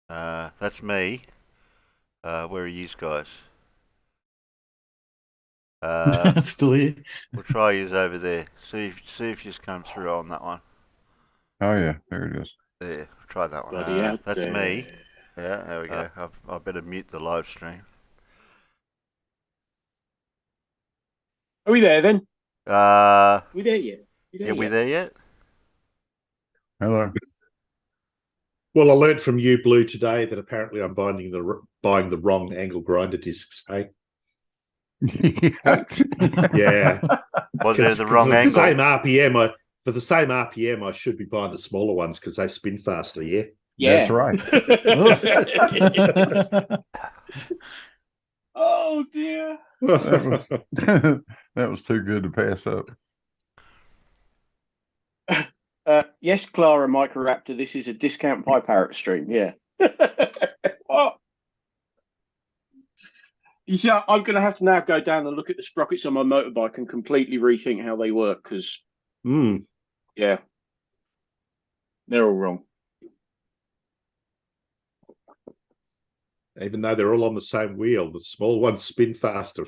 That's me. Where are you guys? Uh, Still here. we'll try yous over there. See if yous come through on that one. Oh yeah, there it is. There, try that one. Bloody out That's me. there. Yeah, there we go. I better mute the live stream. Are we there then? Uh, Are we there yet? yeah, we there yet? Hello. Well, I learned from you, Blue, today that apparently I'm buying the wrong angle grinder discs. Hey, yeah, Was there the wrong for angle? For the same RPM, I should be buying the smaller ones because they spin faster. Yeah, That's right. Oh dear. That was too good to pass up. Yes, Clara Microraptor, this is a discount pie parrot stream. Yeah. What? You see, I'm going to have to now go down and look at the sprockets on my motorbike and completely rethink how they work because, yeah, they're all wrong. Even though they're all on the same wheel, the small ones spin faster.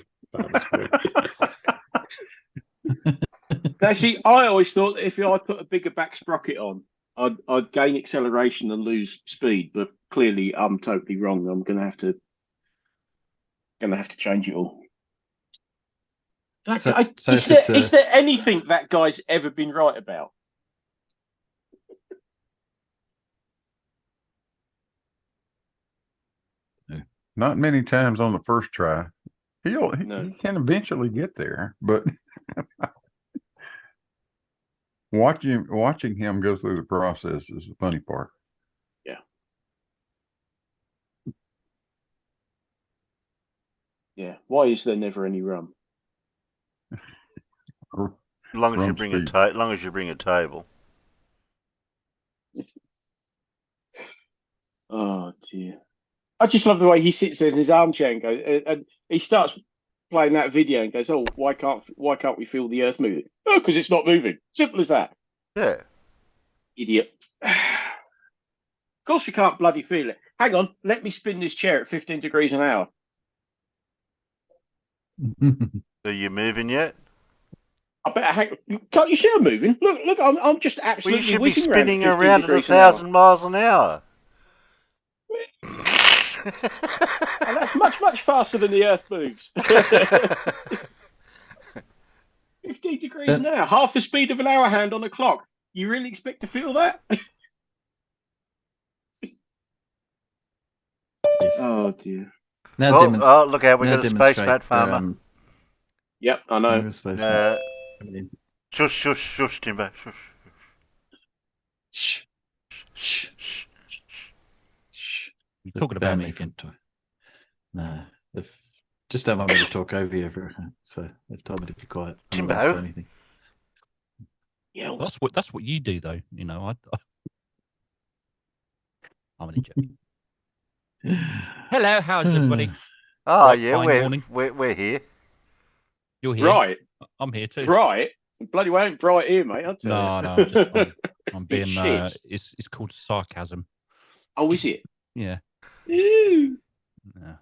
Now, see, I always thought that if I put a bigger back sprocket on, I'd gain acceleration and lose speed. But clearly, I'm totally wrong. I'm going to have to change it all. Is there anything that guy's ever been right about? Not many times on the first try. He can eventually get there, but watching him go through the process is the funny part. Yeah. Yeah. Why is there never any rum? As long as you bring a table. Oh dear. I just love the way he sits there in his armchair and goes, and he starts playing that video and goes, "Oh, why can't we feel the earth moving? Oh, because it's not moving. Simple as that." Yeah. Idiot. Of course we can't bloody feel it. Hang on, let me spin this chair at 15 degrees an hour. Are you moving yet? I better can't you see I'm moving? Look, I'm just absolutely well, you should be whizzing spinning around at 1,000 miles an hour. And that's much faster than the earth moves. 15 degrees an hour, half the speed of an hour hand on a clock. You really expect to feel that? Oh dear. Now look out, we got a space mat farmer. Yep, I know. Shush, Timber. Shh. You're talking about me. No, they've just don't want me to talk over you, so they've told me to be quiet. Timbo. Say anything. Yeah, that's what you do, though. You know, I'm an idiot. Hello, how's everybody? Oh yeah, we're here. You're here, right? I'm here too. Bright, bloody well ain't bright here, mate. I'll tell no, I'm being. It's called sarcasm. Oh, is it? Yeah. Ew. Yeah.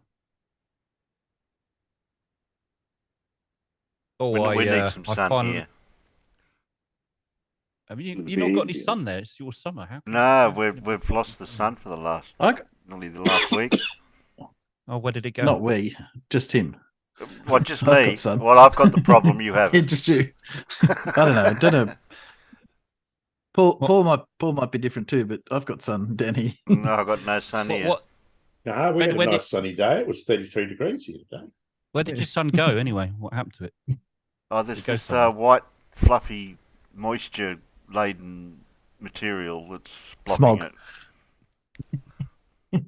Oh, we need some sun here. Have you not got any sun there? It's your summer. How? No, we've lost the sun for the last week. Oh, where did it go? Not we, just him. What, just me? Well, I've got the problem you haven't. Just you. I don't know. Paul might be different too, but I've got sun down here. No, I've got no sun here. No, we had a nice sunny day. It was 33 degrees here today. Where did your sun go anyway? What happened to it? Oh, this white, fluffy, moisture-laden material that's blocking Smog.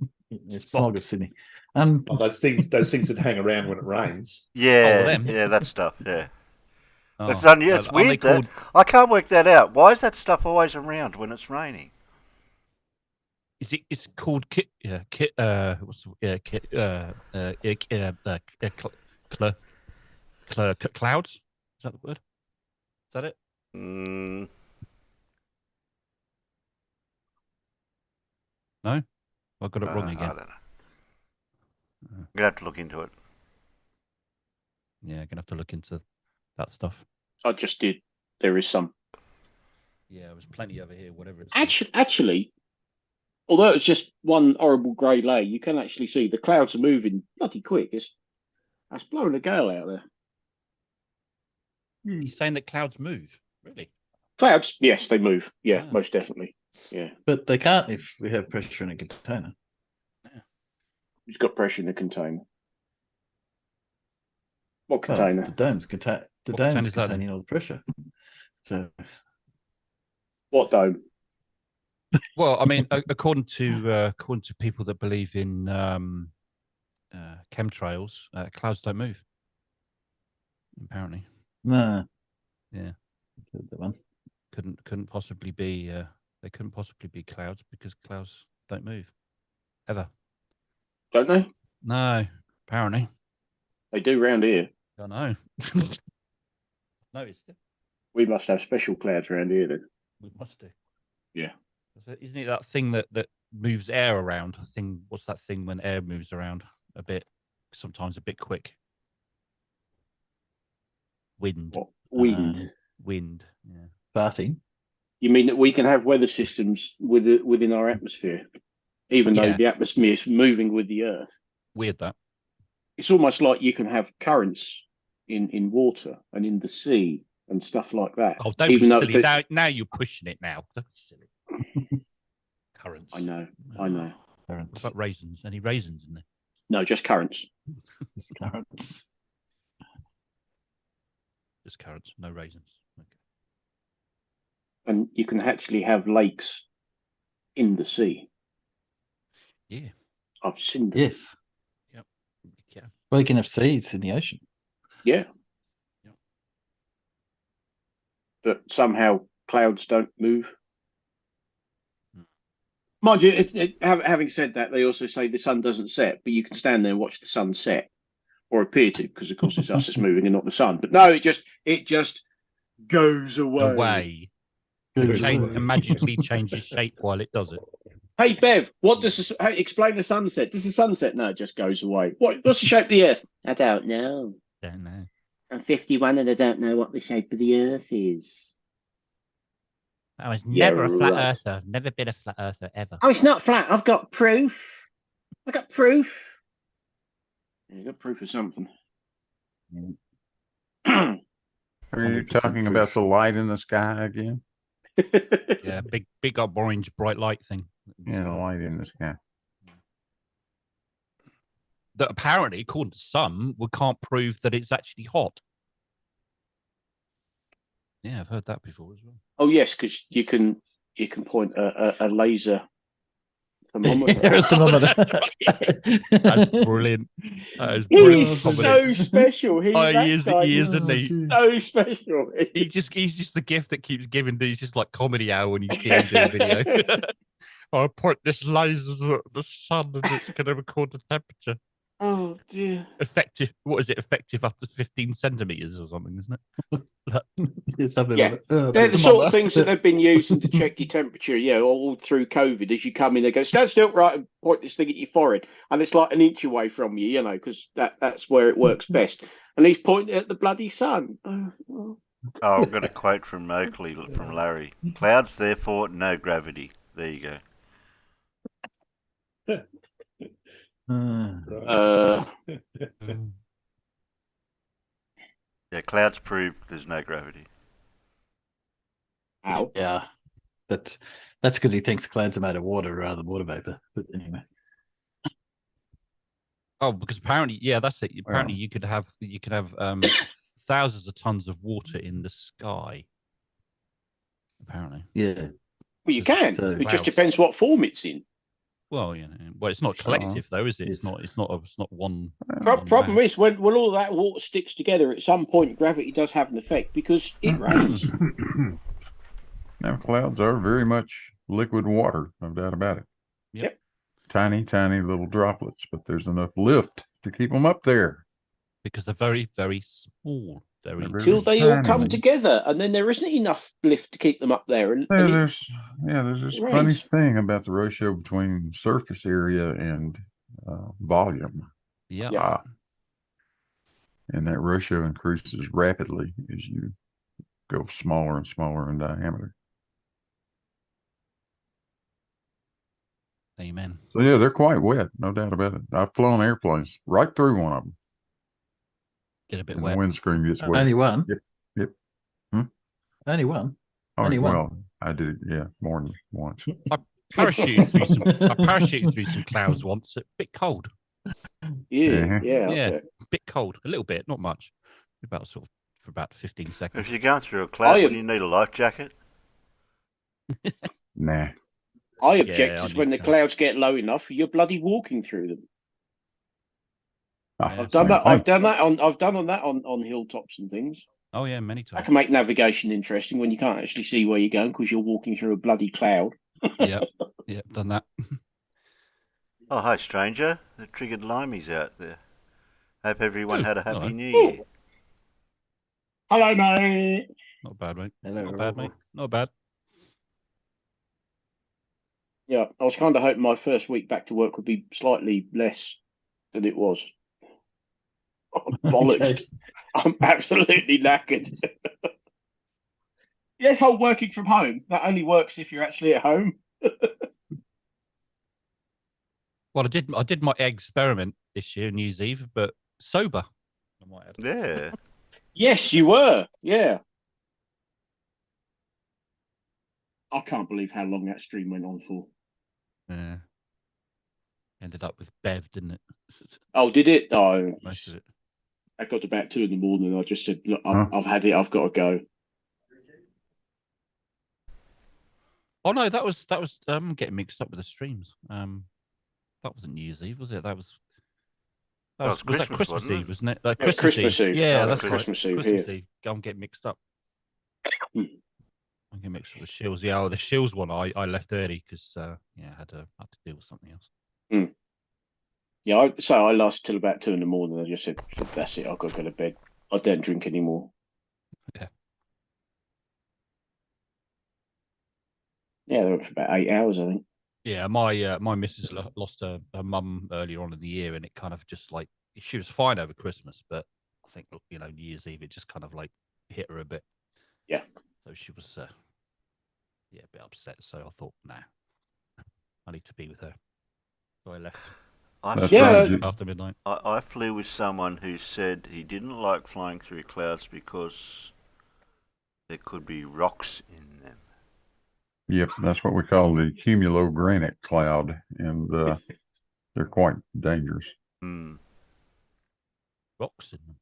It's smog of Sydney. Those things that hang around when it rains. Yeah, that stuff. Yeah. It's weird that I can't work that out. Why is that stuff always around when it's raining? It's called clouds. Is that the word? Is that it? No. No. I got it wrong I again. don't know. I'm gonna have to look into it. Yeah, gonna have to look into that stuff. I just did. There is some. Yeah, there's plenty over here. Whatever it's Actually, although it's just one horrible grey layer, you can actually see the clouds are moving bloody quick. That's blowing a gale out there. You're saying that clouds move? Really? Clouds, yes, they move. Yeah, Ah. most definitely. Yeah. But they can't if we have pressure in a container. Who's got pressure in the container? What Well, container? the dome's the What dome's container's that containing all the pressure. So What dome? Well, I mean, according to people that believe in chemtrails, clouds don't move. Apparently, no. Yeah. The one. couldn't possibly be. They couldn't possibly be clouds because clouds don't move ever. Don't they? No, apparently. They do round here. I know. Noticed it. We must have special clouds around here then. We must do. Yeah. Isn't it that thing that moves air around? A thing. What's that thing when air moves around a bit? Sometimes a bit quick. Wind. What? Wind. Wind. Yeah. Farting. You mean that we can have weather systems within our atmosphere, even though the atmosphere is moving with the Earth? Weird that. It's almost like you can have currents in water and in the sea and stuff like that. Oh, don't be silly. Now you're pushing it now. Don't be silly. Currents. I know. What Currents. about raisins? Any raisins in there? No, just currents. Just currents. Just currants, no raisins. Okay. And you can actually have lakes in the sea. Yeah. I've seen them. Yes. Yep. Yeah. Well, you can have seeds in the ocean. Yeah. Yep. But somehow clouds don't move. Mind you, having said that, they also say the sun doesn't set, but you can stand there and watch the sun set, or appear to, because of course it's us that's moving and not the sun. But no, it just goes away. It magically changes shape while it does it. Hey Bev, explain the sunset? Does the sunset? No, it just goes away. What's the shape of the Earth? I don't know. Don't know. I'm 51 and I don't know what the shape of the Earth is. I was never a flat earther. I've never been a flat earther ever. Oh, it's not flat. I've got proof. I got proof. Yeah, you got proof of something. Are you talking about the light in the sky again? Yeah, big up orange bright light thing. Yeah, the light in the sky. That apparently, according to some, we can't prove that it's actually hot. Yeah, I've heard that before as well. Oh yes, because you can point a laser thermometer. That's brilliant. That is He's brilliant. so special. He is, isn't he? So special. He's just the gift that keeps giving. He's just like comedy hour when you see him do a video. I point this laser at the sun and it's going to record the temperature. Oh dear. Effective. What is it? Effective up to 15 centimeters or something, isn't it? It's something Yeah. like that. They're the sort of things that they've been using to check your temperature, all through COVID. As you come in, they go, stand still, right, and point this thing at your forehead. And it's like an inch away from you, because that's where it works best. And he's pointing at the bloody sun. Oh, I've got a quote from Oakley, from Larry. Clouds, therefore, no gravity. There you go. Yeah, clouds prove there's no gravity. Ow. Yeah. That's because he thinks clouds are made of water rather than water vapor. But anyway. Oh, because apparently, that's it. Apparently, you could have thousands of tons of water in the sky. Apparently. Yeah. Well, you can. So, it just depends what form it's in. Well, it's not collective though, is it? It's not one. Problem is when all that water sticks together, at some point gravity does have an effect because it rains. Now clouds are very much liquid water, no doubt about it. Yep. Tiny, tiny little droplets, but there's enough lift to keep them up there. Because they're very, very small. Very They're till they all come tiny. together, and then there isn't enough lift to keep them up there. And There's this it funny rains. thing about the ratio between surface area and volume. yeah. Yeah. And that ratio increases rapidly as you go smaller and smaller in diameter. Amen. So yeah, they're quite wet, no doubt about it. I've flown airplanes right through one of them, Get a bit and wet. the windscreen gets wet. Only one. Yep. Only one. Oh Only one. well, I did it. Yeah, more than once. I parachuted through some clouds once. A bit cold. Yeah, Uh-huh. yeah, Yeah, okay. it's a bit cold. A little bit, not much. About sort of for about 15 seconds. If you're going through a cloud, am- when you need a life jacket. Nah. I object Yeah, I is when need the to. clouds get low enough, you're bloody walking through them. Ah, Yeah. I've done same that. thing. I've done that on hilltops and things. Oh yeah, many That times. can make navigation interesting when you can't actually see where you're going because you're walking through a bloody cloud. Yep, done that. Oh, hi, stranger. The triggered limeys out there. Hope everyone Oh, had a happy hello. new year. Hello, mate. Not bad, mate. Hello. Not bad, mate. Not bad. Yeah, I was kind of hoping my first week back to work would be slightly less than it was. I'm bollocked. Okay. I'm absolutely knackered. This whole working from home, that only works if you're actually at home. Well, I did my experiment this year, New Year's Eve, but sober. I might add. Yeah. Yes, you were. Yeah. I can't believe how long that stream went on for. Yeah. Ended up with Bev, didn't it? Oh, did it? Oh, Most of it. I got about 2 a.m. and I just said, look, Huh? I've had it. I've got to go. Oh no, that was getting mixed up with the streams. That wasn't New Year's Eve, was it? That was that Christmas, Christmas wasn't it? Eve, wasn't it? Like It was Christmas Eve. Yeah, Oh, that's Christmas right. Eve, Christmas yeah. Eve. I'm getting mixed up. Hmm. I'm getting mixed up with Shields. Yeah, the Shields one I left early because I had to deal with something else. Yeah, so I lasted till about 2 a.m. I just said, that's it. I've got to go to bed. I don't drink anymore. Yeah. Yeah, they went for about 8 hours, I think. Yeah, my missus lost her mum earlier on in the year, and it kind of just like she was fine over Christmas, but I think New Year's Eve it just kind of like hit her a bit. Yeah. So she was a bit upset. So I thought, nah, I need to be with her. So I left That's Yeah. right. after midnight. I flew with someone who said he didn't like flying through clouds because there could be rocks in them. Yep, that's what we call the cumulogranite cloud, and they're quite dangerous. Hmm. Rocks in them.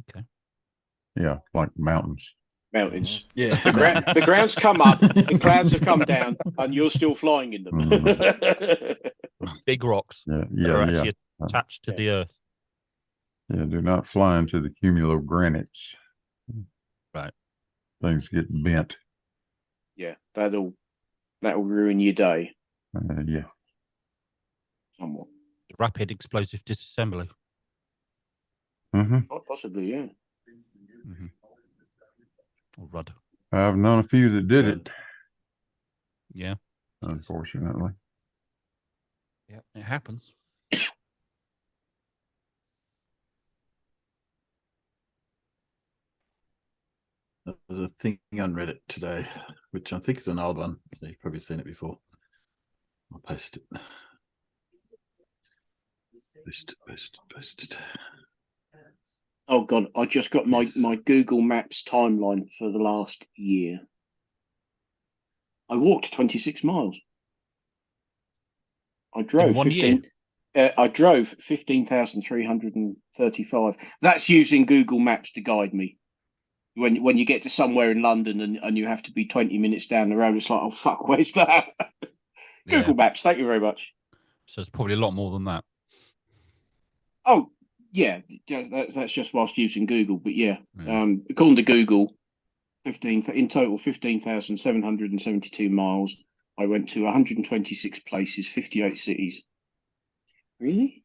Okay. Yeah, like mountains. Mountains. Yeah. The ground's come up, the clouds have come down, and you're still flying in them. Big rocks Yeah, that are yeah, actually attached to the earth. yeah. Do not fly into the cumulogranites. Right. Things get bent. Yeah, that'll ruin your day Yeah. somewhat. Rapid explosive disassembly. Mm-hmm. Possibly, yeah. Mm-hmm. Or RUD. I've known a few that did it, Yeah. unfortunately. Yeah, it happens. There's a thing on Reddit today, which I think is an old one, so you've probably seen it before. I'll post it. Post it. Oh God, I just got my Google Maps timeline for the last year. I walked 26 miles. I drove 15. I drove 15,335. That's using Google Maps to guide me. When you get to somewhere in London and you have to be 20 minutes down the road, it's like, oh fuck, where's that? Google Maps, thank you very much. So it's probably a lot more than that. Oh yeah, that's just whilst using Google, but yeah. According to Google, 15,772 miles. I went to 126 places, 58 cities. Really?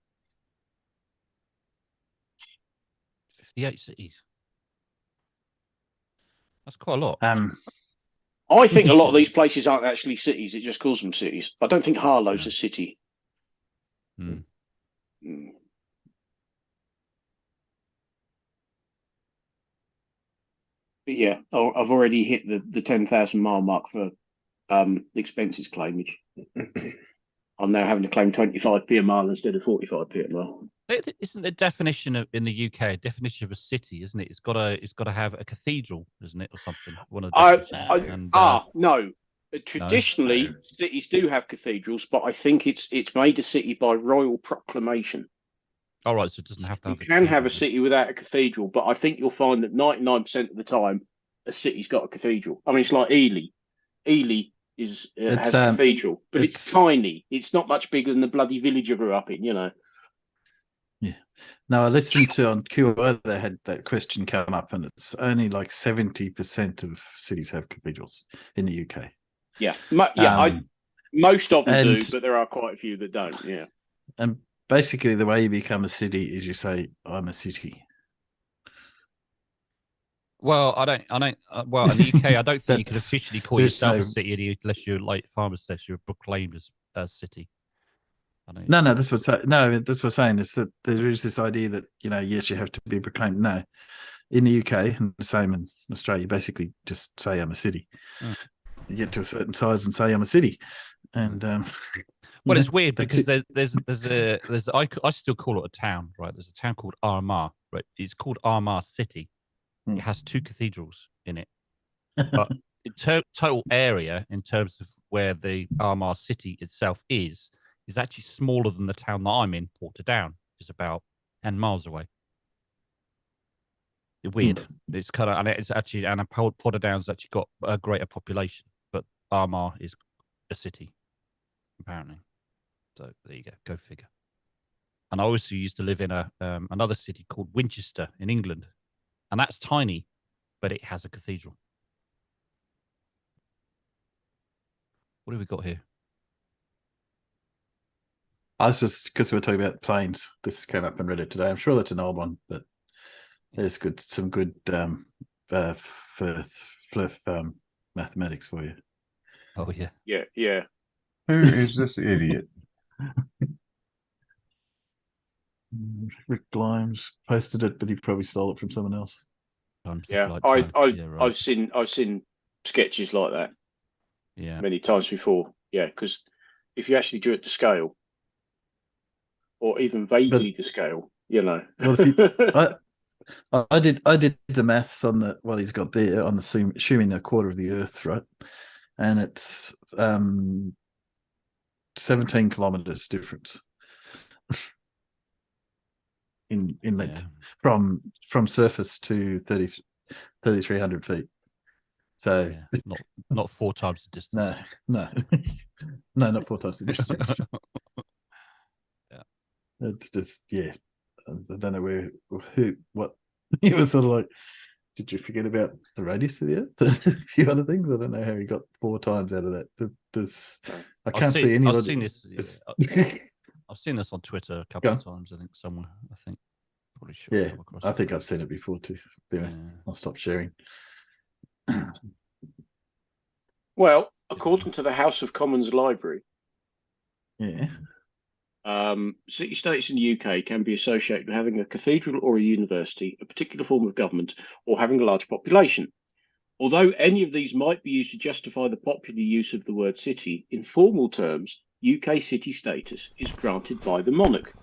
58 cities. That's quite a lot. I think a lot of these places aren't actually cities. It just calls them cities. I don't think Harlow's a city. Mm. But yeah, I've already hit the 10,000 mile mark for the expenses claimage. I'm now having to claim 25p a mile instead of 45p a mile. Isn't the definition in the UK a definition of a city? Isn't it? It's got to have a cathedral, isn't it, or something? One of the definitions. No. Traditionally, cities do have cathedrals, but I think it's made a city by royal proclamation. All right, so it doesn't have to have. You can have a city without a cathedral, but I think you'll find that 99% of the time, a city's got a cathedral. I mean, it's like Ely. Ely has a cathedral, but it's tiny. It's not much bigger than the bloody village I grew up in, you know. Yeah. No, I listened to on QI, they had that question come up, and it's only like 70% of cities have cathedrals in the UK. Yeah, most of them do, but there are quite a few that don't. Yeah, and basically, the way you become a city is you say, "I'm a city." Well, I don't. Well, in the UK, I don't think you can officially call yourself a city unless you're like Farmer says, you're proclaimed as a city. No, that's what we're saying is that there is this idea that yes, you have to be proclaimed. No, in the UK and the same in Australia, you basically just say I'm a city. You get to a certain size and say I'm a city, and well, it's weird because I still call it a town, right? There's a town called Armagh, right? It's called Armagh City. It has 2 cathedrals in it, but in total area in terms of where the Armagh City itself is actually smaller than the town that I'm in, Portadown, which is about 10 miles away. It's weird. It's kind of, and it's actually, and Portadown's actually got a greater population, but Armagh is a city, apparently. So there you go. Go figure. And I also used to live in another city called Winchester in England, and that's tiny, but it has a cathedral. What have we got here? I was just because we were talking about planes. This came up in Reddit today. I'm sure that's an old one, but there's some good mathematics for you. Oh yeah, yeah. Who is this idiot? Rick Grimes posted it, but he probably stole it from someone else. Yeah, I've seen sketches like that. Yeah, many times before. Yeah, because if you actually do it to scale, or even vaguely to scale, Well, I did the maths on what he's got there on assuming a quarter of the Earth, right? And it's 17 kilometers difference in length from surface to 3,300 feet. So not 4 times the distance. No, not 4 times the distance. It's just I don't know what he was sort of like. Did you forget about the radius of the Earth? A few other things. I don't know how he got 4 times out of that. I can't see anybody. I've seen this. I've seen this on Twitter a couple of times. I think somewhere. Probably sure. Yeah, I think I've seen it before too. Anyway, I'll stop sharing. Well, according to the House of Commons Library, city-states in the UK can be associated with having a cathedral or a university, a particular form of government, or having a large population. Although any of these might be used to justify the popular use of the word city, in formal terms, UK city status is granted by the monarch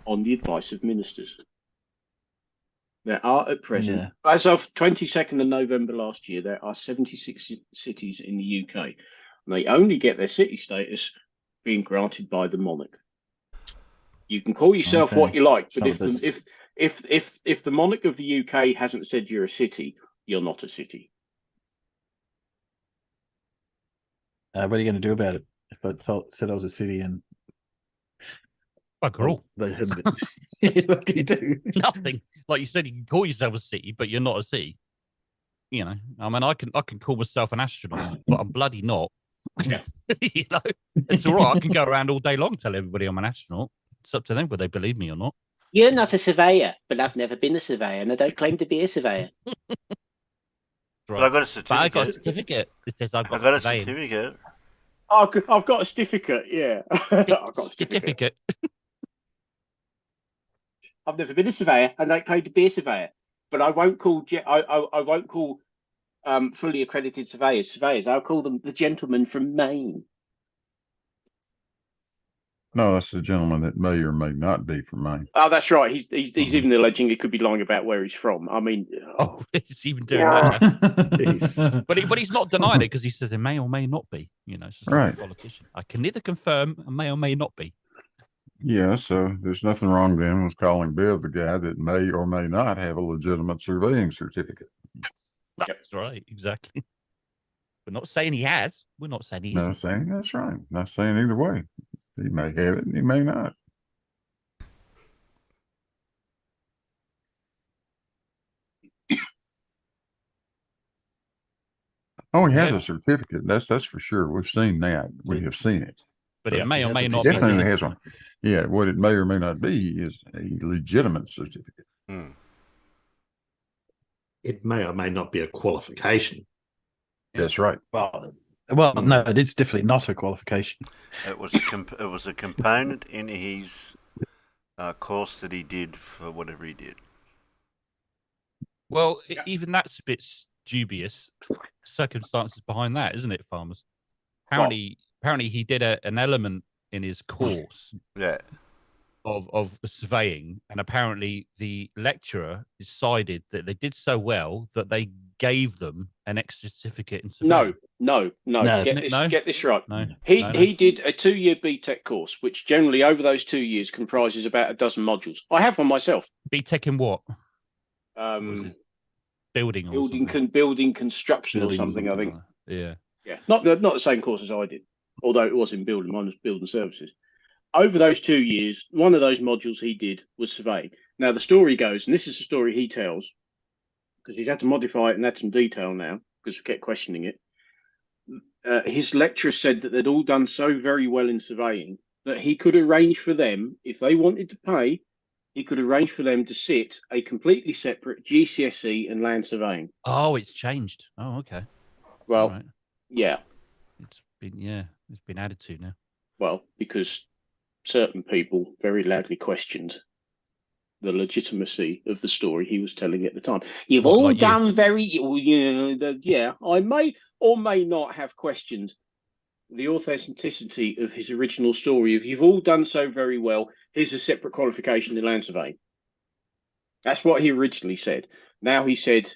on the advice of ministers. There are at present, as of 22nd of November last year, there are 76 cities in the UK, and they only get their city status being granted by the monarch. You can call yourself what you like, but if the monarch of the UK hasn't said you're a city, you're not a city. What are you going to do about it? If I said I was a city and bugger all, they haven't. What can you do? Nothing. Like you said, you can call yourself a city, but you're not a city. I mean, I can call myself an astronaut, but I'm bloody not. Yeah. It's all right. I can go around all day long telling everybody I'm an astronaut. It's up to them whether they believe me or not. You're not a surveyor, but I've never been a surveyor, and I don't claim to be a surveyor. But I got a certificate. But I got a certificate. It says I've got a surveying. certificate. I've got a certificate. Yeah, I've got a certificate. I've never been a surveyor, and I paid to be a surveyor. But I won't call I won't call fully accredited surveyors. I'll call them the gentleman from Maine. No, that's the gentleman that may or may not be from Maine. Oh, that's right. He's even alleging he could be lying about where he's from. I mean, he's even doing that. but he's not denying it because he says it may or may not be. You know, it's just like a politician. I can neither confirm and may or may not be. Yeah, so there's nothing wrong then with calling Bev the guy that may or may not have a legitimate surveying certificate. That's right, exactly. We're not saying he has. We're not saying he Not saying that's right. Not saying either way. He may have it and he may not. Oh, he has a certificate. That's for sure. We've seen that. We have seen it. But it may or may not definitely be. has one. Yeah, what it may or may not be is a legitimate certificate. It may or may not be a qualification. That's right. Well, no, it's definitely not a qualification. It was a component in his course that he did for whatever he did. Well, even that's a bit dubious circumstances behind that, isn't it, Farmers? Apparently he did an element in his course of surveying, and apparently the lecturer decided that they did so well that they gave them an extra certificate in surveying. No. Get this right. No. He did a 2-year BTEC course, which generally over those 2 years comprises about a dozen modules. I have one myself. BTEC in what? Building construction or something, I think. Yeah. Not the same course as I did, although it was in building. Mine was building services. Over those 2 years, one of those modules he did was surveying. Now the story goes, and this is the story he tells, because he's had to modify it and add some detail now because we kept questioning it. His lecturer said that they'd all done so very well in surveying that he could arrange for them, if they wanted to pay, he could arrange for them to sit a completely separate GCSE and land surveying. Oh, it's changed. Oh, okay. Well, right. Yeah. It's been added to now. Well, because certain people very loudly questioned the legitimacy of the story he was telling at the time. You've all done very, I may or may not have questioned the authenticity of his original story. If you've all done so very well, here's a separate qualification in land surveying. That's what he originally said. Now he said,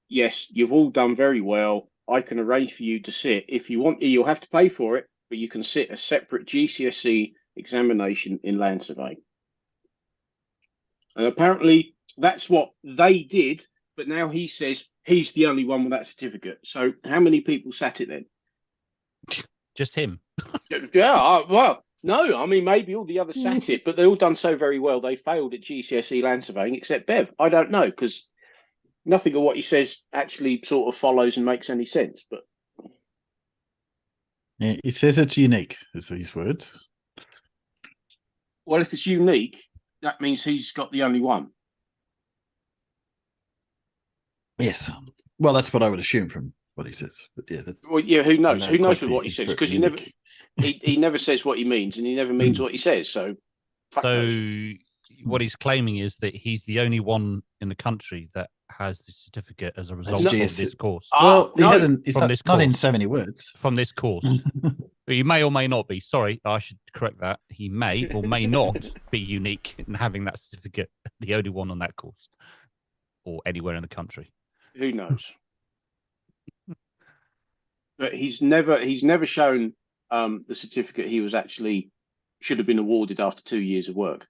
yes, you've all done very well. I can arrange for you to sit. If you want, you'll have to pay for it, but you can sit a separate GCSE examination in land surveying. And apparently that's what they did, but now he says he's the only one with that certificate. So how many people sat it then? Just him. Yeah, well, no, I mean, maybe all the others sat it, but they all done so very well, they failed at GCSE land surveying, except Bev. I don't know, because nothing of what he says actually sort of follows and makes any sense. But yeah, he says it's unique, is these words. Well, if it's unique, that means he's got the only one. Yes. Well, that's what I would assume from what he says. But yeah, who knows? Who knows with what he says? Because he never says what he means, and he never means what he says. So what he's claiming is that he's the only one in the country that has the certificate as a result of this course. Well, he hasn't. It's not in so many words. From this course. He may or may not be. Sorry, I should correct that. He may or may not be unique in having that certificate, the only one on that course, or anywhere in the country. Who knows? But he's never shown the certificate he was actually should have been awarded after 2 years of work.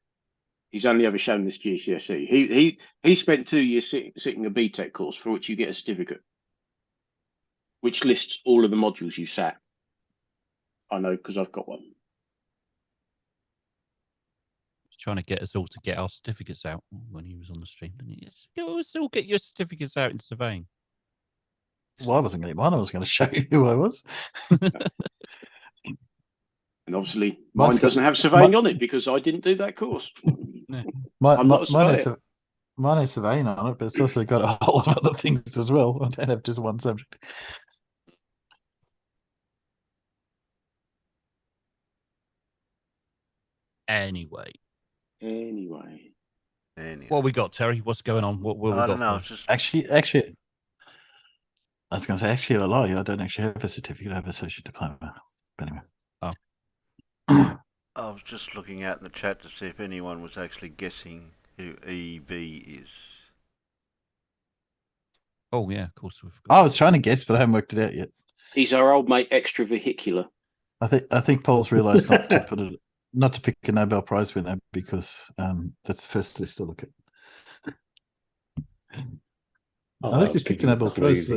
He's only ever shown this GCSE. He spent 2 years sitting a BTEC course for which you get a certificate, which lists all of the modules you sat. I know because I've got one. He's trying to get us all to get our certificates out when he was on the stream, didn't he? Yes, all get your certificates out in surveying. Well, I wasn't going to get one. I was going to show you who I was. And obviously, mine doesn't have surveying on it because I didn't do that course. Mine mine has surveying on it, but it's also got a whole lot of other things as well. I don't have just one subject. Anyway. What we got, Terry? What's going on? What we I got? don't know. For? It's just Actually, I was going to say, actually, I lie. I don't actually have a certificate. I have an associate diploma. But anyway. Oh. I was just looking out in the chat to see if anyone was actually guessing who EV is. Oh yeah, of course. I was trying to guess, but I haven't worked it out yet. He's our old mate, extravehicular. I think Paul's realised not to pick a Nobel Prize winner because that's the first list to look at. Unless he's picked a Nobel Prize.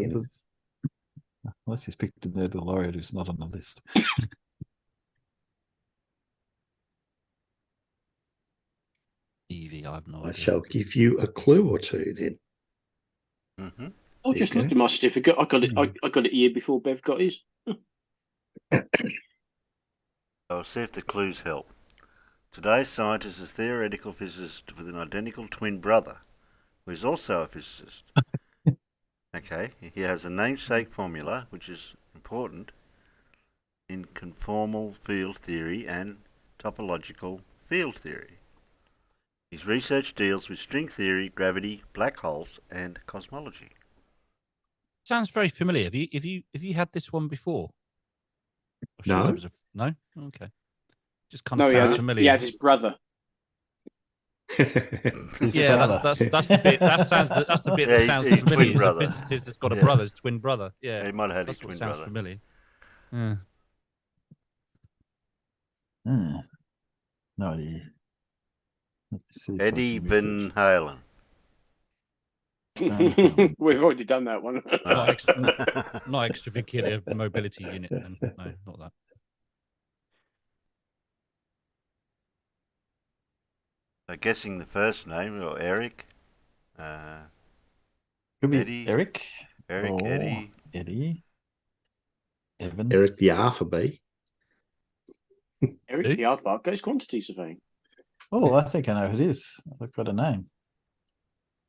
Unless he's picked a Nobel laureate who's not on the list. EV, I have no I idea. shall give you a clue or two then. Mm-hmm. I just looked at my certificate. I got it. I got it a year before Bev got his. I'll see if the clues help. Today's scientist is a theoretical physicist with an identical twin brother, who is also a physicist. Okay, he has a namesake formula, which is important in conformal field theory and topological field theory. His research deals with string theory, gravity, black holes, and cosmology. Sounds very familiar. Have you had this one before? No. No? Okay. Just kind of sounds familiar. He had his brother. Yeah, that's the bit. That's the bit that sounds familiar. He's a physicist that's got a brother, his twin brother. Yeah, he might have had that's his what twin sounds brother. familiar. Yeah. No idea. Eddie Van Halen. We've already done that one. Not extravehicular mobility unit. Then. No, not that. So guessing the first name, or Eric. Could be Eddie. Eric. Eddie. Eddie. Evan. Eric the Arthur. Eric the Aardvark goes quantity surveying. Oh, I think I know who it is. I've got a name.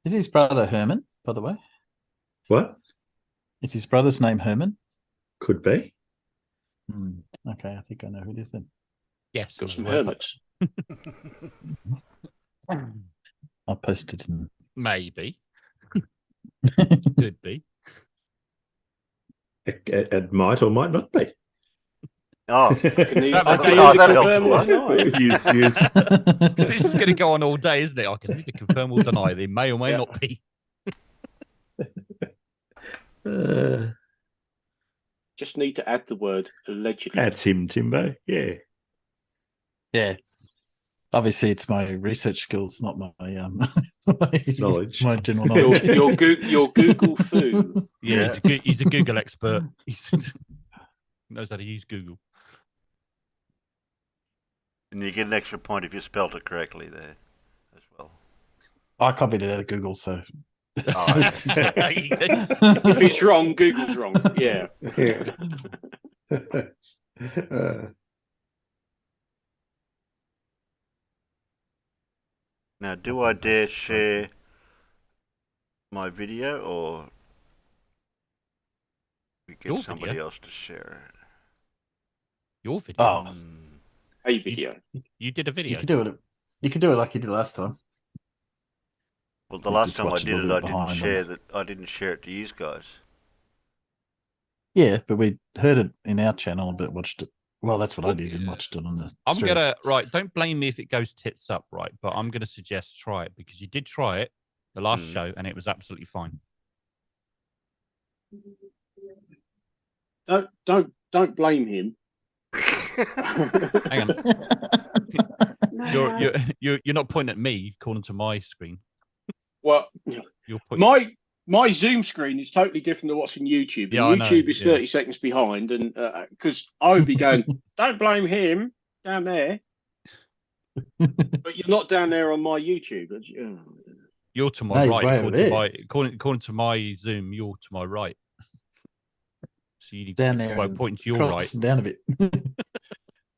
Is his brother Herman, by the way? What? Is his brother's name Herman? Could be. Okay, I think I know who it is then. Yes. Got some hermits. I'll post it in. Maybe. Could be. It might or might not be. Oh, that'll Yes. This is going to go on all day, isn't it? I can either confirm or deny. They may or may not be. Just need to add the word allegedly. That's him, Timbo. Yeah. Yeah. Obviously, it's my research skills, not my knowledge. My general knowledge. Your Google foo. Yeah, he's a Google expert. He knows how to use Google. And you get an extra point if you spelled it correctly there as well. I copied it out of Google, so. If it's wrong, Google's wrong. Yeah. Now, do I dare share my video, or we get somebody else to share it? Your video? Oh. A video. You did a video. You could do it. You could do it like you did last time. Well, the last time I did it, I didn't share it to you guys. Yeah, but we heard it in our channel, but watched it. Well, that's what I did and watched it on the stream. Don't blame me if it goes tits up, right? But I'm gonna suggest try it because you did try it the last show and it was absolutely fine. Don't blame him. Hang on. You're not pointing at me, according to my screen. Well, you're pointing. My Zoom screen is totally different to what's on YouTube. Yeah, YouTube is 30 seconds behind, and because I would be going, don't blame him down there, but you're not down there on my YouTube. You're to my right. According to my Zoom, you're to my right. So you need down to there, pointing to your right. Down a bit.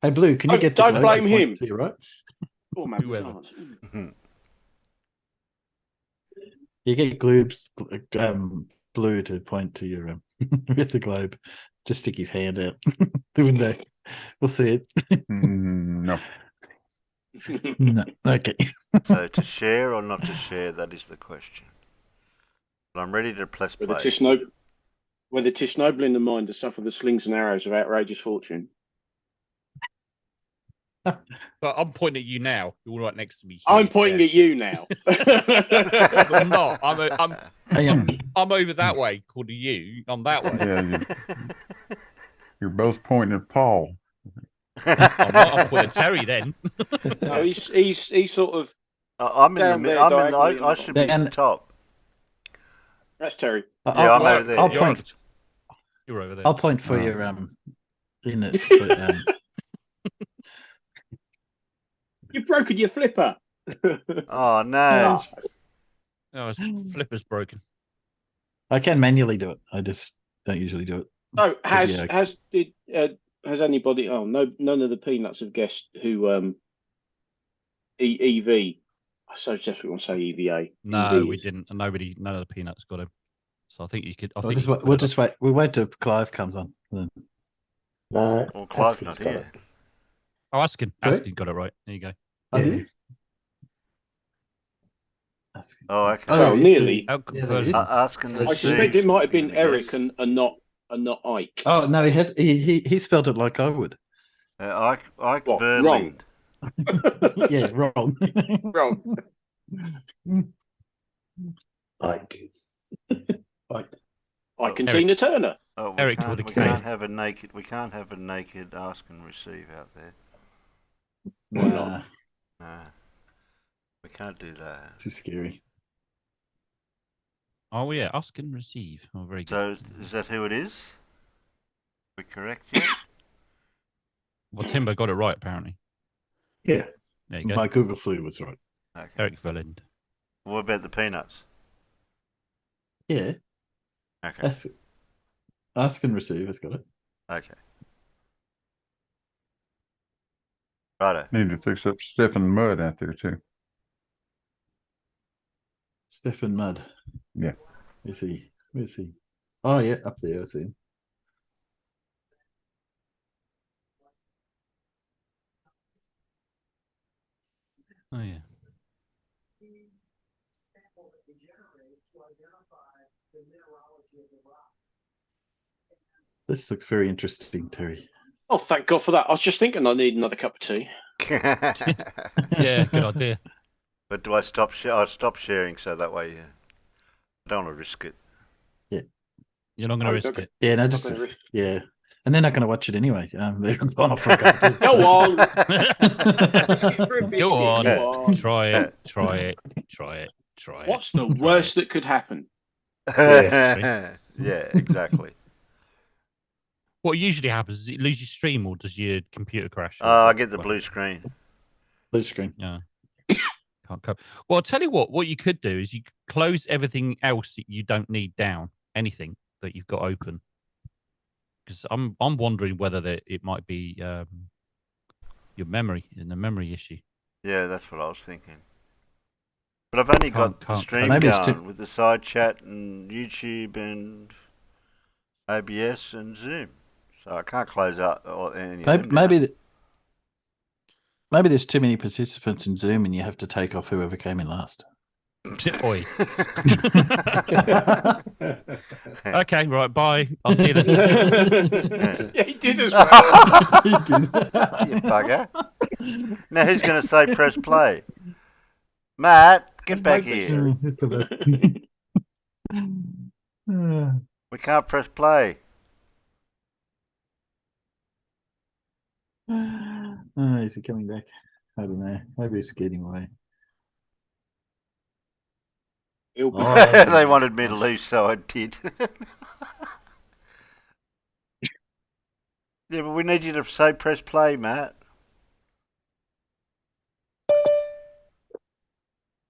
Hey, Blue, can you get? Don't blame him. To your right. Oh man. You get globes, blue to point to your with the globe. Just stick his hand out the window. We'll see it. No. No. Okay. So to share or not to share, that is the question. But I'm ready to press Whether play. tis noble in the mind to suffer the slings and arrows of outrageous fortune. But I'm pointing at you now. You're right next to me. I'm pointing at you now. I'm not. Hang on. I'm over that way, called to you. I'm that way. Yeah, you're both pointing at Paul. I'm not. I'm pointing at Terry then. No, he's sort of I'm in the down middle. there I'm in. diagonally I should be at the top. That's Terry. Yeah, I'm over there. I'll point. You're over there. I'll point for your in it. You've broken your flipper. Oh no! Oh, his flipper's broken. I can manually do it. I just don't usually do it. No, Yeah. has anybody? Oh no, none of the peanuts have guessed who EV. I so desperately want to say EVA. No, EV we is. didn't. None of the peanuts got him. So I think you could. We'll just wait. We'll wait till Clive comes on. Then. No, Well, Clive's Haskins not got here. it. Oh, Askin Sorry? got it right. There you go. Oh, Yeah. did he? Oh, okay. Well, nearly. Yeah, there it is. Asking the I suspect Steve it might have been gonna Eric guess. and not Ike. Oh no, he has. He spelled it like I would. Ike What? Berlin. Yeah, wrong. Wrong. Like, Ike and Eric. Tina Turner. Oh, Eric with a we K. can't have a naked. We can't have a naked ask and receive out there. Why not? No, we can't do that. Too scary. Oh yeah, ask and receive. Oh, very So good. is that who it is? We correct yet? Well, Timber got it right apparently. yeah. There you go. My Google flu was right. Okay. Eric Verlind. What about the peanuts? Yeah. Okay. Ask and receive. It's got it. Okay. Righto. Need to fix up Stephen Mudd out there too. Stephen Mudd. Yeah. Where's he? Where's he? Oh yeah, up there. I see him. Oh yeah. This looks very interesting, Terry. Oh, thank God for that. I was just thinking I need another cup of tea. Yeah, good idea. But do I stop? I'll stop sharing so that way I don't want to risk it. You're not going to risk okay. it. Yeah, no, Not just gonna risk- yeah. And they're not going to watch it anyway. They're gone off for a couple of Go on. Go on. Go on. Try it. Try it. Try it. Try it. What's the Try worst it. that could happen? Yeah, exactly. What usually happens is it lose your stream or does your computer crash? Oh, I get the blue screen. blue screen. Yeah. Can't cope. Well, I'll tell you what you could do is you could close everything else that you don't need down, anything that you've got open. Because I'm wondering whether it might be your memory and the memory issue. Yeah, that's what I was thinking. But I've only got the Can't stream Maybe it's going with the side chat and YouTube and OBS and Zoom. So I can't close out any of them down. Maybe there's too many participants in Zoom and you have to take off whoever came in last. Oi. Okay, right, bye. I'll see you then. Yeah, he did as well. He did. You bugger. Now who's going to say press play? Matt, get back here. We can't press play. Oh, is he coming back? I don't know. Maybe he's getting away. He'll be Oh, back. They wanted me to leave, so I did. Yeah, but we need you to say press play, Matt.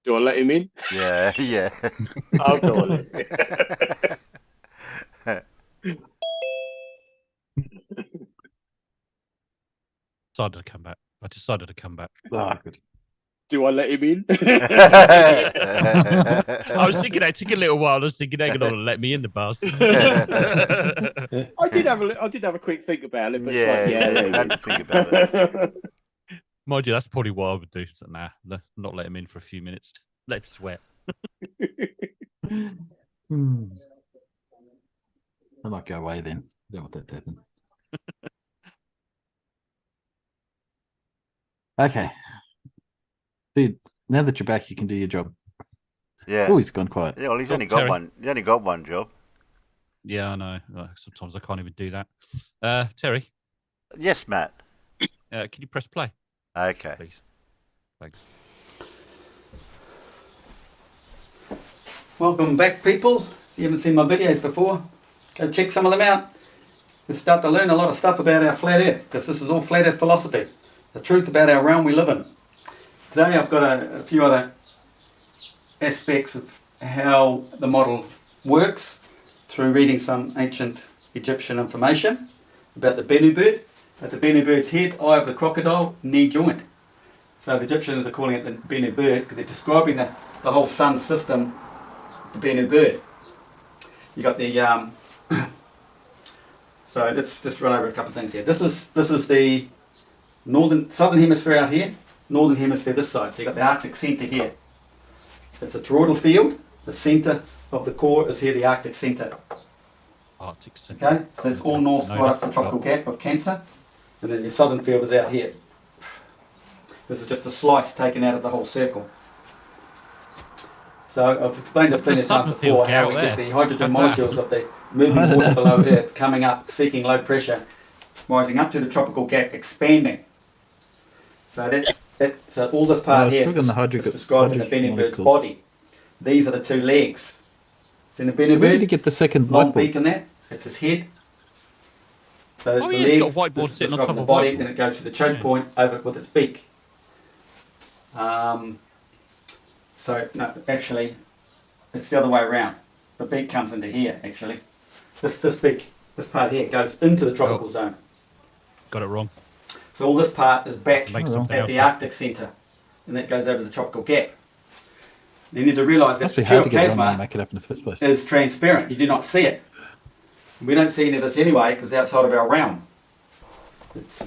Do I let him in? Yeah, yeah. I'll go on. Decided to come back. I decided to come back. Ah, good. Do I let him in? I was thinking that took a little while. I was thinking they're going to let me in the bastard. I did have a quick think about it, but Yeah, it's like, yeah, there I had you to think about it. go. Mind you, that's probably what I would do. So, nah, not let him in for a few minutes. Let him sweat. I might go away then. Don't want that to happen. Okay. Dude, now that you're back, you can do your job. Yeah. Oh, he's gone quiet. Yeah, well, he's Oh, only got Terry. one. He only got one job. Yeah, I know. Sometimes I can't even do that. Terry, Yes, Matt. can you press play, Okay. please? Thanks. Welcome back, people. If you haven't seen my videos before, go check some of them out. We'll start to learn a lot of stuff about our flat earth, because this is all flat earth philosophy, the truth about our realm we live in. Today I've got a few other aspects of how the model works through reading some ancient Egyptian information about the Bennu bird. At the Bennu bird's head, eye of the crocodile, knee joint. So the Egyptians are calling it the Bennu bird because they're describing the whole sun system, the Bennu bird. You got the so let's just run over a couple of things here. This is the southern hemisphere out here, northern hemisphere this side. So you got the Arctic centre here. It's a toroidal field. The centre of the core is here, the Arctic centre. Arctic centre. Okay, so it's all north right up to the tropical gap of Cancer, and then your southern field is out here. This is just a slice taken out of the whole circle. So I've explained this plenty of times before how we get the hydrogen molecules of the moving water below Earth coming up, seeking low pressure, rising up to the tropical gap, expanding. So so all this part here is described in the Bennu bird's body. These are the two legs. It's in the Bennu bird. Where did you get the second long whiteboard? beak in that. It's his head. So there's the It's got legs. a whiteboard This is sitting on describing top the of body, whiteboard. and it goes to the choke point over with its beak. So no, actually, it's the other way around. The beak comes into here. Actually, this beak, this part here goes into the tropical zone. Got it wrong. So all this part is back Makes at something the else. Arctic centre, and that goes over the tropical gap. You need to realise that Must be pure hard to get it wrong when you plasma make it up in the first place. is transparent. You do not see it. We don't see any of this anyway because outside of our realm. It's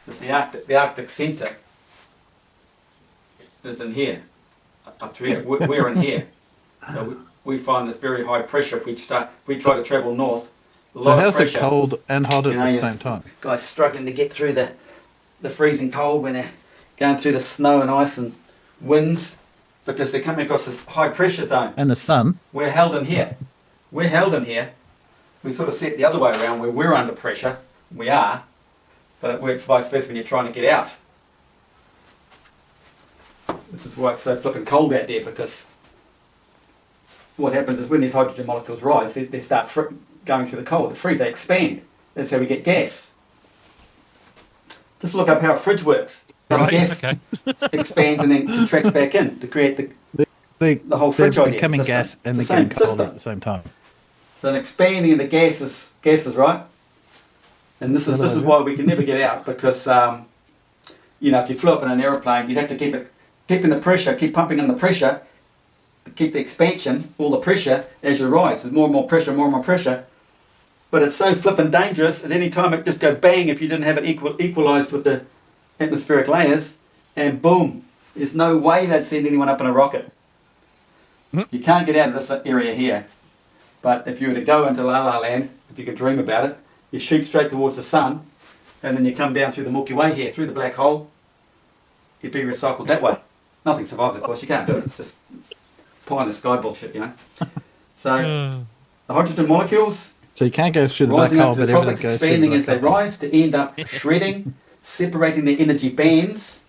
the Arctic centre is in here, up to here. We're in here. So we find this very high pressure if we try to travel north. A So lot of how's it pressure. cold and hot at the you're same time? Guys struggling to get through the freezing cold when they're going through the snow and ice and winds because they're coming across this high pressure zone. And the sun? We're held in here. We're held in here. We sort of set the other way around where we're under pressure. We are. But it works vice versa when you're trying to get out. This is why it's so flipping cold out there, because what happens is when these hydrogen molecules rise, they start going through the cold. They freeze, they expand. That's how we get gas. Just look up how a fridge works. How the gas expands and then contracts back in to create the whole fridge they're idea. becoming system. gas and It's they're the getting same colder system. at the same time. So an expanding of the gases, right? And this is why we can never get out, because if you flew up in an aeroplane, you'd have to keep in the pressure, keep pumping in the pressure, keep the expansion, all the pressure as you rise. There's more and more pressure, more and more pressure. But it's so flippin' dangerous. At any time, it just go bang if you didn't have it equalized with the atmospheric layers, and boom. There's no way they'd send anyone up in a rocket. You can't get out of this area here. But if you were to go into La La Land, if you could dream about it, you shoot straight towards the sun, and then you come down through the Milky Way here, through the black hole, you'd be recycled that way. Nothing survives, of course. You can't do it. It's just pie in the sky bullshit, So the hydrogen molecules So you can't go through the black rising hole, up to the but everything tropics, goes through the expanding as black they hole. rise to end up shredding, separating the energy bands.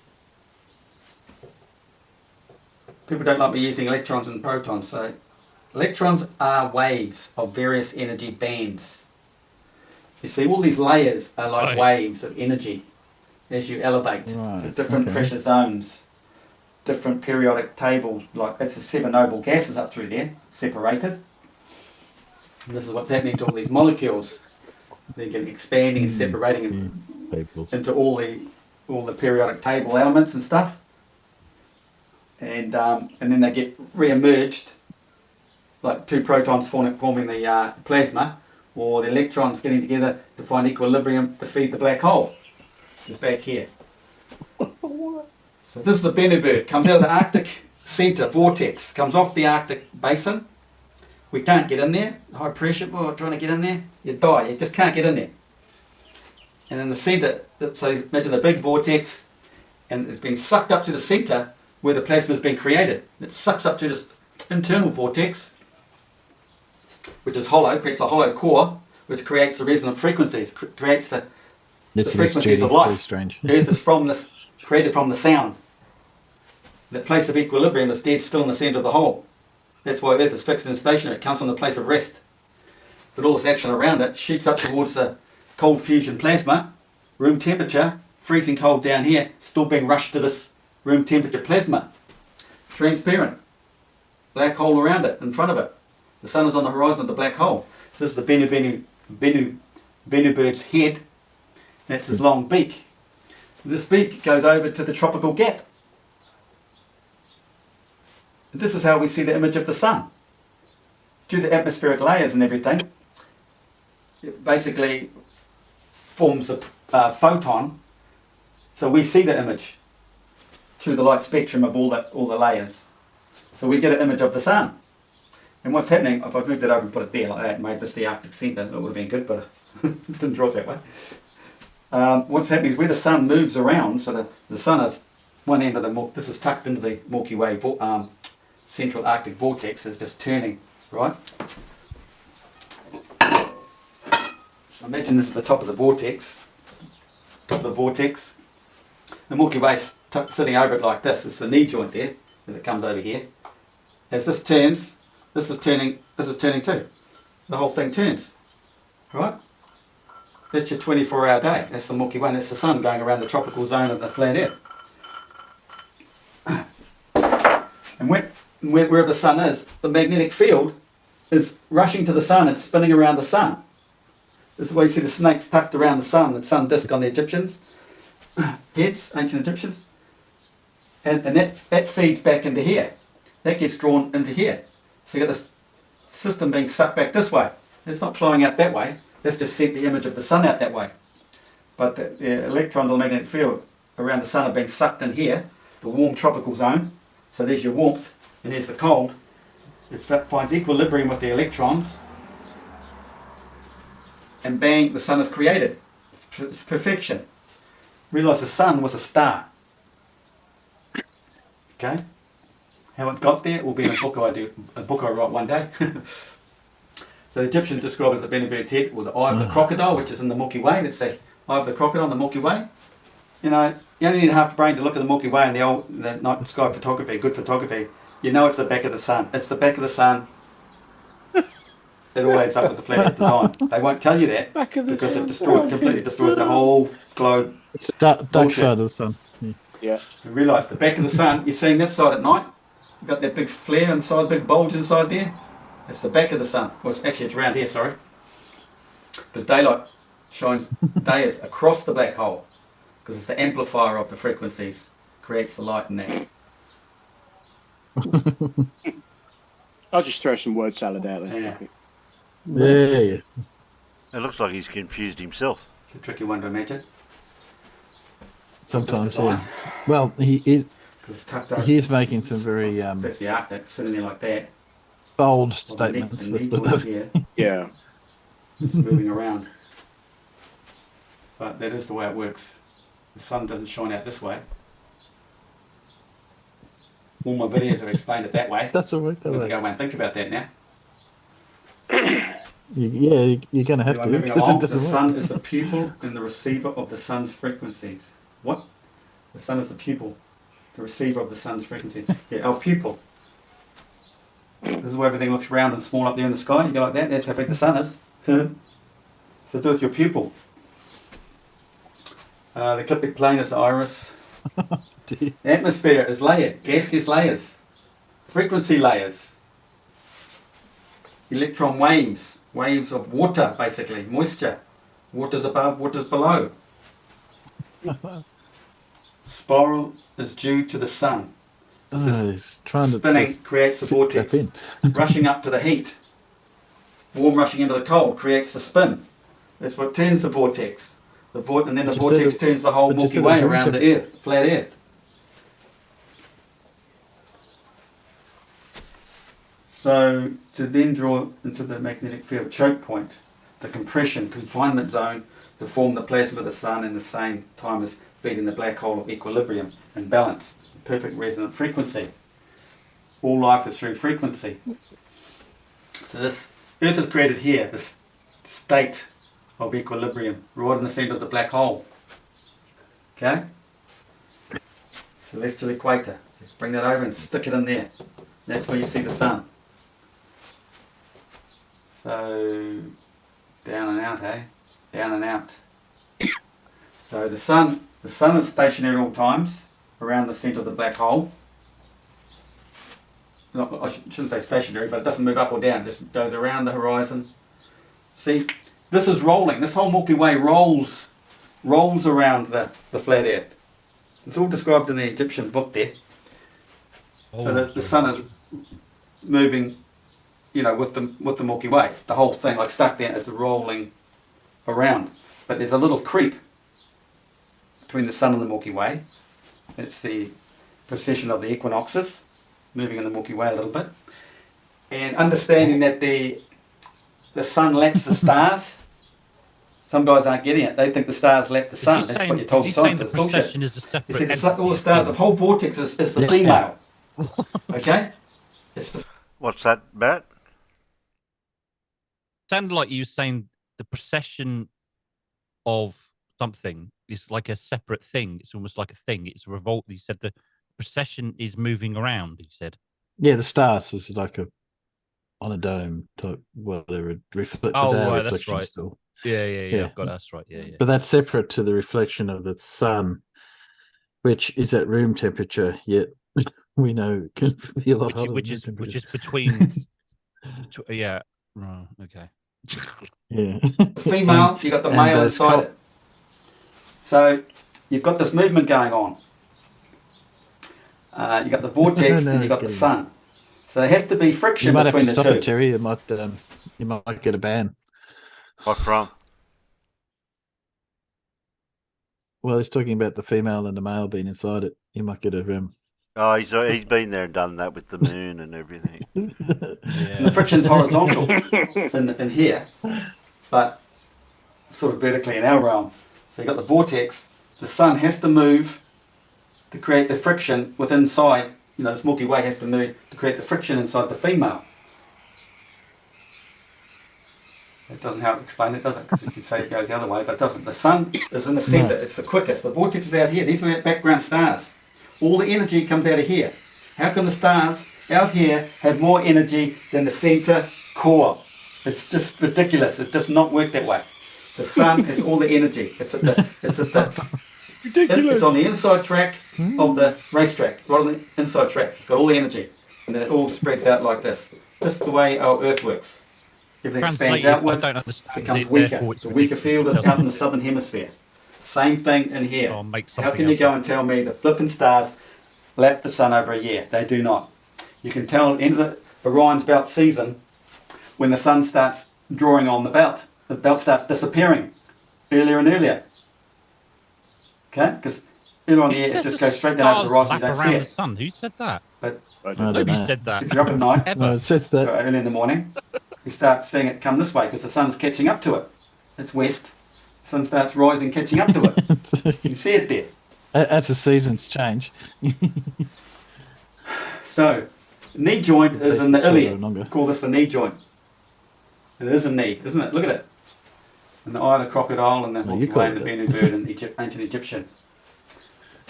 People don't like me using electrons and protons, so electrons are waves of various energy bands. You see, all these layers are like waves of energy as you elevate to different pressure zones, different periodic tables. Like that's the 7 noble gases up through there, separated. And this is what's happening to all these molecules. They're getting expanding and separating into all the periodic table elements and stuff. and then they get re-emerged, like two protons forming the plasma, or the electrons getting together to find equilibrium to feed the black hole. It's back here. So this is the Bennu bird. Comes out of the Arctic centre vortex. Comes off the Arctic basin. We can't get in there. High pressure. Oh, trying to get in there. You die. You just can't get in there. And in the centre, so imagine the big vortex, and it's been sucked up to the centre where the plasma has been created. It sucks up to this internal vortex, which is hollow, creates a hollow core, which creates the resonant frequencies, creates the frequencies of life. Very strange. Earth is created from the sound. The place of equilibrium is dead still in the centre of the hole. That's why Earth is fixed and stationary. It comes from the place of rest. But all this action around it shoots up towards the cold fusion plasma, room temperature, freezing cold down here, still being rushed to this room temperature plasma. Transparent. Black hole around it, in front of it. The sun is on the horizon of the black hole. So this is the Bennu bird's head. That's his long beak. This beak goes over to the tropical gap. This is how we see the image of the sun. Due to the atmospheric layers and everything, it basically forms a photon, so we see the image through the light spectrum of all the layers. So we get an image of the sun. And what's happening, if I moved it over and put it there like that and made this the Arctic centre, it would have been good, but I didn't draw it that way. What's happening is where the sun moves around, so the sun is one end of the, this is tucked into the Milky Way central Arctic vortex, is just turning, right? So imagine this is the top of the vortex. The Milky Way's sitting over it like this. It's the knee joint there, as it comes over here. As this turns, this is turning too. The whole thing turns, right? That's your 24-hour day. That's the Milky Way. That's the sun going around the tropical zone of the flat Earth. And wherever the sun is, the magnetic field is rushing to the sun and spinning around the sun. This is why you see the snakes tucked around the sun disk on the Egyptians' heads, ancient Egyptians. And that feeds back into here. That gets drawn into here. So you got this system being sucked back this way. It's not flowing out that way. That's just sent the image of the sun out that way. But the electron to magnetic field around the sun are being sucked in here, the warm tropical zone. So there's your warmth, and here's the cold. It finds equilibrium with the electrons, and bang, the sun is created. It's perfection. Realise the sun was a star. Okay? How it got there will be in a book I write one day. So the Egyptians describe it as the Bennu bird's head, or the eye of the crocodile, which is in the Milky Way. That's the eye of the crocodile in the Milky Way. You know, you only need half a brain to look at the Milky Way and the night sky photography, good photography. You know it's the back of the sun. It's the back of the sun. It all adds up with the flat Earth design. They won't tell you that because it completely destroys the whole globe. It's the dark side of the sun. Yeah. You realise the back of the sun, you're seeing this side at night. You've got that big flare inside, the big bulge inside there. That's the back of the sun. Well, it's around here, sorry. Because daylight shines day is across the black hole. Because it's the amplifier of the frequencies. Creates the light in there. I'll just throw some word salad out there. Yeah. Yeah. It looks like he's confused himself. It's a tricky one to imagine. Sometimes, yeah. Well, he's Tucked making some very that's the Arctic sitting there like that. bold The statements. knee joints here, Yeah. it's moving around. But that is the way it works. The sun doesn't shine out this way. All my videos have explained it that way. That's all right. I have to go away and think about that now. Yeah, you're going to have to. Moving Because along, it the doesn't sun work. is the pupil and the receiver of the sun's frequencies. What? The sun is the pupil, the receiver of the sun's frequencies. Yeah, our pupil. This is where everything looks round and small up there in the sky. You go like that, that's how big the sun is. So do with your pupil. The ecliptic plane is the iris. The atmosphere is layered, gaseous layers, frequency layers, electron waves, waves of water basically, moisture, water's above, water's below. Spiral is due to the sun He's trying to spinning creates the vortex. Rushing up to the heat, warm rushing into the cold creates the spin. That's what turns the vortex. And then the vortex turns the whole Milky Way around the Earth, flat Earth. So to then draw into the magnetic field choke point, the compression confinement zone to form the plasma of the sun in the same time as feeding the black hole of equilibrium and balance, perfect resonant frequency. All life is through frequency. So this Earth is created here, this state of equilibrium, right in the centre of the black hole. Okay? Celestial equator. Just bring that over and stick it in there. That's where you see the sun. So down and out, eh? Down and out. So the sun is stationary at all times around the centre of the black hole. I shouldn't say stationary, but it doesn't move up or down. It just goes around the horizon. See, this is rolling. This whole Milky Way rolls around the flat Earth. It's all described in the Egyptian book there. So the sun is moving, with the Milky Way. It's the whole thing, like stuck there, it's rolling around. But there's a little creep between the sun and the Milky Way. It's the precession of the equinoxes, moving in the Milky Way a little bit. And understanding that the sun laps the stars. Some guys aren't getting it. They think the stars lap the sun. That's what you're told. Scientists. The precession is a separate. You see, all the stars, the whole vortex is the female. Okay? It's the. What's that, Matt? Sounded like you were saying the precession of something is like a separate thing. It's almost like a thing. It's a revolt. You said the precession is moving around. You said. Yeah, the stars is like on a dome type, whatever. Reflection. That's right. Still. Yeah. I've got that's right. Yeah. But that's separate to the reflection of the sun, which is at room temperature. Yet we know can be a lot hotter. Which is between. Yeah. Oh, okay. Yeah. Female, you got the male inside it. So you've got this movement going on. You got the vortex and you got the sun. So there has to be friction between the two. You might have to stop it, Terry. You might get a ban. What from? Well, he's talking about the female and the male being inside it. You might get a Oh, he's been there and done that with the moon and everything. The friction's horizontal in here, but sort of vertically in our realm. So you got the vortex. The sun has to move to create the friction with inside. This Milky Way has to move to create the friction inside the female. It doesn't help explain it, does it? Because you could say it goes the other way, but it doesn't. The sun is in the centre. It's the quickest. The vortex is out here. These are background stars. All the energy comes out of here. How can the stars out here have more energy than the centre core? It's just ridiculous. It does not work that way. The sun is all the energy. It's on the inside track of the racetrack, right on the inside track. It's got all the energy, and then it all spreads out like this. Just the way our Earth works. Everything expands outward, becomes weaker. The weaker field is out in the southern hemisphere. Same thing in here. How can you go and tell me the flipping stars lap the sun over a year? They do not. You can tell at the end of Orion's belt season when the sun starts drawing on the belt. The belt starts disappearing earlier and earlier. Okay? Because earlier on the year it just goes straight down over the horizon. You don't see it. The sun. Who said that? But nobody said that. If you're up at night, No, it says that. early in the morning, you start seeing it come this way because the sun's catching up to it. It's west. The sun starts rising, catching up to it. You can see it there. As the seasons change. So, knee joint is in the ilium. Call this the knee joint. It is a knee, isn't it? Look at it. And the eye of the crocodile and the Milky Way and the Bennu bird in ancient Egyptian.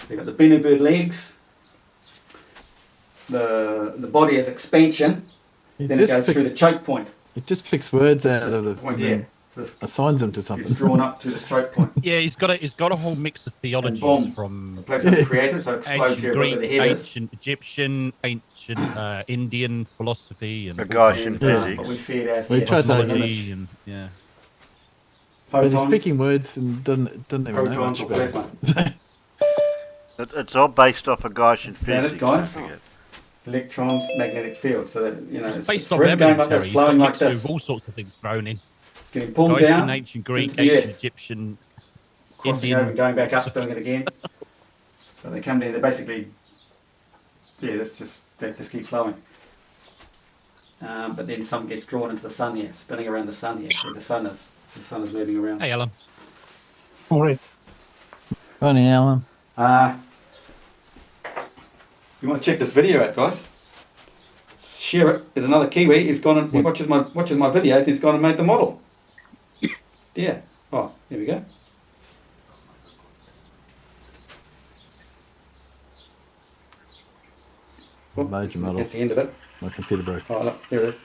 You've got the Bennu bird legs. The body has expansion. Then it goes through the choke point. It just picks words out of the point here. Assigns them to something. It's drawn up to this choke point. Yeah, he's got a whole mix of theologies from the place it's created, so it explodes here Greek, where the head ancient Egyptian, ancient Indian philosophy, and but we see it out here. Cosmology and But he's picking words and doesn't even know much about it. It's all based off of Gaussian physics. Guys? electrons, magnetic field. So that, you know, It's it's based off really going evidence, like this, Terry. flowing like Mixture this, of all sorts of things thrown in. getting pulled Dacian, down ancient Greek, into the ancient earth, Egyptian, crossing Indian. over and going back up, doing it again. So they come down. They basically, yeah, they just keep flowing. But then some gets drawn into the sun here, spinning around the sun here, where the sun is. The sun is moving around. Hey, Alan. Morning, Alan. You want to check this video out, guys? Share it. There's another Kiwi. He's gone and he watches my videos. He's gone and made the model. Yeah. Oh, here we go. Oh, Major model. that's the end of it. My computer broke. Oh, look, there it is.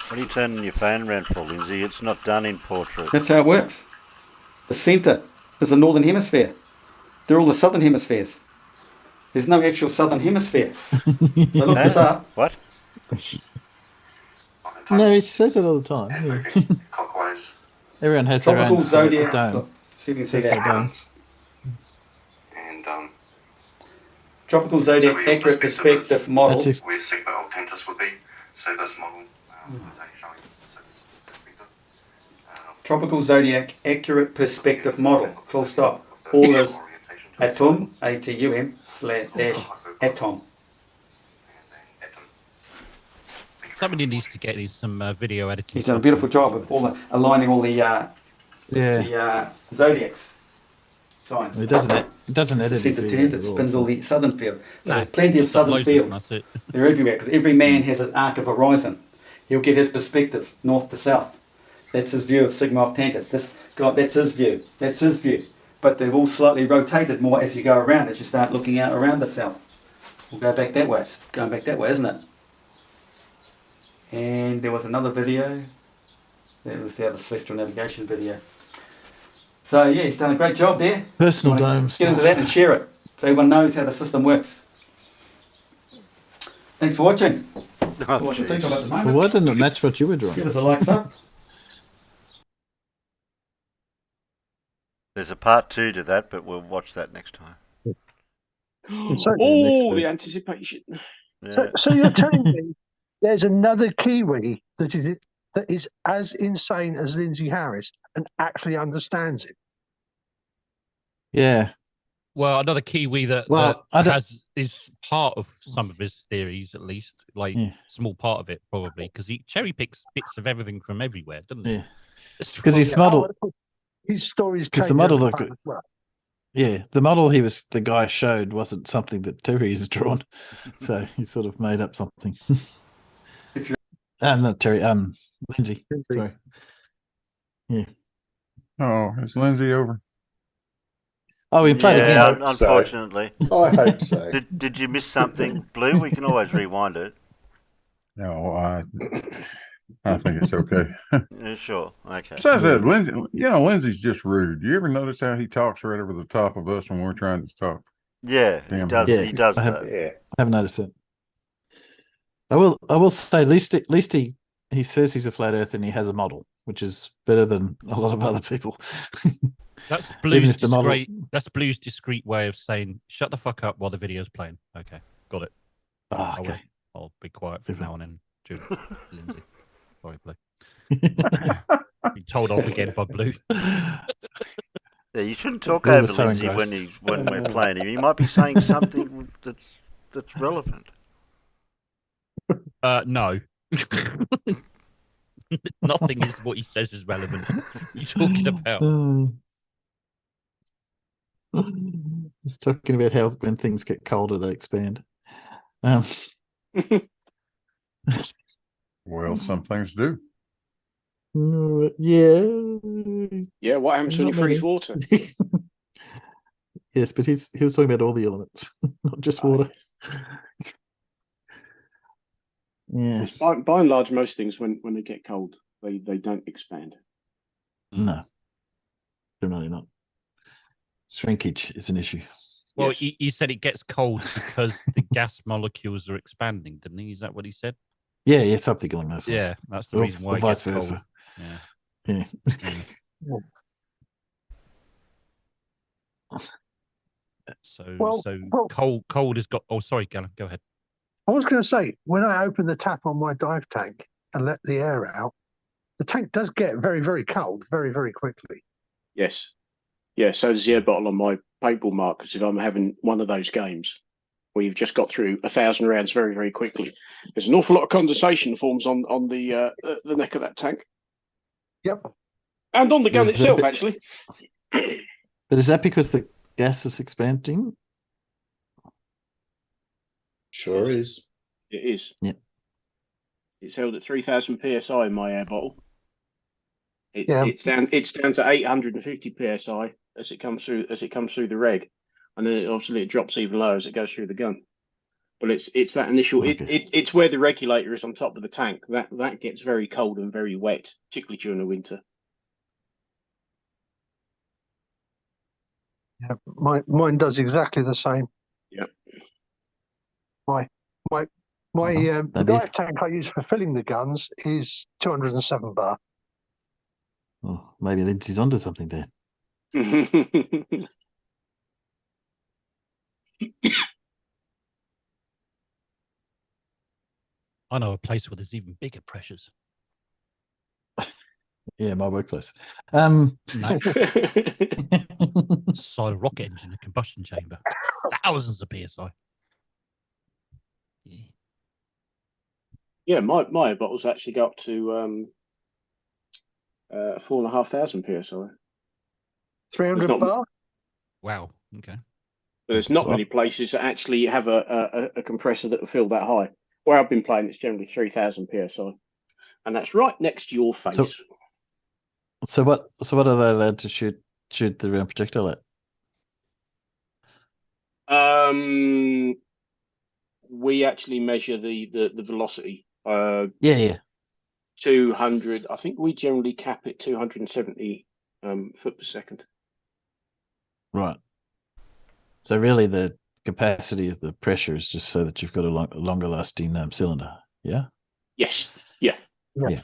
What are you turning your phone around for, Lindsay? It's not done in portrait. That's how it works. The centre is the northern hemisphere. They're all the southern hemispheres. There's no actual southern hemisphere. So look this up. What? No, he says it all the time. Yeah. Clockwise. Everyone has their Tropical own zodiac. dome. Look, see if you can see That's that. their dome. And Tropical So zodiac your accurate perspective is- perspective model. That's where Sigma Octantis would be. So this model is only showing 6 perspective. Tropical zodiac accurate perspective model. Full stop. All is atom, ATUM, /dash atom. Somebody needs to get in some video editing. He's done a beautiful job of aligning all the Yeah. zodiacs signs. It doesn't edit Since it. it turns, it spins all the southern field. No, There's plenty of just southern upload it field. and that's it. They're everywhere because every man has an arc of horizon. He'll get his perspective north to south. That's his view of Sigma Octantis. This guy, that's his view. That's his view. But they've all slightly rotated more as you go around, as you start looking out around the south. We'll go back that way. It's going back that way, isn't it? And there was another video. That was the other celestial navigation video. So yeah, he's done a great job there. Personal You wanna domes. Get into that and share it, so everyone knows how the system works. Thanks for watching. That's Oh, what I think jeez. of at the Well, moment. why didn't it match what you were drawing? Give us a like up. There's a part 2 to that, but we'll watch that next time. Oh, the anticipation. Yeah. So you're telling me there's another Kiwi that is as insane as Lindsay Harris and actually understands it? Yeah. Well, another Kiwi that, Well, I don't- is part of some of his theories, at least, like Yeah. small part of it, probably, because he cherry picks bits of everything from everywhere, doesn't he? Yeah. It's Because his probably- model, His stories because the change model over looked time good. as well. Yeah, the model the guy showed wasn't something that Terry has drawn, so he sort of made up something. If you- Not Terry, Lindsay. Lindsay. Sorry. Oh, is Lindsay over? Oh, we played Yeah, again. unfortunately. I hope so. Did you miss something, Blue? We can always rewind it. No, I think it's okay. Yeah, sure. Okay. Besides that, Lindsay, Lindsay's just rude. You ever notice how he talks right over the top of us when we're trying to talk? Yeah, Damn. Yeah, he does I have- that. Yeah. I haven't noticed that. I will say, at least he says he's a flat earther and he has a model, which is better than a lot of other people. That's Even Blue's if the model- discreet way of saying, shut the fuck up while the video's playing. Okay, got it. Ah, I will. okay. I'll be quiet from Super. now on in, Jude. Lindsay. Sorry, Blue. Be told off again by Blue. Yeah, you shouldn't talk Blue over was so Lindsay engrossed. when we're playing him. He might be saying something that's relevant. No. Nothing is what he says is relevant. What are you talking about? He's talking about how when things get colder, they expand. Well, some things do. Yeah. Yeah, what happens when you Not freeze many. water? Yes, but he was talking about all the elements, not just water. Yeah. By and large, most things when they get cold, they don't expand. No. Generally not. Shrinkage is an issue. Well, Yes. he said it gets cold because the gas molecules are expanding, didn't he? Is that what he said? Yeah, something along those lines. Yeah, that's the Or- reason why or it vice gets versa. cold. Yeah. Yeah. So cold has got. Oh, sorry, Galen, go ahead. I was going to say, when I open the tap on my dive tank and let the air out, the tank does get very, very cold very, very quickly. Yes. Yeah, so does the air bottle on my paintball markers if I'm having one of those games where you've just got through 1,000 rounds very, very quickly. There's an awful lot of condensation forms on the neck of that tank. Yep. And on the gun itself, actually. But is that because the gas is expanding? Sure is. It is. Yep. It's held at 3,000 psi in my air bottle. Yeah. It's down to 850 psi as it comes through the reg, and then obviously it drops even lower as it goes through the gun. But it's that initial. Okay. It's where the regulator is on top of the tank. That gets very cold and very wet, particularly during the winter. Yeah, mine does exactly the same. Yeah. The dive tank I use for filling the guns is 207 bar. Oh, maybe Lindsay's onto something there. I know a place where there's even bigger pressures. Yeah, my workplace. No. Side rocket engine, a combustion chamber, thousands of psi. Yeah. Yeah, my air bottles actually go up to 4,500 psi. 300 bar. Wow. Okay. But there's not many places that actually have a compressor that will fill that high. Where I've been playing, it's generally 3,000 psi, and that's right next to your face. So what are they allowed to shoot the round projectile at? We actually measure the velocity. Yeah. 200. I think we generally cap it 270 foot per second. Right. So really, the capacity of the pressure is just so that you've got a longer lasting cylinder. Yeah. Yes. Yeah. Yeah.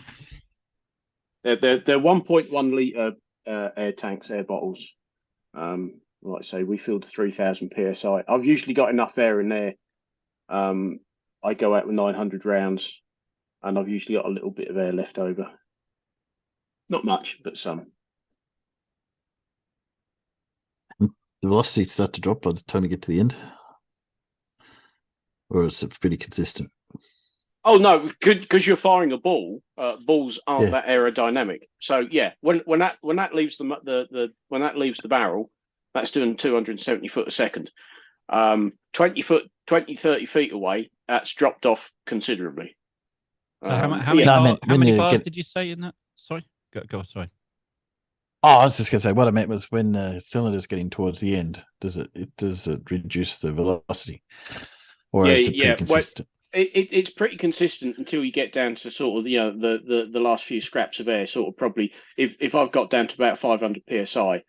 They're 1.1 litre air tanks, air bottles. Like I say, we filled 3,000 psi. I've usually got enough air in there. I go out with 900 rounds, and I've usually got a little bit of air left over. Not much, but some. The velocity start to drop by the time you get to the end, or is it pretty consistent? Oh no, because you're firing a ball. Balls aren't that aerodynamic. So yeah, when that leaves the barrel, that's doing 270 foot a second. 20, 30 feet away, that's dropped off considerably. So how many bars did you say in that? Sorry, go. Sorry. Oh, I was just going to say what I meant was when the cylinder's getting towards the end, does it reduce the velocity, or is it pretty consistent? Well, it's pretty consistent until you get down to sort of the last few scraps of air. Sort of probably if I've got down to about 500 psi,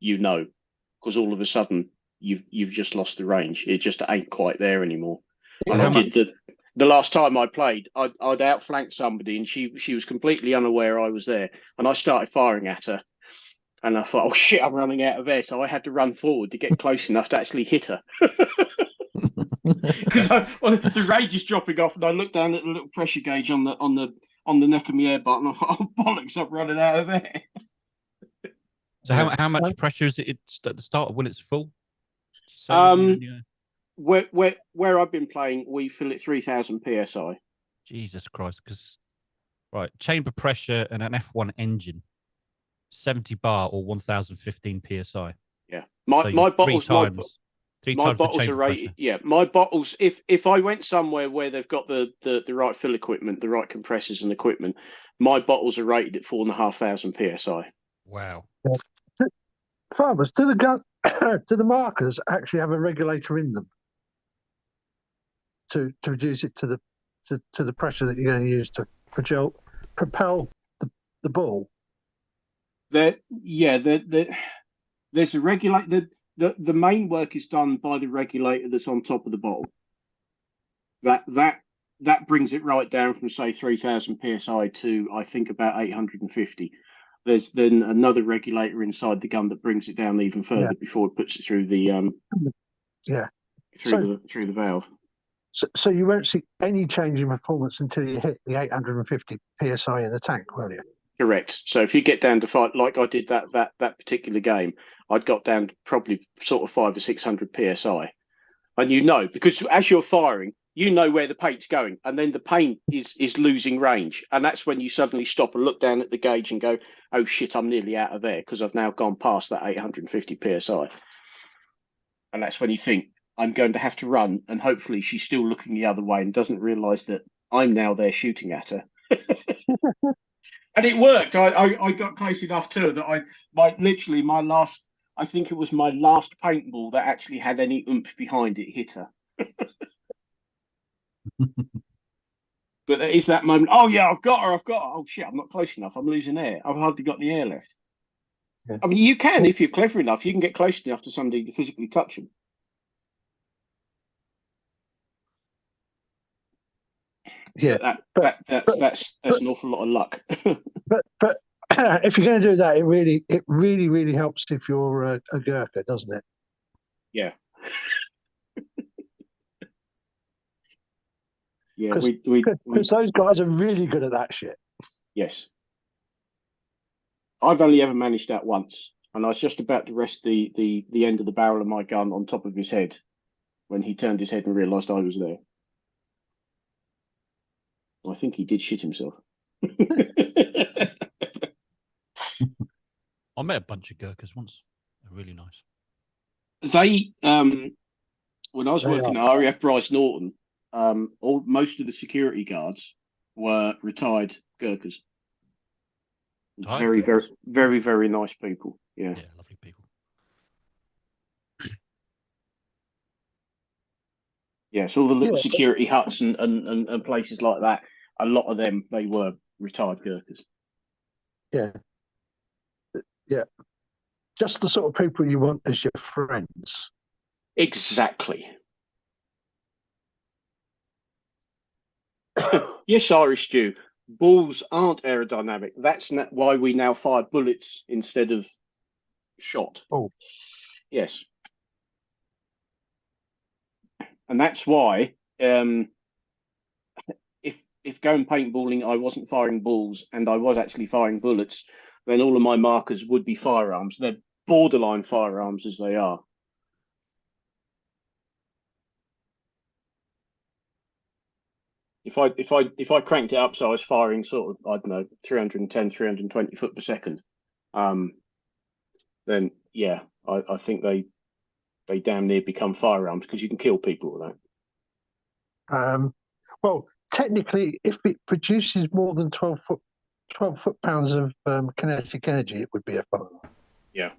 because all of a sudden you've just lost the range. It just ain't quite there anymore. And I did the last time I played, I'd outflanked somebody and she was completely unaware I was there, and I started firing at her. And I thought, oh shit, I'm running out of air, so I had to run forward to get close enough to actually hit her. Because the range is dropping off, and I looked down at the little pressure gauge on the neck of my air button. I thought, oh bollocks, I'm running out of air. So how much pressure is it at the start when it's full? Where I've been playing, we fill it 3,000 psi. Jesus Christ! Because chamber pressure and an F1 engine. 70 bar or 1,015 psi. Yeah, my bottles. My bottles are rated. Pressure. Yeah, my bottles. If I went somewhere where they've got the right fill equipment, the right compressors and equipment, my bottles are rated at 4,500 psi. Wow. Farmers, do the markers actually have a regulator in them to reduce it to the pressure that you're going to use to propel the ball? There's a regulator. The main work is done by the regulator that's on top of the bottle. That brings it right down from say 3,000 psi to I think about 850. there's then another regulator inside the gun that brings it down even further before it puts it through the through the valve. So you won't see any change in performance until you hit the 850 psi in the tank, will you? Correct. So if you get down to fight like I did that particular game, I'd got down to probably sort of 500 or 600 psi, and because as you're firing, you know where the paint's going, and then the paint is losing range, and that's when you suddenly stop and look down at the gauge and go, "Oh shit, I'm nearly out of air because I've now gone past that 850 psi," and that's when you think, I'm going to have to run, and hopefully she's still looking the other way and doesn't realise that I'm now there shooting at her. And it worked. I got close enough to her that I think it was my last paintball that actually had any oomph behind it hit her. But there is that moment, oh yeah, I've got her. Oh shit, I'm not close enough. I'm losing air. I've hardly got any air left. Yeah. I mean, you can, if you're clever enough, you can get close enough to somebody to physically touch them. Yeah, that's an awful lot of luck. but if you're going to do that, it really helps if you're a Gurkha, doesn't it? Yeah. Yeah, because those guys are really good at that shit. Yes. I've only ever managed that once, and I was just about to rest the end of the barrel of my gun on top of his head when he turned his head and realised I was there. I think he did shit himself. I met a bunch of Gurkhas once. They're really nice. They, when I was working at RAF Bryce Norton, most of the security guards were retired Gurkhas. Very, very nice people. Yeah. Yeah, lovely people. Yes, all the little security huts and places like that. A lot of them, they were retired Gurkhas. Yeah. Yeah. Just the sort of people you want as your friends. Exactly. Yes, Irish Stew. Balls aren't aerodynamic. That's why we now fire bullets instead of shot. Oh. Yes. And that's why if going paintballing I wasn't firing balls and I was actually firing bullets, then all of my markers would be firearms. They're borderline firearms as they are. If I cranked it up so I was firing sort of, I don't know, 310, 320 foot per second, then yeah, I think they damn near become firearms because you can kill people with that. Well, technically, if it produces more than 12 foot-pounds of kinetic energy, it would be a firearm. Yeah.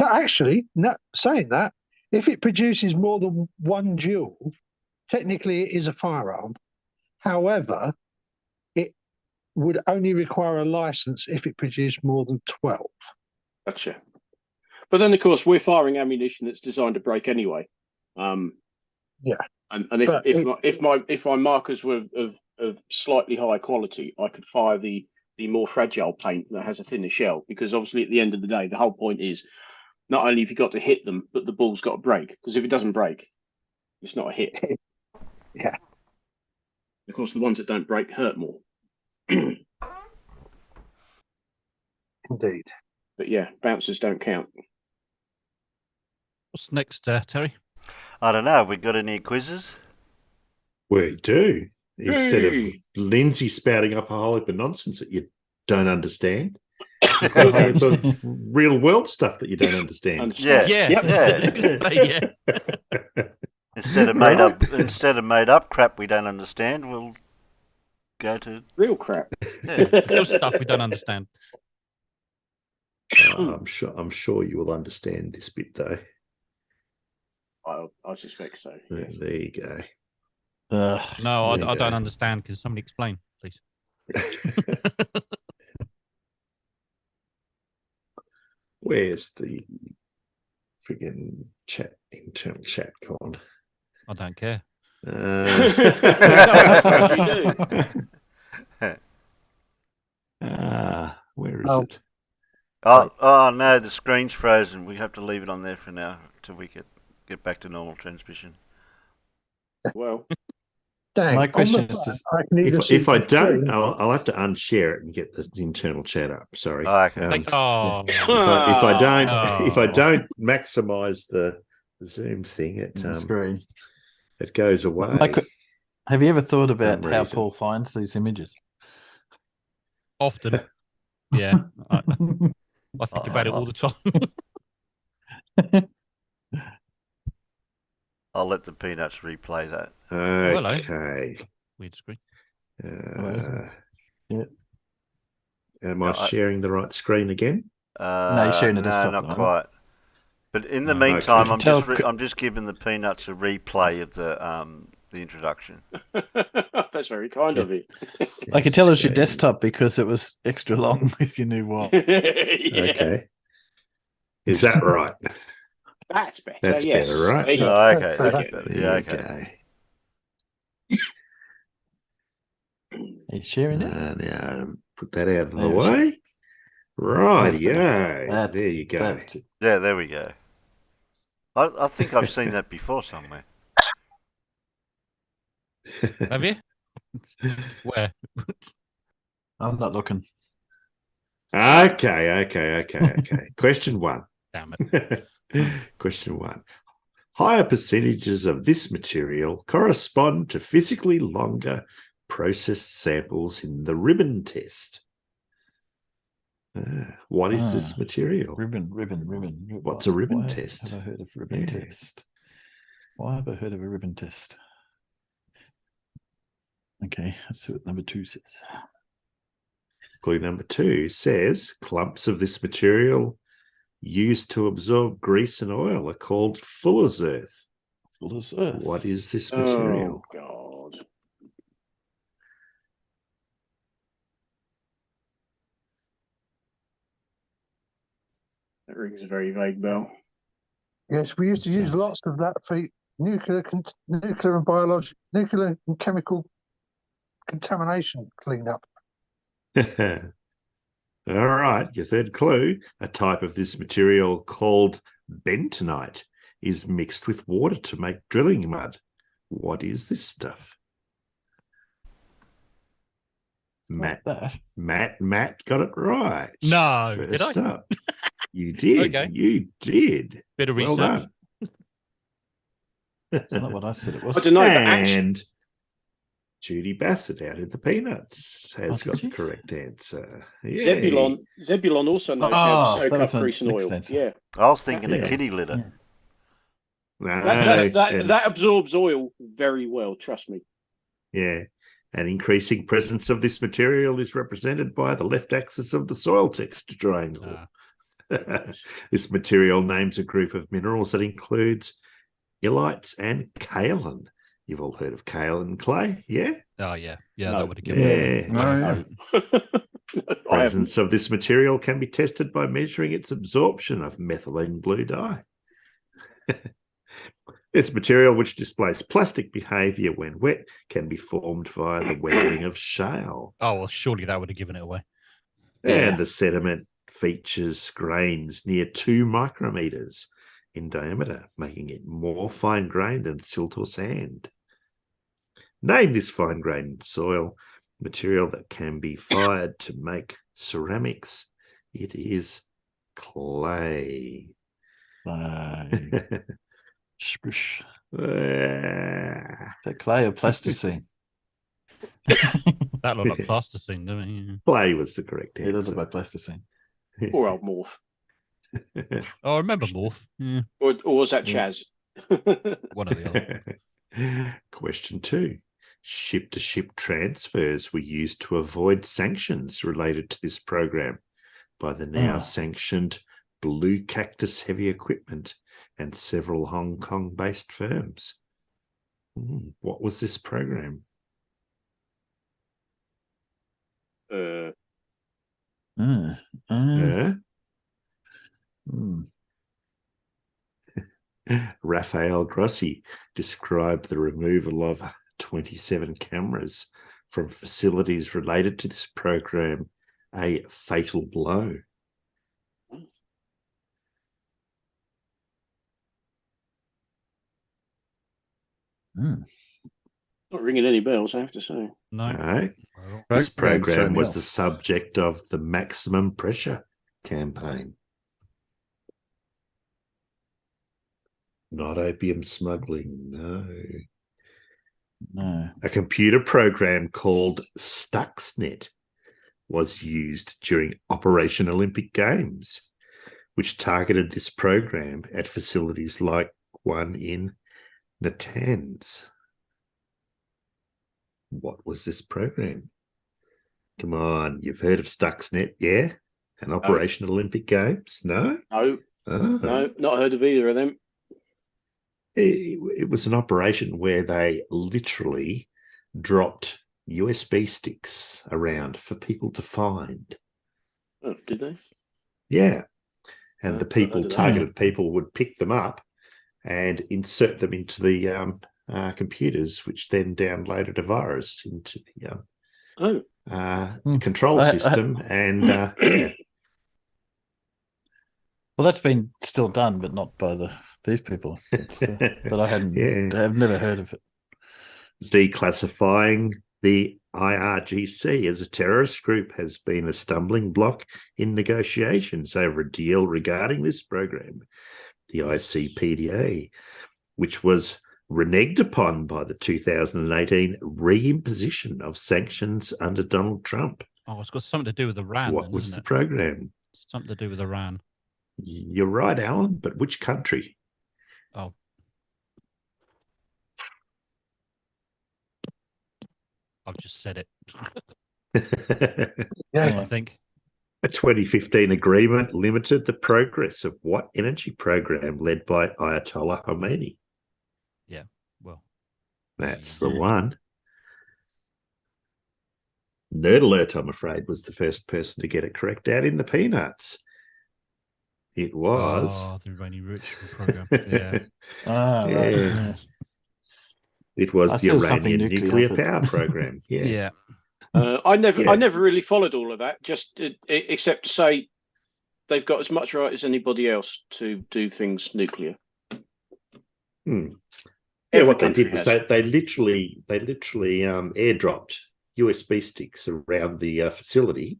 Actually, saying that, if it produces more than 1 joule, technically it is a firearm. However, it would only require a license if it produced more than 12. Gotcha. But then, of course, we're firing ammunition that's designed to break anyway. Yeah. And if my markers were of slightly higher quality, I could fire the more fragile paint that has a thinner shell, because obviously at the end of the day, the whole point is not only have you got to hit them, but the ball's got to break, because if it doesn't break, it's not a hit. Yeah. Of course, the ones that don't break hurt more. Indeed. But yeah, bouncers don't count. What's next, Terry? I don't know. Have we got any quizzes? We do. Instead of Lindsay spouting off a whole heap of nonsense that you don't understand, we've got a whole heap of real world stuff that you don't understand. Yeah. Instead of made up crap we don't understand, we'll go to real crap. Yeah. Real stuff we don't understand. I'm sure you will understand this bit though. I suspect so. Yeah. There you go. No, I don't understand. Can somebody explain, please? Where's the friggin' internal chat gone? I don't care. Where is Oh. it? Oh no, the screen's frozen. We have to leave it on there for now till we get back to normal transmission. Well, dang. My On the question is phone, just I can either see If I the don't, screen- I'll have to unshare it and get the internal chat up. Sorry. Oh, okay. If I If I Oh. don't maximize the Zoom thing, the screen. it goes away. Have you ever thought about how reason. Paul finds these images? often, yeah, I think about it all the time. I'll let the peanuts replay that. hello. Okay. Weird screen. Yeah. Am I sharing the right screen again? No, you're sharing a desktop. not though, quite. But in the Oh. meantime, Okay. I'm just giving the peanuts a replay of the introduction. that's very kind of you. I could tell it was your desktop because it was extra long with your new wall. Yeah. Okay. Is that right? That's better. That's yes. better, right? There you go. Oh, okay, That's that's better. better. Yeah, okay. Are you sharing it? Now put that out of the There, way. Right, That's yeah. That's, There you go. that's it. Yeah, there we go. I think I've seen that before somewhere. Have you? Where? I'm not looking. Okay. Question one. Damn it. Question one. Higher percentages of this material correspond to physically longer processed samples in the ribbon test. What is this material? Ribbon. What's a ribbon Why test? Have I heard of ribbon Yeah. test? Why have I heard of a ribbon test? Okay, let's see what number 2 says. Clue number 2 says clumps of this material used to absorb grease and oil are called fuller's earth. Fuller's earth. What is this material? Oh, God. That rings a very vague bell. Yes, we used to use Yes. lots of that for nuclear and chemical contamination cleanup. All right, your third clue. A type of this material called bentonite is mixed with water to make drilling mud. What is this stuff? Matt got it right. No, did First I? up. You did. Okay. You did. Bit of Well research. done. That's not what I said it was. I don't know, but actually, And Judy Bassett out in the Peanuts has did got she? the correct answer. Yay. Zebulon also knows how to soak that was up my grease and next oil. answer. Yeah. I was thinking Yeah. of kitty litter. No, That absorbs oil very well, trust me. yeah. An increasing presence of this material is represented by the left axis of the soil texture triangle. This material names a group of minerals that includes illites and kaolin. You've all heard of kaolin clay, yeah? Oh, yeah. No. That would have given it. Yeah. I haven't. Presence of this material can be tested by measuring its absorption of methylene blue dye. This material, which displays plastic behavior when wet, can be formed via the weathering of shale. Oh, well, surely that would have given it away. And the sediment features grains near 2 micrometers in diameter, making it more fine-grained than silt or sand. Name this fine-grained soil material that can be fired to make ceramics. It is clay. Splish. Ah, That clay or plasticine? That looked like plasticine, didn't it? clay was the correct It is answer. about plasticine. Poor old Morph. Oh, I remember Morph. Yeah, Or was that Chaz? one or the other. Question 2. Ship-to-ship transfers were used to avoid sanctions related to this program by the now sanctioned Blue Cactus Heavy Equipment and several Hong Kong-based firms. What was this program? Rafael Grossi described the removal of 27 cameras from facilities related to this program a fatal blow. Hmm. Not ringing any bells, I have to say. No. No. Well, This program thrown me was off. the subject of the Maximum Pressure campaign. Not opium smuggling, no. No. A computer program called Stuxnet was used during Operation Olympic Games, which targeted this program at facilities like one in Natanz. What was this program? Come on, you've heard of Stuxnet, yeah? And Operation Olympic Games? No? No, no, not heard of either of them. It was an operation where they literally dropped USB sticks around for people to find. Oh, did they? Yeah. And the Not people, heard of that. targeted people, would pick them up and insert them into the computers, which then downloaded a virus into the control system. And yeah. Well, that's been still done, but not by these people. But I hadn't. Yeah. I've never heard of it. Declassifying the IRGC as a terrorist group has been a stumbling block in negotiations over a deal regarding this program, the ICPDA, which was reneged upon by the 2018 reimposition of sanctions under Donald Trump. Oh, it's got something to do with Iran. What then, was isn't the it? program? Something to do with Iran. You're right, Alan, but which country? Oh. I've just said it. I think. A 2015 agreement limited the progress of what energy program led by Ayatollah Khomeini? Yeah, well. That's the one. Nerd Alert, I'm afraid, was the first person to get it correct out in the peanuts. It was. Oh, the Iranian enrichment program. Yeah. Right. Yeah. It was the Iranian nuclear but... power program. Yeah. I never really followed all of that. Just except to say they've got as much right as anybody else to do things nuclear. Yeah, what they did was they literally airdropped USB sticks around the facility,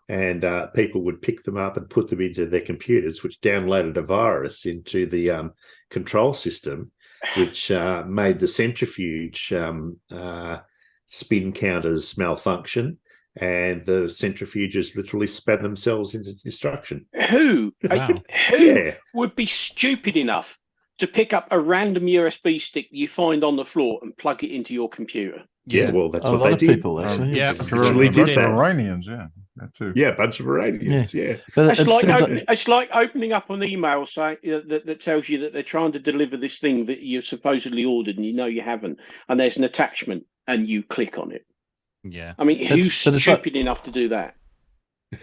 and people would pick them up and put them into their computers, which downloaded a virus into the control system, which made the centrifuge spin counters malfunction, and the centrifuges literally span themselves into destruction. Who Yeah. would be stupid enough to pick up a random USB stick you find on the floor and plug it into your computer? Yeah, well, that's what they did. People, actually. Yeah, literally did that. Iranians, yeah, that too. Yeah, a bunch of Iranians. Yeah. But it's like opening up an email saying that tells you that they're trying to deliver this thing that you supposedly ordered and you know you haven't, and there's an attachment and you click on it. Yeah. I mean, who's stupid enough to do that?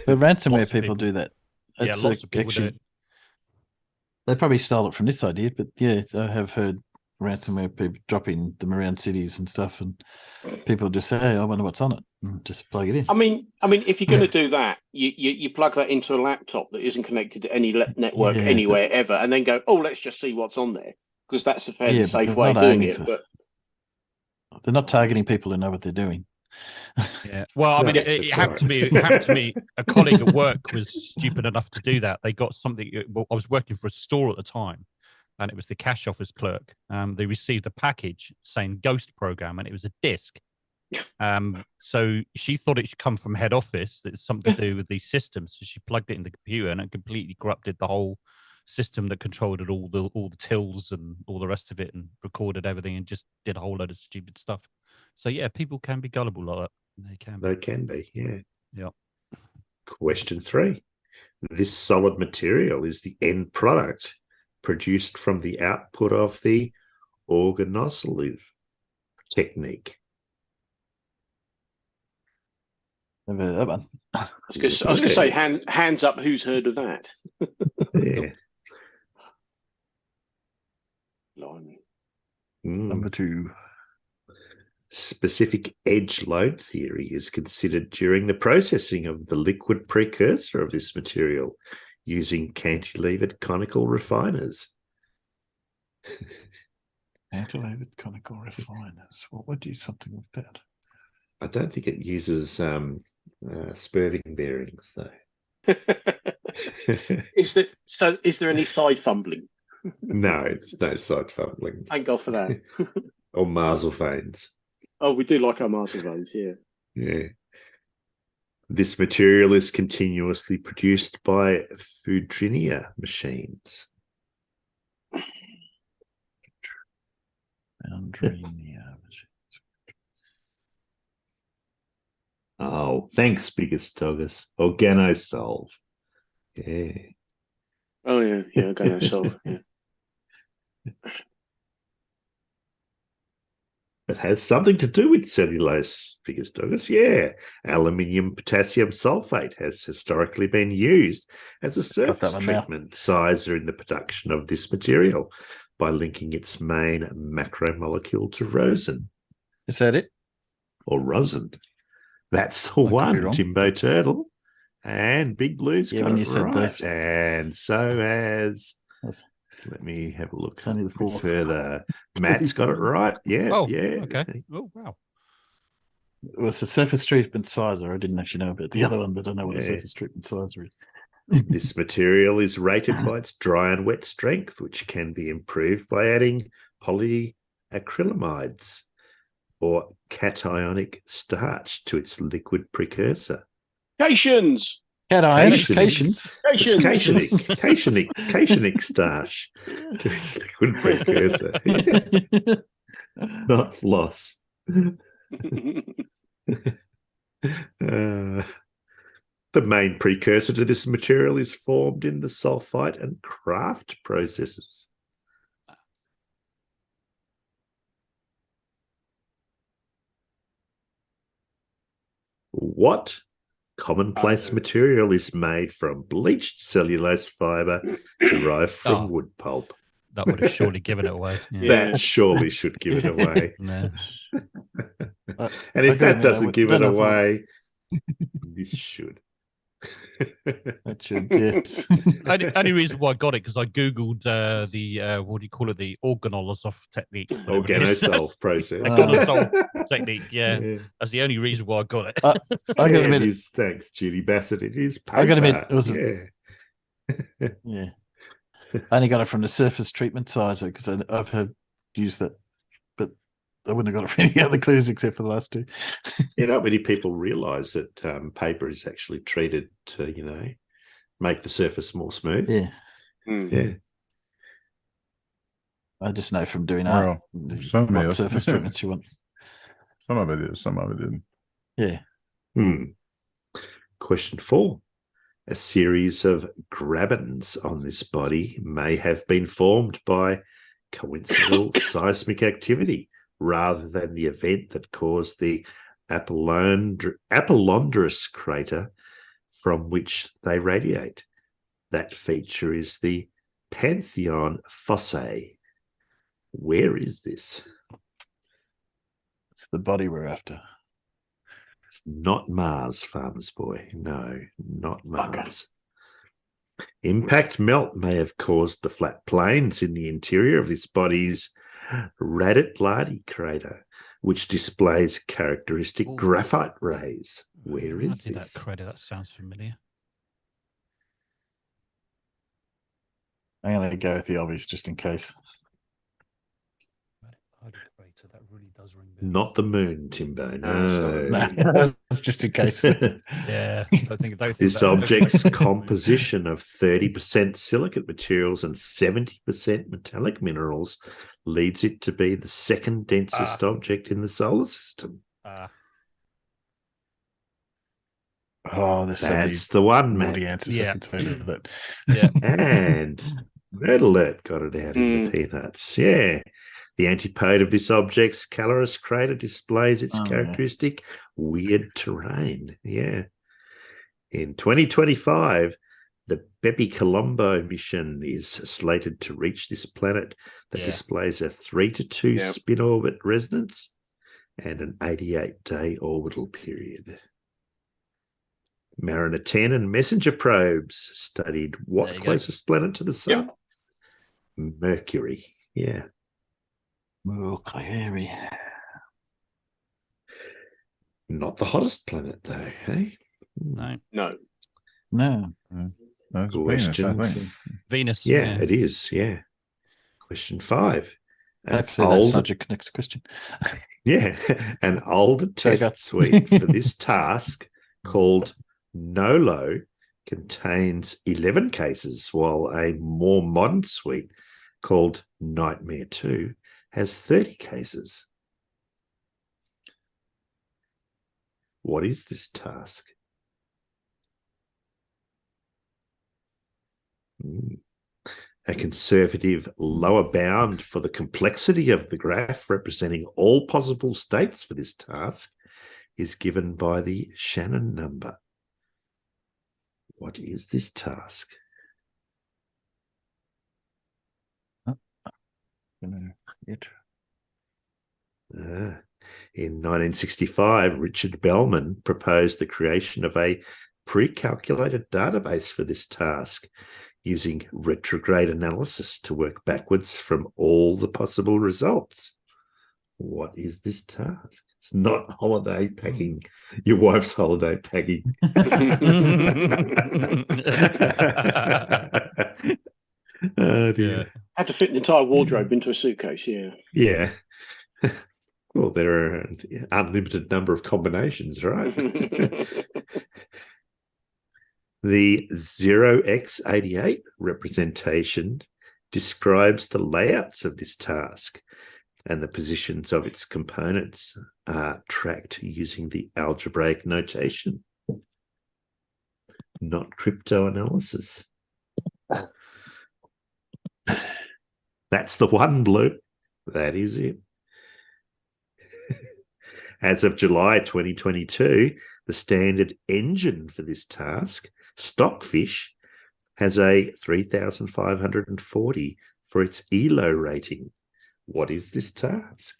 But ransomware people do that. Yeah, lots of people do it. They probably stole it from this idea, but yeah, I have heard ransomware people dropping them around cities and stuff, and people just say, "Hey, I wonder what's on it," and just plug it in. I mean, if you're going to do that, you plug that into a laptop that isn't connected to any network anywhere ever, and then go, "Oh, let's just see what's on there," because that's a fairly safe way of doing it. But they're not targeting people who know what they're doing. Yeah. Well, I mean, it happened to me. It happened to me. A colleague at work was stupid enough to do that. They got something. Well, I was working for a store at the time, and it was the cash office clerk. They received a package saying "Ghost Program," and it was a disc. So she thought it should come from head office. That it's something to do with these systems. So she plugged it in the computer, and it completely corrupted the whole system that controlled all the tills and all the rest of it, and recorded everything, and just did a whole load of stupid stuff. So yeah, people can be gullible like that. They can be, yeah. Yeah. Question 3. This solid material is the end product produced from the output of the organosylive technique. Never heard of that one. I was going to say, hands up, who's heard of that? Yeah. Number 2. Specific edge load theory is considered during the processing of the liquid precursor of this material using cantilevered conical refiners. Cantilevered conical refiners. What would do something with that? I don't think it uses spurving bearings, though. Is there any side fumbling? No, there's no side fumbling. Thank God for that. Or marsal veins. Oh, we do like our marsal veins, yeah. Yeah. This material is continuously produced by Foudrinier machines. Oh, thanks, Biggest Doggers. Organosolve. Yeah. Oh, yeah, Organosolve, yeah. It has something to do with cellulose, Biggest Doggers. Yeah. Aluminium potassium sulfate has historically been used as a surface treatment sizer in the production of this material by linking its main macromolecule to rosin. Is that it? Or rosin. That's the one, Timbo Turtle. And Big Blue's got it right. And so has... Let me have a look further. Matt's got it right. Yeah. Oh, yeah. Okay. Oh, wow. It was a surface treatment sizer. I didn't actually know about the other one, but I know what a surface treatment sizer is. This material is rated by its dry and wet strength, which can be improved by adding polyacrylamides or cationic starch to its liquid precursor. Cations. Cationic starch to its liquid precursor. Not floss. The main precursor to this material is formed in the sulfite and craft processes. What commonplace material is made from bleached cellulose fibre derived from wood pulp? That would have surely given it away. Yeah. That surely should give it away. No. And if that doesn't give it away, this should. That should, yes. Only reason why I got it because I googled the what do you call it, the organosolve technique, organosolve process. Organosolve technique. Yeah, that's the only reason why I got it. I got to admit, thanks, Judy Bassett. It is paper. I got to admit, it was yeah. I only got it from the surface treatment sizer because I've used that, but I wouldn't have got it for any other clues except for the last two. Not many people realise that paper is actually treated to, make the surface more smooth. Yeah. Yeah. I just know from doing Well, what surface treatments you want. Some of it is, some of it isn't. Yeah. Question 4. A series of grabens on this body may have been formed by coincidental seismic activity rather than the event that caused the Apollondrus crater from which they radiate. That feature is the Pantheon Fossae. Where is this? It's the body we're after. It's not Mars, Farmer's Boy. No, not Mars. Impact melt may have caused the flat plains in the interior of this body's Radit crater, which displays characteristic graphite rays. Where is this? That crater, that sounds familiar. I'm going to go with the obvious just in case. That really does ring bells. Not the moon, Timbo. No. That's just in case. Yeah. I think this object's composition of 30% silicate materials and 70% metallic minerals leads it to be the second densest object in the solar system. That's the one, man. The answers I can tell you that. Yeah. And Red Alert got it out in the peanuts. Yeah. The antipode of this object's Caloris crater displays its characteristic weird terrain. Yeah. In 2025, the Bepi Colombo mission is slated to reach this planet that displays a 3-to-2 spin orbit resonance and an 88-day orbital period. Mariner 10 and Messenger probes studied what closest planet to the sun? Yep. Mercury. Yeah. Mercury. Not the hottest planet, though, hey? No. No. No. That's Question. Venus, I think. Venus. Yeah, it is. Yeah. Question 5. Hopefully that's subject next question. Yeah, an older test suite for this task called NOLO contains 11 cases, while a more modern suite called Nightmare 2 has 30 cases. What is this task? A conservative lower bound for the complexity of the graph representing all possible states for this task is given by the Shannon number. What is this task? In 1965, Richard Bellman proposed the creation of a pre-calculated database for this task, using retrograde analysis to work backwards from all the possible results. What is this task? It's not holiday packing, your wife's holiday packing. Oh, dear. Had to fit an entire wardrobe into a suitcase, yeah. Yeah. Well, there are an unlimited number of combinations, right? The 0x88 representation describes the layouts of this task, and the positions of its components are tracked using the algebraic notation, not cryptoanalysis. That's the one, Blue. That is it. As of July 2022, the standard engine for this task, Stockfish, has a 3,540 for its ELO rating. What is this task?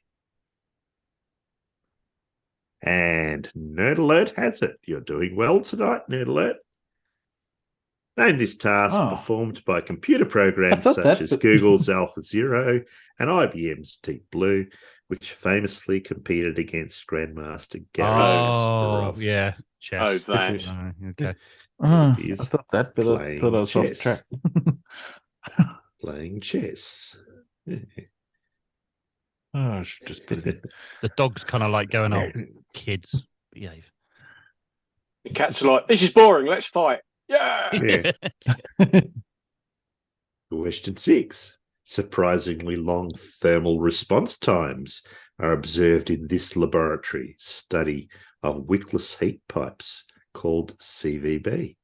And Nerd Alert has it. You're doing well tonight, Nerd Alert. Name this task performed by computer programs such as Google's AlphaZero and IBM's Deep Blue, which famously competed against Grandmaster Gary Kasparov. Oh, yeah. Chess. Oh, that. Okay. I thought that, but I thought I was off chess. track. Playing chess. I should just put it in. The dog's kind of like going, oh, kids, behave. The cats are like, this is boring, let's fight. Yeah. Question 6. Surprisingly long thermal response times are observed in this laboratory study of wickless heat pipes called CVB.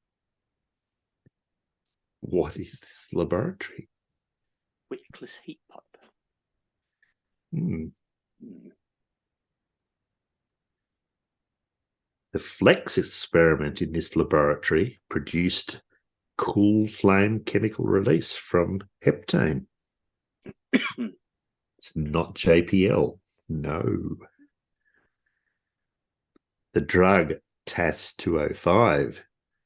What is this laboratory? Wickless heat pipe. The Flex experiment in this laboratory produced cool flame chemical release from heptane. It's not JPL. No. The drug TAS-205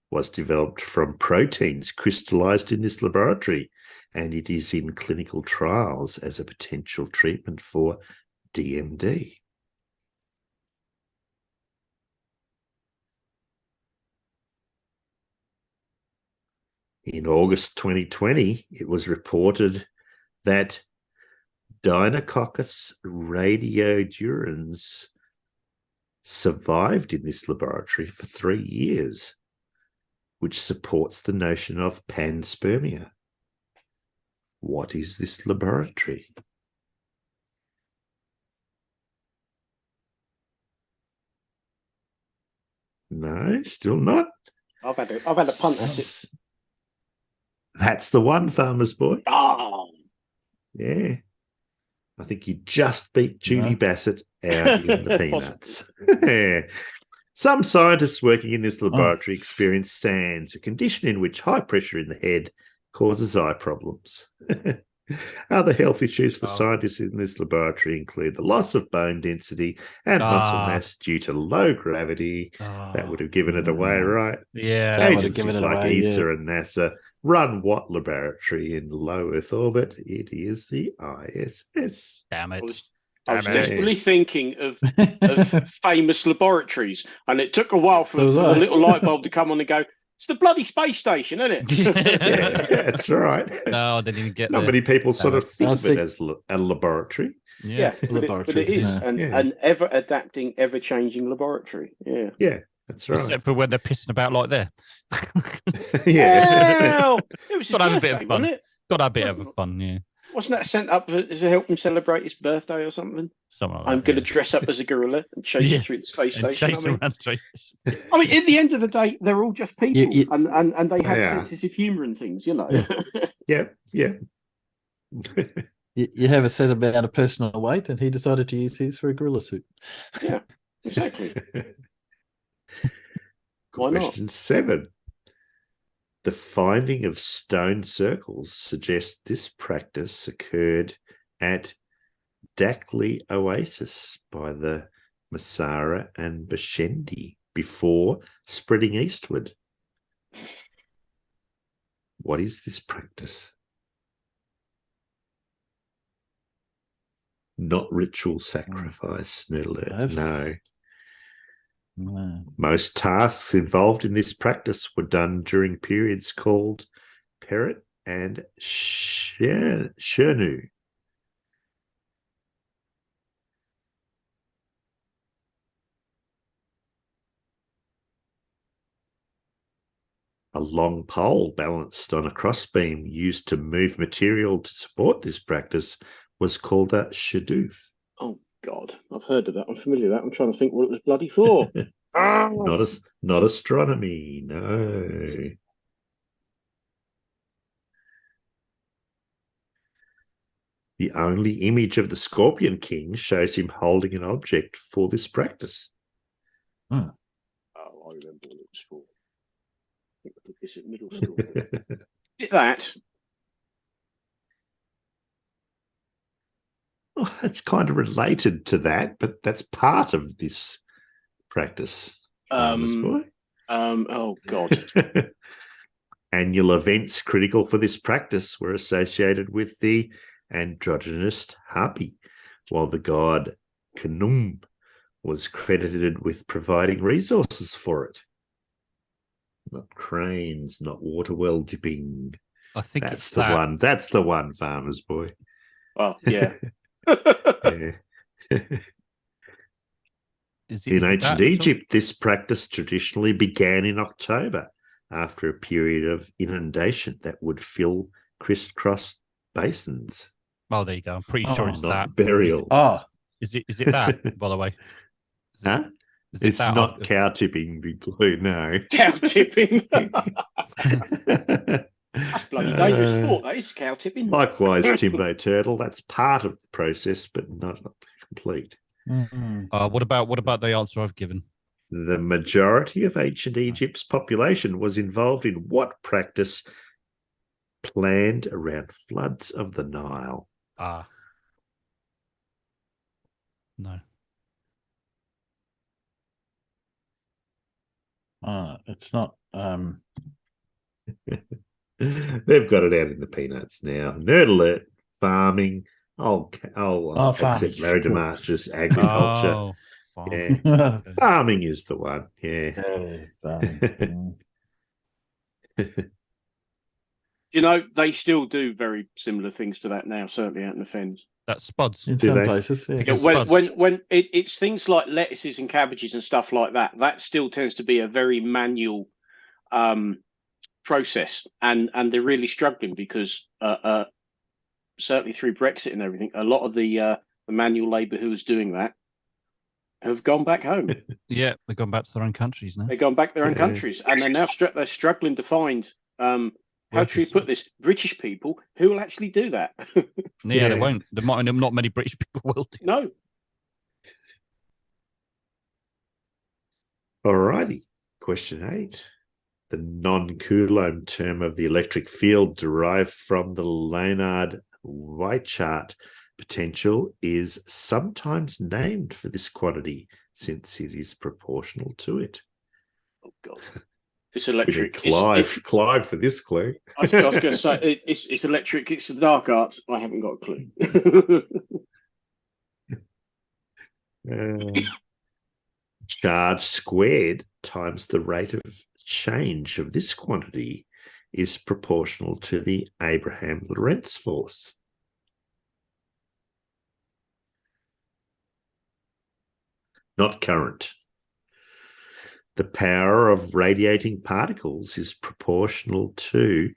was developed from proteins crystallized in this laboratory, and it is in clinical trials as a potential treatment for DMD. In August 2020, it was reported that Deinococcus radiodurans survived in this laboratory for 3 years, which supports the notion of panspermia. What is this laboratory? No, still not. I've had a punt at it. That's the one, Farmer's Boy. Oh. Yeah. I think you just beat Judy Bassett out in the peanuts. Some scientists working in this laboratory experienced SANS, a condition in which high pressure in the head causes eye problems. Other health issues for Oh. scientists in this laboratory include the loss of bone density and muscle mass due to low gravity. That would have given it away, right? Yeah. That would have given Agencies it like away, ESA yeah. and NASA run what laboratory in low Earth orbit? It is the ISS. Damn it. I was Damn it. desperately thinking of famous laboratories, and it took a while for So was the I. little light bulb to come on and go, it's the bloody space station, isn't it? Yeah, that's right. No, I didn't even get Not there. many people sort of think I of it as a laboratory. Yeah. But it is an ever adapting, ever changing laboratory. Yeah. Yeah, that's right. Except for when they're pissing about like there. Yeah. Well, it was his Gotta have a bit birthday, of fun. wasn't it? Gotta have a bit of fun, yeah. Wasn't that sent up to help him celebrate his birthday or something? Something like I'm that, going to yeah. dress up as a gorilla and chase you through the space And station. chase around the space station. I mean, at the end of the day, they're all just people, You- and they have Yeah. senses of humour and things, you know. Yeah, yeah. You have a set amount of personal weight, and he decided to use his for a gorilla suit. Yeah, exactly. Why not? Question 7. The finding of stone circles suggests this practice occurred at Dakhli Oasis by the Masara and Bashendi before spreading eastward. What is this practice? Not ritual sacrifice, Perhaps. no. No. Most tasks involved in this practice were done during periods called Peret and Shernu. A long pole balanced on a crossbeam used to move material to support this practice was called a shadoof. Oh, God. I've heard of that. I'm familiar with that. I'm trying to think what it was bloody for. Not astronomy, no. The only image of the Scorpion King shows him holding an object for this practice. Oh, I remember what it was for. I think I did this at middle school. Did that? Oh, that's kind of related to that, but that's part of this practice. Farmer's Boy. Oh, God. Annual events critical for this practice were associated with the androgynous harpy, while the god Khnum was credited with providing resources for it. Not cranes, not water well dipping. I think That's it's the that. one. That's the one, Farmer's Boy. Oh, yeah. Yeah. In ancient that, Egypt, this practice traditionally began in October after a period of inundation that would fill crisscross basins. Oh, there you go. I'm pretty sure it's not that. burials. Is it that, by the way? Huh? It's that not after- cow tipping, Big Blue, no. Cow tipping. That's bloody dangerous sport, that is, cow tipping. Likewise, Timbo Turtle, that's part of the process, but not complete. What about the answer I've given? The majority of ancient Egypt's population was involved in what practice planned around floods of the Nile? No. It's not. They've got it out in the peanuts now. Nerd alert, farming. I'll accept Larry DeMaster's agriculture. Oh, yeah. Farming is the one. Yeah. You know, they still do very similar things to that now, certainly out in the fens. That's spuds. In some places, yeah. Yeah, when it's things like lettuces and cabbages and stuff like that, that still tends to be a very manual process, and they're really struggling because certainly through Brexit and everything, a lot of the manual labour who was doing that have gone back home. Yeah, they've gone back to their own countries now. They've gone back to their own countries, and they're now they're struggling to find how do we put this? British people who will actually do that. Yeah, they won't. Not many British people will do. No. Alrighty. Question 8. The non-Coulomb term of the electric field derived from the Leonard Weishart potential is sometimes named for this quantity since it is proportional to it. Oh God, it's We electric. need Clive for this clue. I was going to say it's electric. It's the dark arts. I haven't got a clue. Charge squared times the rate of change of this quantity is proportional to the Abraham-Lorentz force. Not current. The power of radiating particles is proportional to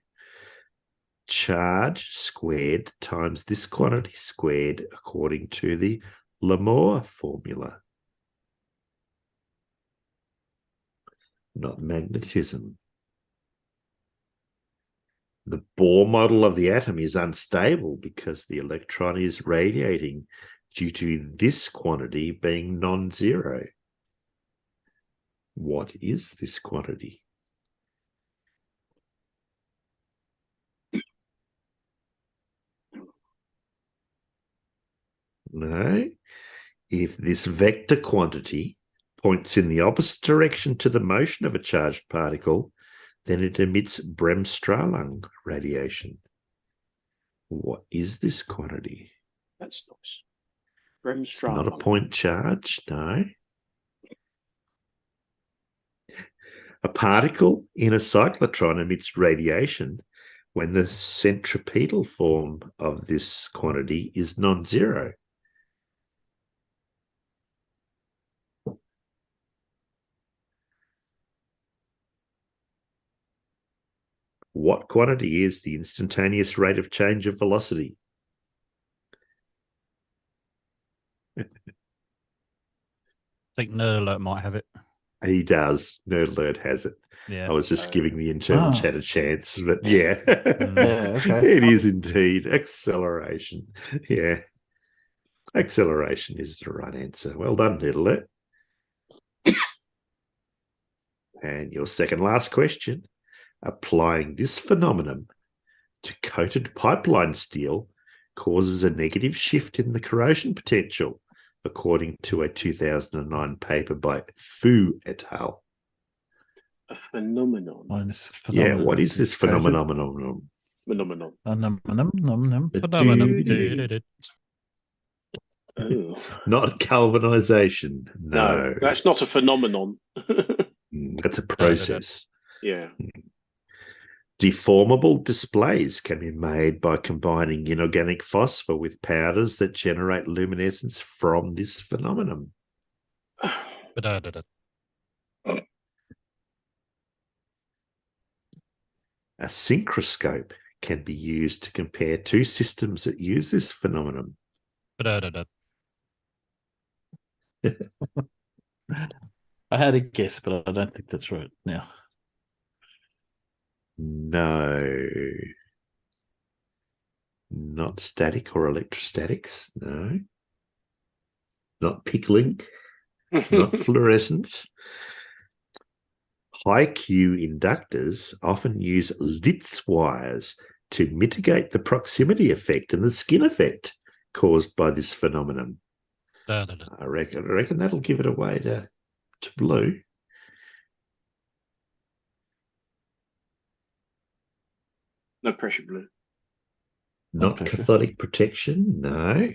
charge squared times this quantity squared according to the Lamour formula. Not magnetism. The Bohr model of the atom is unstable because the electron is radiating due to this quantity being non-zero. What is this quantity? No. If this vector quantity points in the opposite direction to the motion of a charged particle, then it emits Bremsstrahlung radiation. What is this quantity? That's nice. Bremsstrahlung. It's not a point charge, no. A particle in a cyclotron emits radiation when the centripetal form of this quantity is non-zero. What quantity is the instantaneous rate of change of velocity? I think Nerd Alert might have it. He does. Nerd Alert has it. Yeah. I was just giving the internal chat a chance, but yeah. okay. It is indeed acceleration. Yeah. Acceleration is the right answer. Well done, Nerd Alert. And your second last question. Applying this phenomenon to coated pipeline steel causes a negative shift in the corrosion potential, according to a 2009 paper by Fu et al. A phenomenon. Yeah, what is this phenomenon? Phenomenon. Oh. Not galvanization. No. That's not a phenomenon. That's a process. Yeah. Deformable displays can be made by combining inorganic phosphor with powders that generate luminescence from this phenomenon. A synchroscope can be used to compare two systems that use this phenomenon. I had a guess, but I don't think that's right now. No. Not static or electrostatics. No. Not pickling. Not fluorescence. High Q inductors often use Litz wires to mitigate the proximity effect and the skin effect caused by this phenomenon. I reckon that'll give it away to Blue. No pressure, Blue. Not cathodic protection, no.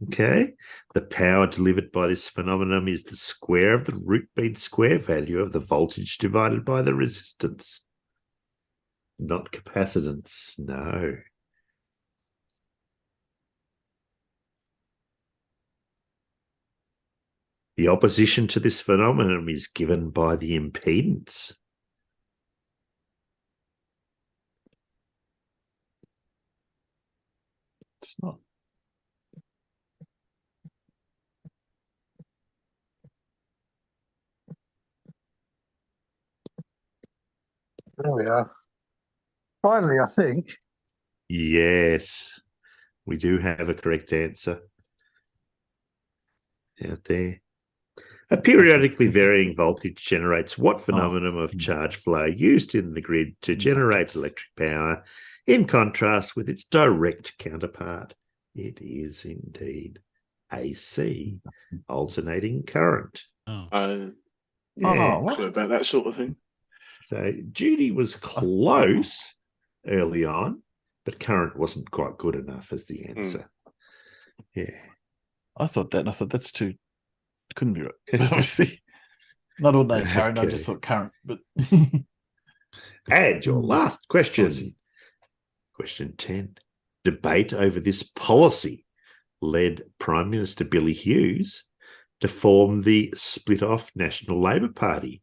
Okay. The power delivered by this phenomenon is the square of the root mean square value of the voltage divided by the resistance. Not capacitance, no. The opposition to this phenomenon is given by the impedance. It's not. There we are. Finally, I think. Yes, we do have a correct answer out there. A periodically varying voltage generates what phenomenon of charge flow used in the grid to generate electric power, in contrast with its direct counterpart? It is indeed AC, alternating current. Yeah, what? clue about that sort of thing. So Judy was close early on, but current wasn't quite good enough as the answer. Yeah. I thought that, and I thought that's too. Couldn't be right. Obviously, not ordinary current. I just thought current, but. And your last question. Question 10. Debate over this policy led Prime Minister Billy Hughes to form the split-off National Labor Party,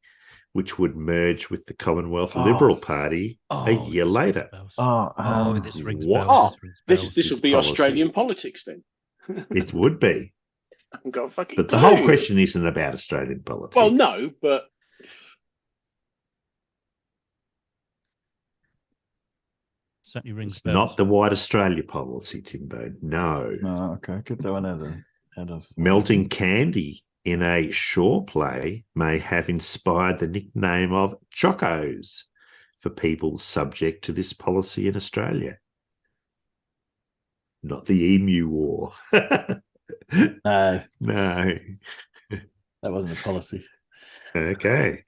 which would merge with the Commonwealth Liberal Party a year later. This rings bells. This will be Australian politics then. It would be. I haven't got a fucking But the clue. whole question isn't about Australian politics. Well, no, but certainly rings it's bells. not the White Australia policy, Timbo. No. No, okay. Get that one out of Melting candy in a shore play may have inspired the nickname of Chocos for people subject to this policy in Australia. Not the Emu War. No, No. that wasn't a policy. Okay.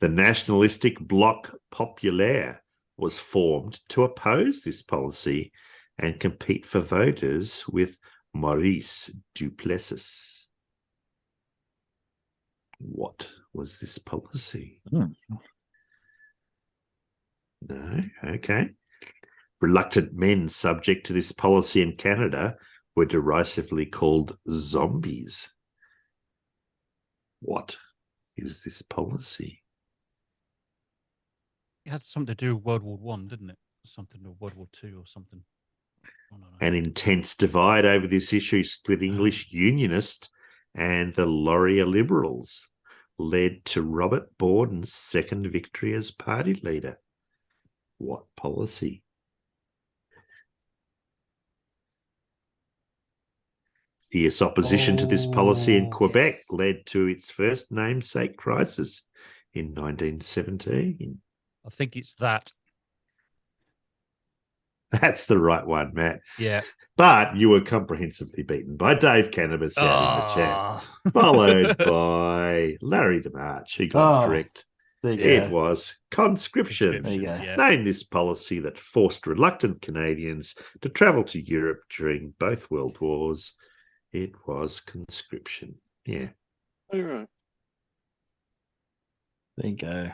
The nationalistic Bloc Populaire was formed to oppose this policy and compete for voters with Maurice Duplessis. What was this policy? No? Okay. Reluctant men subject to this policy in Canada were derisively called zombies. What is this policy? It had something to do with World War One, didn't it? Something to World War Two or something. An intense divide over this issue split English Unionists and the Laurier Liberals, led to Robert Borden's second victory as party leader. What policy? Fierce opposition to this policy in Quebec led to its first namesake crisis in 1917. I think it's that. That's the right one, Matt. Yeah. But you were comprehensively beaten by Dave Cannabis out in the chat, followed by Larry DeMarch, who got it correct. It was conscription. There you go. Yeah. Name this policy that forced reluctant Canadians to travel to Europe during both World Wars. It was conscription. Yeah. all right. There you go.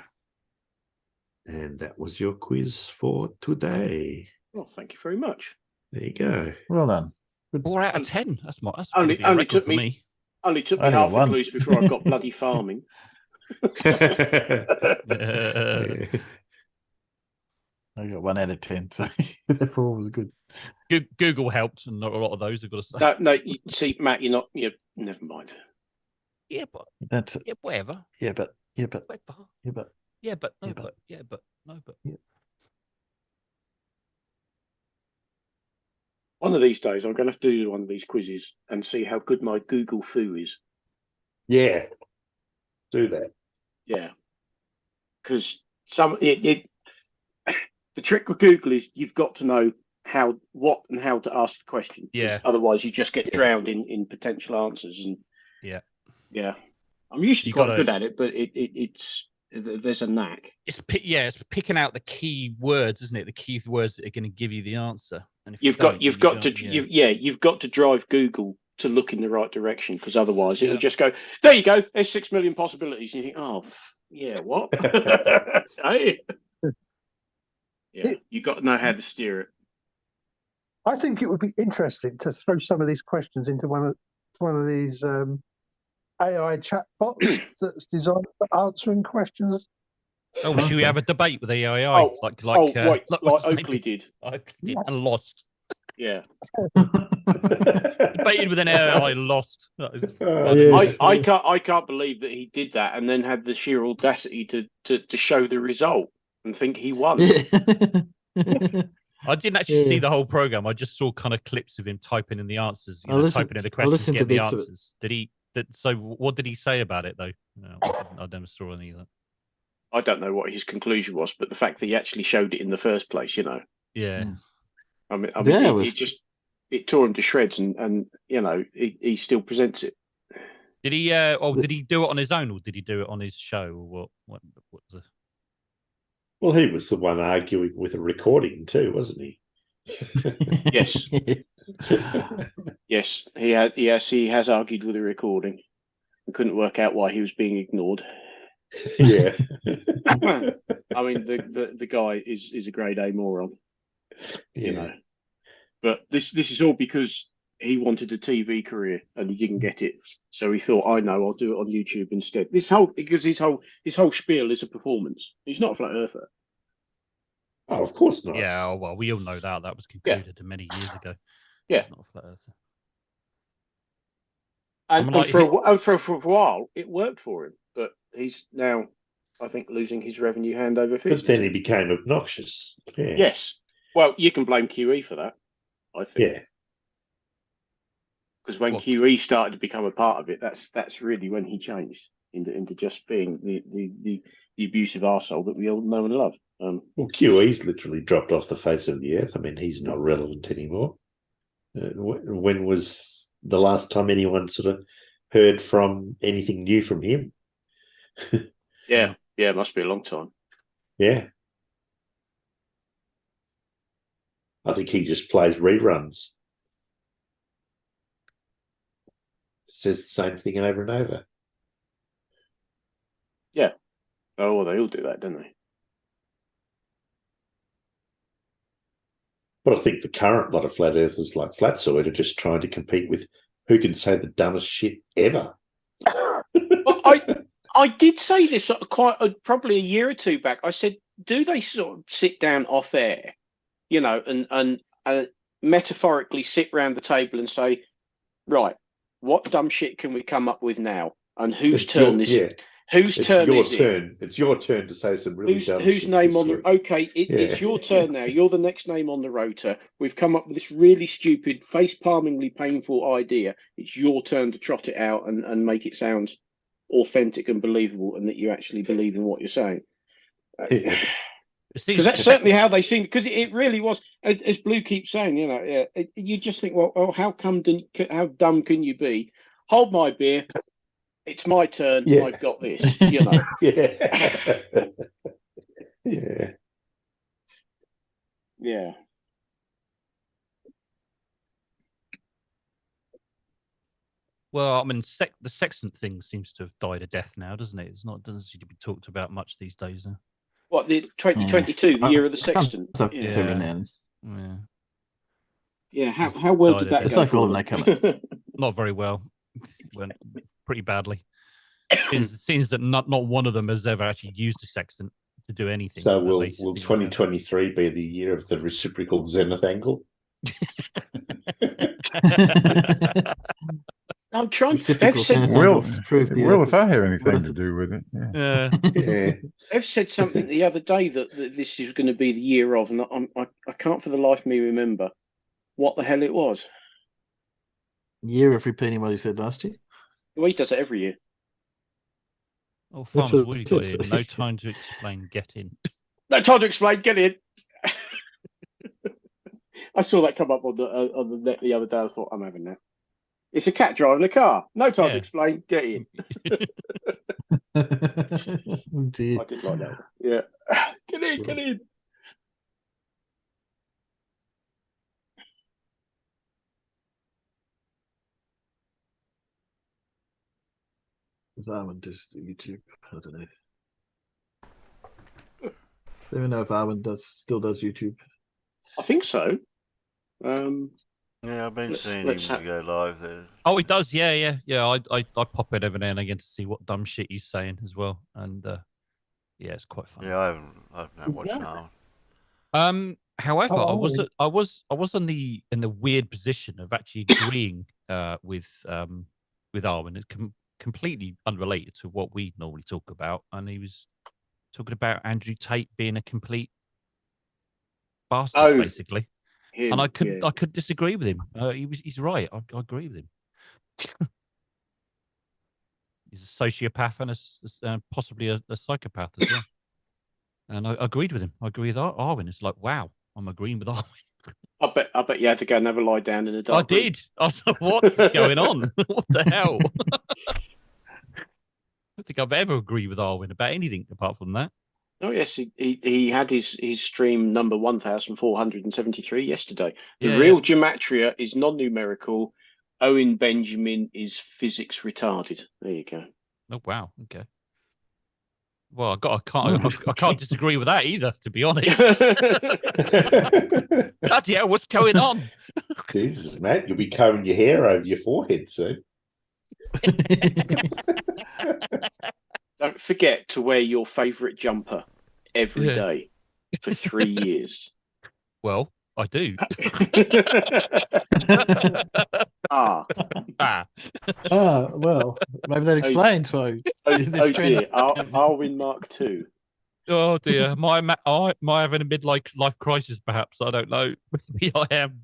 And that was your quiz for today. Well, thank you very much. There you go. Well done. 4 out of 10. That's Only gonna be a took record for me- Only took me Only half the one. clues before I got bloody farming. I got 1 out of 10, so therefore was good. Google helped, and not a lot of those. I've got to say. No, you see, Matt, you're not. Never mind. Yeah, but That's whatever. yeah, but Whatever. yeah, but Yeah, but no, Yeah, but yeah, but no, but. Yeah. One of these days, I'm going to have to do one of these quizzes and see how good my Google foo is. Yeah. Do that. Yeah, because the trick with Google is you've got to know what and how to ask the question. 'Cause Yeah. Otherwise, you just get drowned in potential answers. And Yeah. I'm usually You quite gotta- good at it, but it's there's a knack. It's picking out the key words, isn't it? The key words that are going to give you the answer. And if You've don't, got then to you don't, you've got to drive Google to look in the right direction, because otherwise it'll just go, there you go, there's 6 million possibilities, and you think, oh yeah, what? Hey. Yeah, you got to know how to steer it. I think it would be interesting to throw some of these questions into one of these AI chat bots that's designed for answering questions. Oh, should we have a debate with the AI? Oh, like what's his name? Oakley did. did and lost. Yeah. Debated with an AI, lost. That is- Yes. I can't believe that he did that and then had the sheer audacity to show the result and think he won. I didn't actually see the whole program. I just saw kind of clips of him typing in the answers, typing in the questions, listened to get the bits of it. answers. Did he So what did he say about it though? No, I never saw any of that. I don't know what his conclusion was, but the fact that he actually showed it in the first place, Yeah. I mean, it tore him to shreds, and he still presents it. Did he? Did he do it on his own, or did he do it on his show, or what? Well, he was the one arguing with a recording too, wasn't he? Yes. Yes, he has argued with a recording. and couldn't work out why he was being ignored. Yeah. I mean, the guy is a grade A moron, But this is all because he wanted a TV career and he didn't get it, so he thought, I know, I'll do it on YouTube instead. Because his whole spiel is a performance. He's not a flat earther. Oh, of course not. Yeah, well, we all know that was concluded many years ago. Yeah, not a flat earther. And for a while, it worked for him, but he's now, I think, losing his revenue hand over fist. But then he became obnoxious. Yeah. Yes. Well, you can blame QE for that, I think. Yeah. Because when QE started to become a part of it, that's really when he changed into just being the abusive arsehole that we all know and love. Well, QE's literally dropped off the face of the earth. I mean, he's not relevant anymore. When was the last time anyone sort of heard from anything new from him? Yeah, it must be a long time. Yeah. I think he just plays reruns. Says the same thing over and over. Yeah. Oh, well, they all do that, don't they? But I think the current lot of flat earthers like Flatsoid are just trying to compete with who can say the dumbest shit ever. Well, I did say this probably a year or two back. I said, do they sort of sit down off air, and metaphorically sit round the table and say, right, what dumb shit can we come up with now? And whose turn is it? Whose turn is it? It's your turn to say some really dumb whose shit. name on the... Okay, it's your turn now. You're the next name on the rotor. We've come up with this really stupid, face-palmingly painful idea. It's your turn to trot it out and make it sound authentic and believable, and that you actually believe in what you're saying. Because that's certainly how they seem. Because it really was, as Blue keeps saying, you just think, well, how dumb can you be? Hold my beer. It's my turn. Yeah. I've got this. Yeah. Yeah. Well, I mean, the sextant thing seems to have died a death now, doesn't it? Doesn't seem to be talked about much these days now. What, the 2022, the year of the sextant? Yeah. How well did that go? It's like all they come up. Not very well. Went pretty badly. It seems that not one of them has ever actually used a sextant to do anything. So will 2023 be the year of the reciprocal zenith angle? I'm trying to. Well, if I have anything to do with it, yeah. Ev said something the other day that this is going to be the year of, and I can't for the life of me remember what the hell it was. Year of repeating what he said last year. Well, he does it every year. Oh, Farmers Woody got in. No time to explain. Get in. No time to explain. Get in. I saw that come up on the net the other day. I thought, I'm having that. It's a cat driving a car. No time to explain. Get in. I did like that. Yeah. Get in. Get in. Arwen does YouTube. I don't know. I don't even know if Arwen still does YouTube. I think so. Yeah, I've been seeing him go live there. Oh, he does. Yeah. I pop it every now and again to see what dumb shit he's saying as well, and yeah, it's quite fun. Yeah, I've not watched that. However, I was in the weird position of actually agreeing with Arwen. It's completely unrelated to what we normally talk about, and he was talking about Andrew Tate being a complete bastard, basically. And I could disagree with him. He's right. I agree with him. He's a sociopath and possibly a psychopath as well. And I agreed with him. I agree with Arwen. It's like, wow, I'm agreeing with Arwen. I bet you had to go and have a lie down in the I dark. did. I was like, what's going on? What the hell? I don't think I've ever agreed with Arwen about anything apart from that. Oh yes, he had his stream number 1473 yesterday. The real gematria is non-numerical. Owen Benjamin is physics retarded. There you go. Oh wow. Okay. Well, I can't disagree with that either, to be honest. Bloody hell, what's going on? Jesus, Matt, you'll be combing your hair over your forehead soon. Don't forget to wear your favourite jumper every day for 3 years. Well, I do. Well, maybe that explains why. Dear, Arwen Mark II. Oh dear, am I having a midlife crisis? Perhaps I don't know. Maybe I am.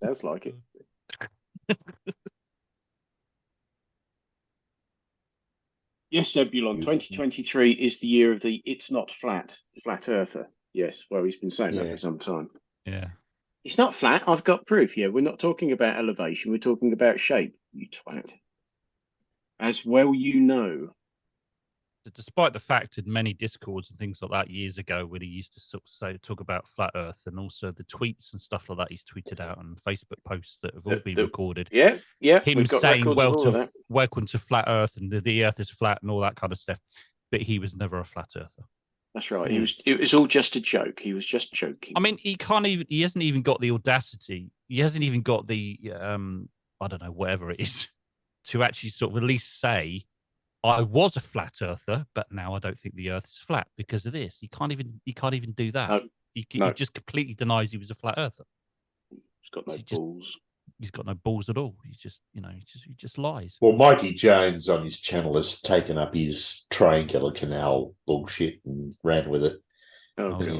Sounds like it. Yes, Zebulon. 2023 is the year of the "it's not flat" earther. Yes, well, he's been saying that for some time. Yeah. It's not flat. I've got proof. Yeah, we're not talking about elevation. We're talking about shape. You twat. As well, you know. Despite the fact in many discords and things like that years ago, when he used to sort of talk about flat Earth, and also the tweets and stuff like that he's tweeted out and Facebook posts that have all been recorded. Yeah. Him saying welcome to flat Earth and the Earth is flat and all that kind of stuff, but he was never a flat Earther. That's right. It was all just a joke. He was just joking. I mean, he hasn't even got the audacity. He hasn't even got the I don't know, whatever it is, to actually sort of at least say, I was a flat earther, but now I don't think the Earth is flat because of this. He can't even do that. No. He just completely denies he was a flat earther. He's got no balls. He's got no balls at all. He's just, he just lies. Well, Mikey Jones on his channel has taken up his triangular canal bullshit and ran with it. Claiming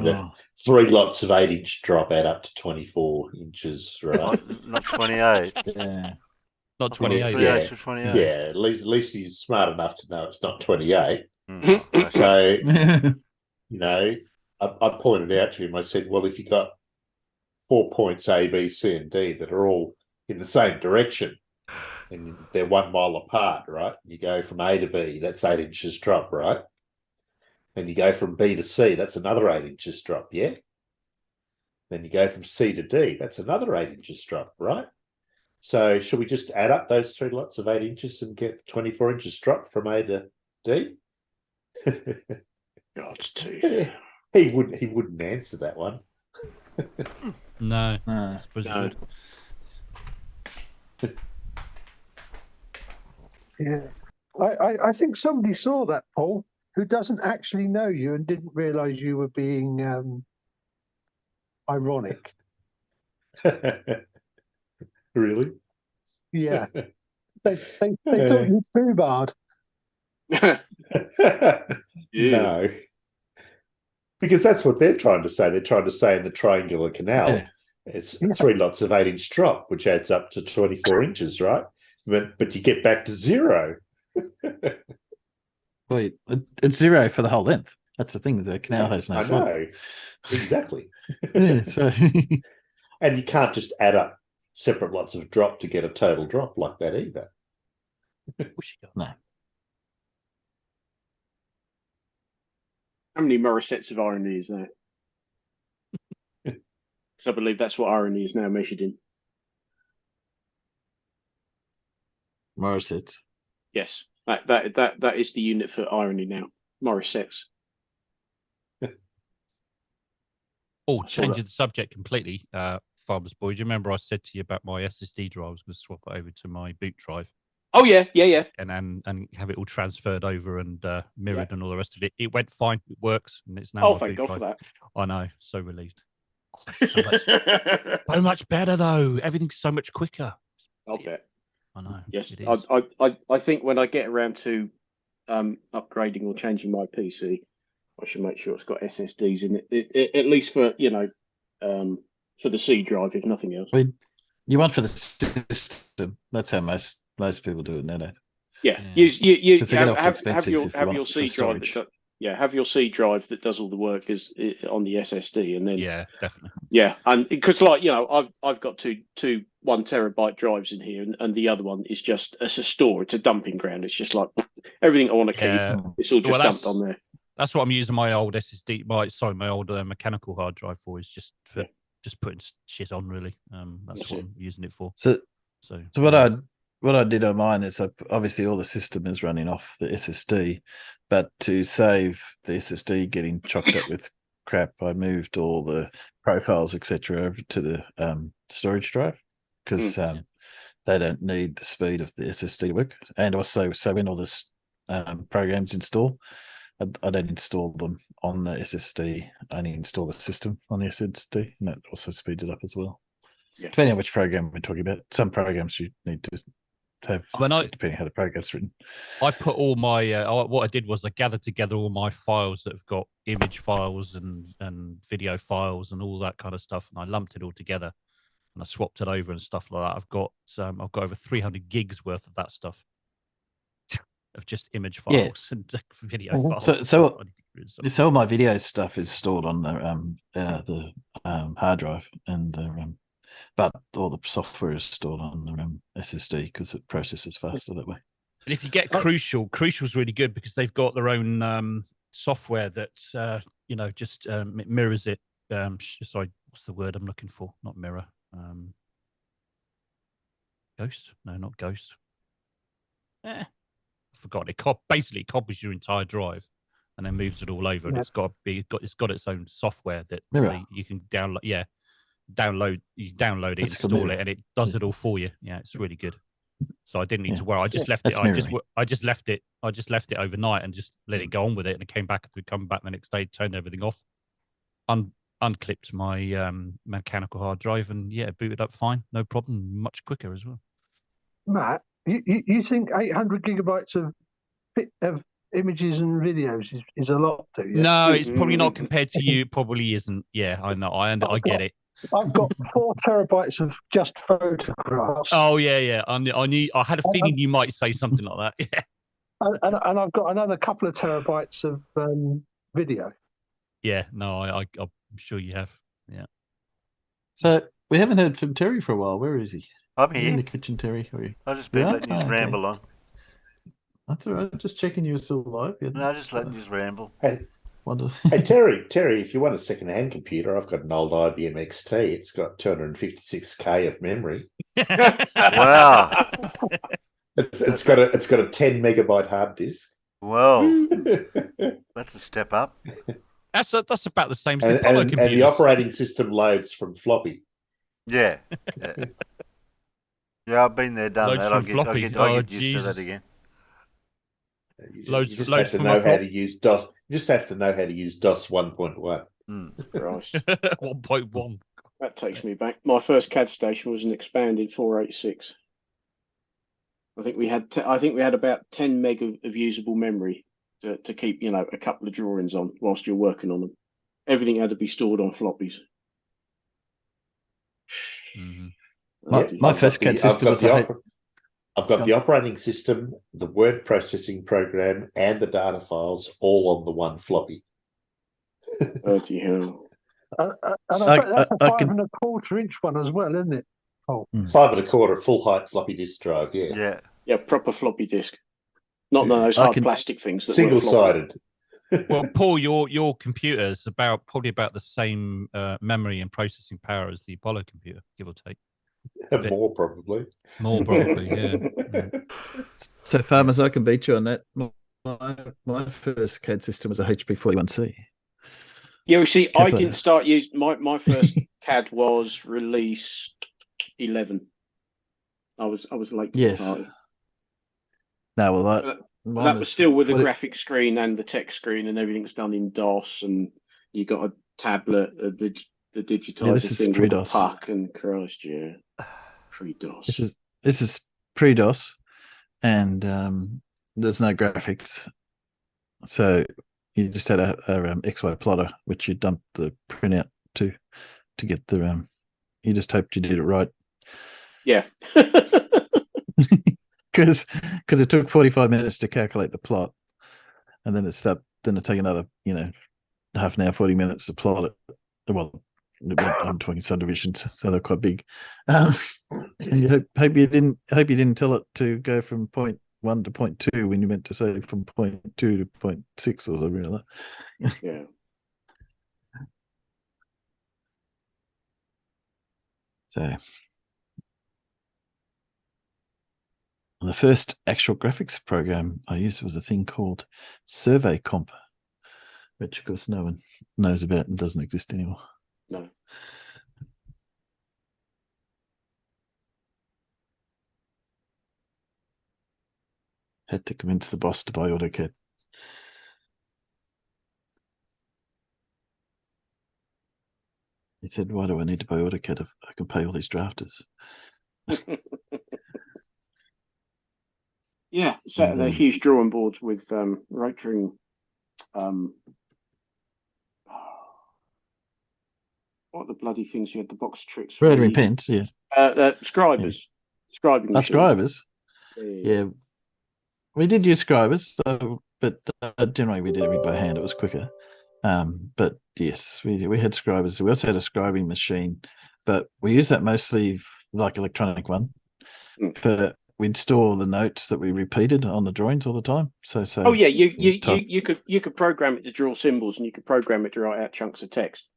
that 3 lots of 8-inch drop add up to 24 inches, right? Not 28. Yeah. Not 28. Yeah. 28. Yeah, at least he's smart enough to know it's not 28. Mm. So, I pointed out to him, I said, well, if you got 4 points A, B, C, and D that are all in the same direction, and they're 1 mile apart, right? You go from A to B, that's 8 inches drop, right? And you go from B to C, that's another 8 inches drop, yeah? Then you go from C to D, that's another 8 inches drop, right? So should we just add up those 3 lots of 8 inches and get 24 inches drop from A to D? God's teeth. He wouldn't answer that one. No. No. Yeah. I think somebody saw that, Paul, who doesn't actually know you and didn't realise you were being ironic. Really? Yeah. They thought you too bad. No. Because that's what they're trying to say. They're trying to say in the triangular canal, it's 3 lots of 8-inch drop, which adds up to 24 inches, right? But you get back to 0. Wait, it's 0 for the whole length. That's the thing. The canal has no slope. I know. Exactly. So and you can't just add up separate lots of drop to get a total drop like that either. No. How many Morissettes of irony is there? Because I believe that's what irony is now measured in. Morissettes. Yes, that is the unit for irony now. Morissettes. Oh, changing the subject completely, Farmer's Boy. Do you remember I said to you about my SSD drive? I was going to swap it over to my boot drive. Oh yeah. And have it all transferred over and mirrored and all the rest of it. It went fine. It works, and it's now. Oh, thank God for that. I know. So relieved. So much better though. Everything's so much quicker. I'll bet. I know. Yes, I think when I get around to upgrading or changing my PC, I should make sure it's got SSDs in it at least for for the C drive, if nothing else. You want for the system. That's how most people do it nowadays. Yeah, Yeah. you 'Cause they get off have expensive your if you want your for C drive storage. have your C drive that does all the work is on the SSD, and then Yeah, definitely. yeah, and because like I've got two 1 terabyte drives in here, and the other one is just as a store. It's a dumping ground. It's just like everything I want to keep. Yeah. It's all just Well, dumped on there. That's what I'm using my old SSD, my old mechanical hard drive for, is just for just putting shit on, really. That's what I'm using it for. So So what I did on mine is obviously all the system is running off the SSD, but to save the SSD getting chocked up with crap, I moved all the profiles etc. over to the storage drive because they don't need the speed of the SSD to work. And also, so when all this programs install, I don't install them on the SSD. I only install the system on the SSD, and that also speeds it up as well. Yeah. Depending on which program we're talking about. Some programs you need to have, depending how the program's written. I put all my what I did was I gathered together all my files that have got image files and video files and all that kind of stuff, and I lumped it all together and I swapped it over and stuff like that. I've got over 300 gigs worth of that stuff of just image files and video files. So all my video stuff is stored on the hard drive, and but all the software is stored on the SSD because it processes faster that way. And if you get Crucial's really good because they've got their own software that just mirrors it. Sorry, what's the word I'm looking for? Not mirror. Ghost? No, not ghost. I forgot. It basically copies your entire drive and then moves it all over. And it's got its own software that you can download. Yeah, you download it, install it, and it does it all for you. Yeah, it's really good. So I didn't need to worry. I just left it. I just left it overnight and just let it go on with it. And it came back the next day, turned everything off, unclipped my mechanical hard drive, and booted up fine, no problem, much quicker as well. Matt, you think 800 gigabytes of images and videos is a lot to you? No, it's probably not compared to you. It probably isn't. Yeah, I know. I get it. I've got 4 terabytes of just photographs. Oh yeah. I had a feeling you might say something like that. Yeah. And I've got another couple of terabytes of video. Yeah. No, I'm sure you have. Yeah. So we haven't heard from Terry for a while. Where is he? I'm here. In the kitchen, Terry. I've just been letting you ramble on. That's all right. Just checking you're still alive. No, just letting you ramble. Hey, Terry, if you want a second-hand computer, I've got an old IBM XT. It's got 256K of memory. Wow. It's got a 10 megabyte hard disk. Well, that's a step up. That's about the same as and the operating system loads from floppy. Yeah. Yeah, I've been there, done that. I'll get used to that again. You just have to know how to use DOS. You just have to know how to use DOS 1.1. Christ. 1.1. That takes me back. My first CAD station was an expanded 486. I think we had about 10 meg of usable memory to keep a couple of drawings on whilst you're working on them. Everything had to be stored on floppies. Mm-hmm. My first CAD system was I've got the operating system, the word processing program, and the data files all on the one floppy. Bloody hell. And I bet that's a 5 1/4 inch one as well, isn't it? Oh. 5 1/4 full height floppy disk drive, yeah. Yeah, proper floppy disk. Not those hard plastic things. That single-sided. Well, Paul, your computer is probably about the same memory and processing power as the Apollo computer, give or take. More probably, yeah. So, farmers, I can beat you on that. My first CAD system was a HP 41C. Yeah, you see, I didn't start using my first CAD was release 11. I was late to the party. No, well, that was still with the graphic screen and the text screen, and everything's done in DOS, and you got a tablet, the digitizer thing with a puck, and Christ, pre-DOS. This is pre-DOS, and there's no graphics, so you just had a XY plotter which you dumped the printout to get the you just hoped you did it right. Yeah. because it took 45 minutes to calculate the plot, and then it take another half an hour, 40 minutes to plot it. Well, I'm talking subdivisions, so they're quite big. And you hope you didn't tell it to go from point 1 to point 2 when you meant to say from point 2 to point 6 or something like that. Yeah. So the first actual graphics program I used was a thing called Survey Comp, which of course no one knows about and doesn't exist anymore. No. Had to convince the boss to buy AutoCAD. He said, "Why do I need to buy AutoCAD if I can pay all these drafters?" Yeah, so they're huge drawing boards with rotring. What the bloody things you had the box tricks? Rotary pens, yeah. Scribers, scribing machines. Scribers. Yeah. We did use scribers, but generally we did everything by hand. It was quicker. But yes, we had scribers. We also had a scribing machine, but we used that mostly like electronic one. For we'd store the notes that we repeated on the drawings all the time. So oh yeah, you could program it to draw symbols, and you could program it to write out chunks of text.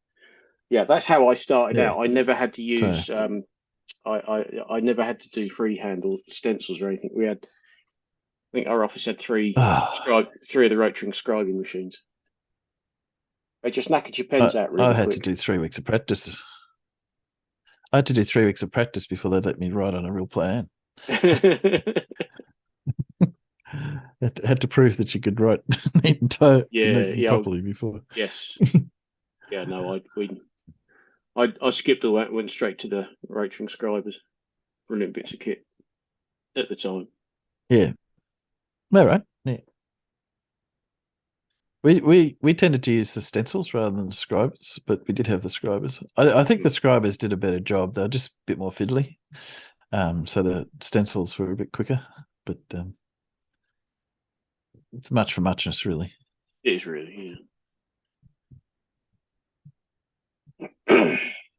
Yeah, that's how I started out. I never had to use I never had to do freehand or stencils or anything. I think our office had three of the rotary scribing machines. They just knackered your pens out really I had quick. to do 3 weeks of practice. I had to do 3 weeks of practice before they let me write on a real plan. Had to prove that you could write neat and properly before. Yes. Yeah, no, I skipped all that and went straight to the rotary scribers. Brilliant bits of kit at the time. Yeah. All right. Yeah. We tended to use the stencils rather than the scribers, but we did have the scribers. I think the scribers did a better job. They're just a bit more fiddly. So the stencils were a bit quicker, but it's much for muchness, really. It is really, yeah.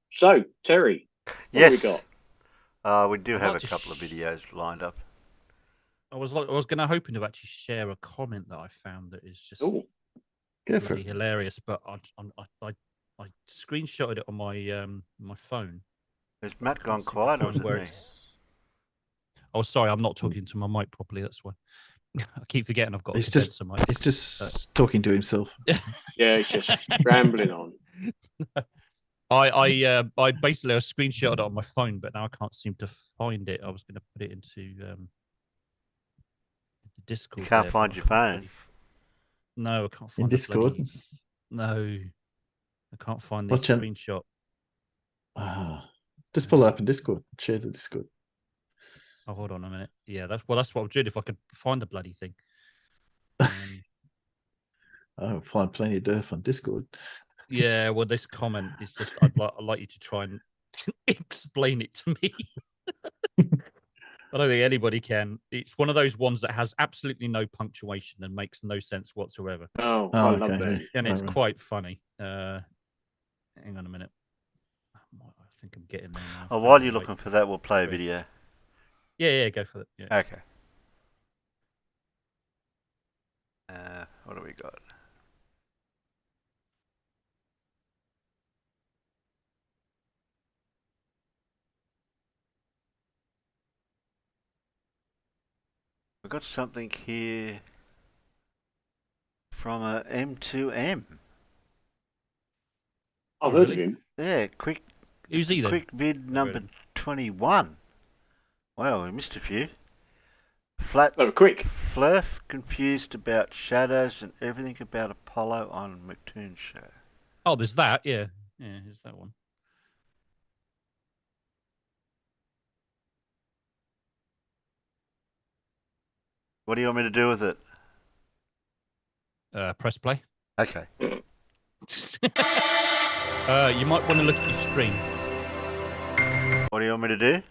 So, Terry, what have we got? We do have a couple of videos lined up. I was hoping to actually share a comment that I found that is just really hilarious, but I screenshotted it on my my phone. Has Matt gone quiet, or is it me? Oh, sorry, I'm not talking to my mic properly. That's why. I keep forgetting I've got. He's just talking to himself. Yeah, he's just rambling on. I basically screenshotted it on my phone, but now I can't seem to find it. I was going to put it into Discord. You can't find your phone. No, I can't find in Discord. No, I can't find the screenshot. Just pull it up in Discord. Share the Discord. Oh, hold on a minute. Yeah, that's what I'm doing. If I could find the bloody thing. I'll find plenty of dirt on Discord. Yeah, well, this comment is just I'd like you to try and explain it to me. I don't think anybody can. It's one of those ones that has absolutely no punctuation and makes no sense whatsoever. Oh, I love that. And it's quite funny. Hang on a minute. I think I'm getting there now. Oh, while you're looking for that, we'll play a video. Yeah, go for it. Yeah. Okay. What do we got? We've got something here from a M2M. I've heard of him. Yeah, quick. Who's he then? Quick vid number 21. Wow, we missed a few. Quick. Flurf confused about shadows and everything about Apollo on McToon's show. Oh, there's that. Yeah, there's that one. What do you want me to do with it? Press play. Okay. You might want to look at your stream. What do you want me to do?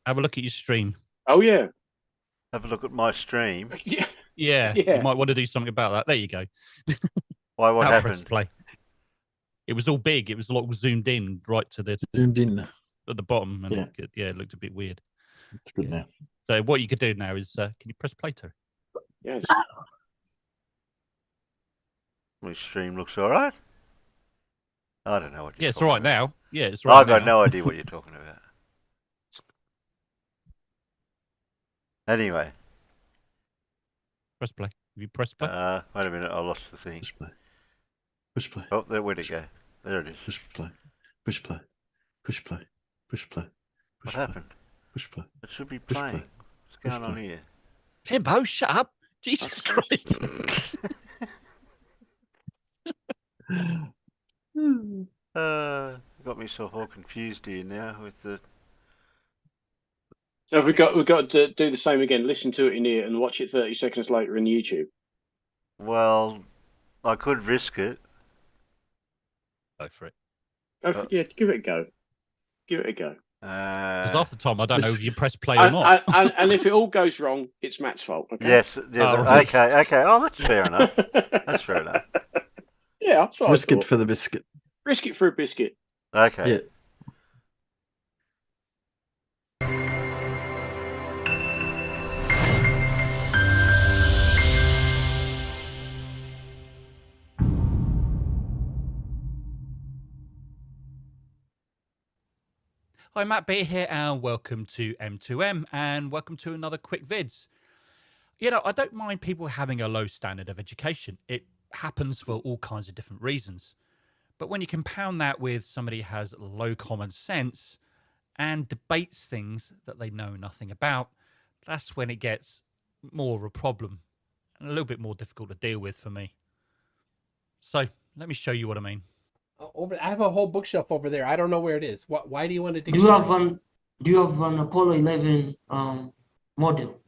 Have a look at your stream. Oh, yeah. Have a look at my stream. Yeah. Yeah, Yeah. you might want to do something about that. There you go. Why? What Now press happened? play. It was all big. It was like zoomed in right to the Zoomed in. at the bottom, and Yeah. it looked a bit weird. It's good Yeah. now. So what you could do now is, can you press play to? Yes. My stream looks all right. I don't know what. Yeah, it's talking all right about. now. Yeah, it's right I've got now. no idea what you're talking about. Anyway, Press play. Have you pressed play? wait a minute. I lost the thing. Push play. Push play. Oh, there. Where'd it go? There it is. Push play. Push play. Push play. Push play. What Push play. happened? Push play. It should be Push playing. play. What's Push going on play. here? Timbo, shut up! Jesus Christ! Got myself all confused here now with the. So we've got to do the same again. Listen to it in here and watch it 30 seconds later in YouTube. Well, I could risk it. Go for it. Yeah, give it a go. Give it a go. Because half the time I don't know this- if you press play or not. And if it all goes wrong, it's Matt's fault. Okay? Yes. Yeah, Oh, really? Okay. Oh, that's fair enough. That's fair enough. Yeah, that's what Risk I it thought. for the biscuit. Risk it for a biscuit. Okay. Yeah. Hi, Matt B here, and welcome to M2M, and welcome to another Quick Vids. You know, I don't mind people having a low standard of education. It happens for all kinds of different reasons. But when you compound that with somebody who has low common sense and debates things that they know nothing about, that's when it gets more of a problem and a little bit more difficult to deal with for me. So let me show you what I mean. I have a whole bookshelf over there. I don't know where it is. Why do you want a Do dictionary? you have an Apollo 11 model?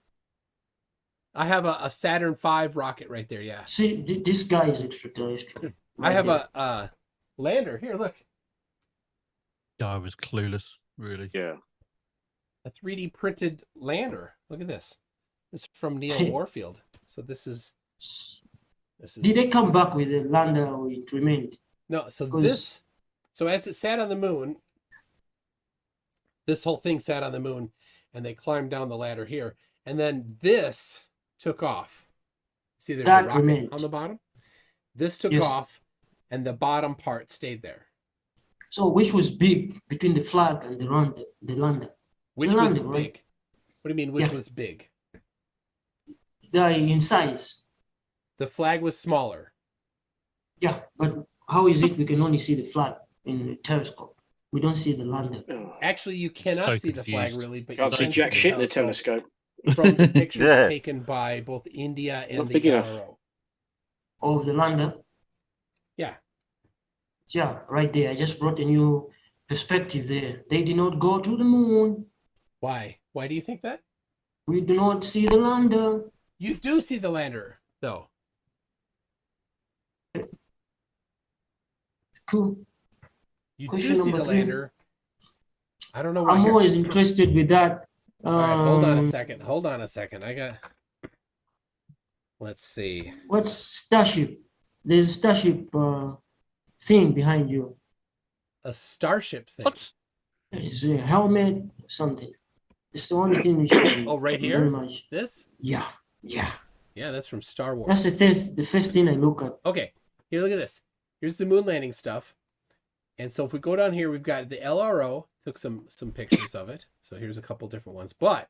I have a Saturn V rocket right there. Yeah. See, this guy is extraterrestrial. I have a lander here. Look, I was clueless, really. Yeah. a 3D printed lander. Look at this. This is from Neil Warfield. So this is. Did they come back with the lander or it remained? No, so 'Cause- this, so as it sat on the moon, this whole thing sat on the moon, and they climbed down the ladder here, and then this took off. See, there's That a rocket remained. on the bottom. This took Yes. off, and the bottom part stayed there. So which was big between the flag and the lander? Which The was lander, right? big? What do you mean? Which Yeah. was big? They're in size. The flag was smaller. Yeah, but how is it we can only see the flag in the telescope? We don't see the lander. Actually, you cannot So see the flag confused. really, but Can't you see can jack the shit in the telescope telescope. from the pictures Yeah. taken by both India and Not the big enough. LRO. Of the lander? Yeah. Yeah, right there. I just brought a new perspective there. They did not go to the moon. Why? Why do you think that? We do not see the lander. You do see the lander, though. Cool. You Question do see number the 3. lander. I don't know why. I'm you're- always interested with that. All right, hold on a Um, second. Hold on a second. Let's see. What's Starship? There's a Starship thing behind you. A starship thing. What? It's a helmet, something. It's the only thing which I Oh, right here? very much. This? Yeah. Yeah, that's from Star Wars. That's the first thing I look at. Okay, here, look at this. Here's the moon landing stuff. And so if we go down here, we've got the LRO took some pictures of it. So here's a couple different ones. But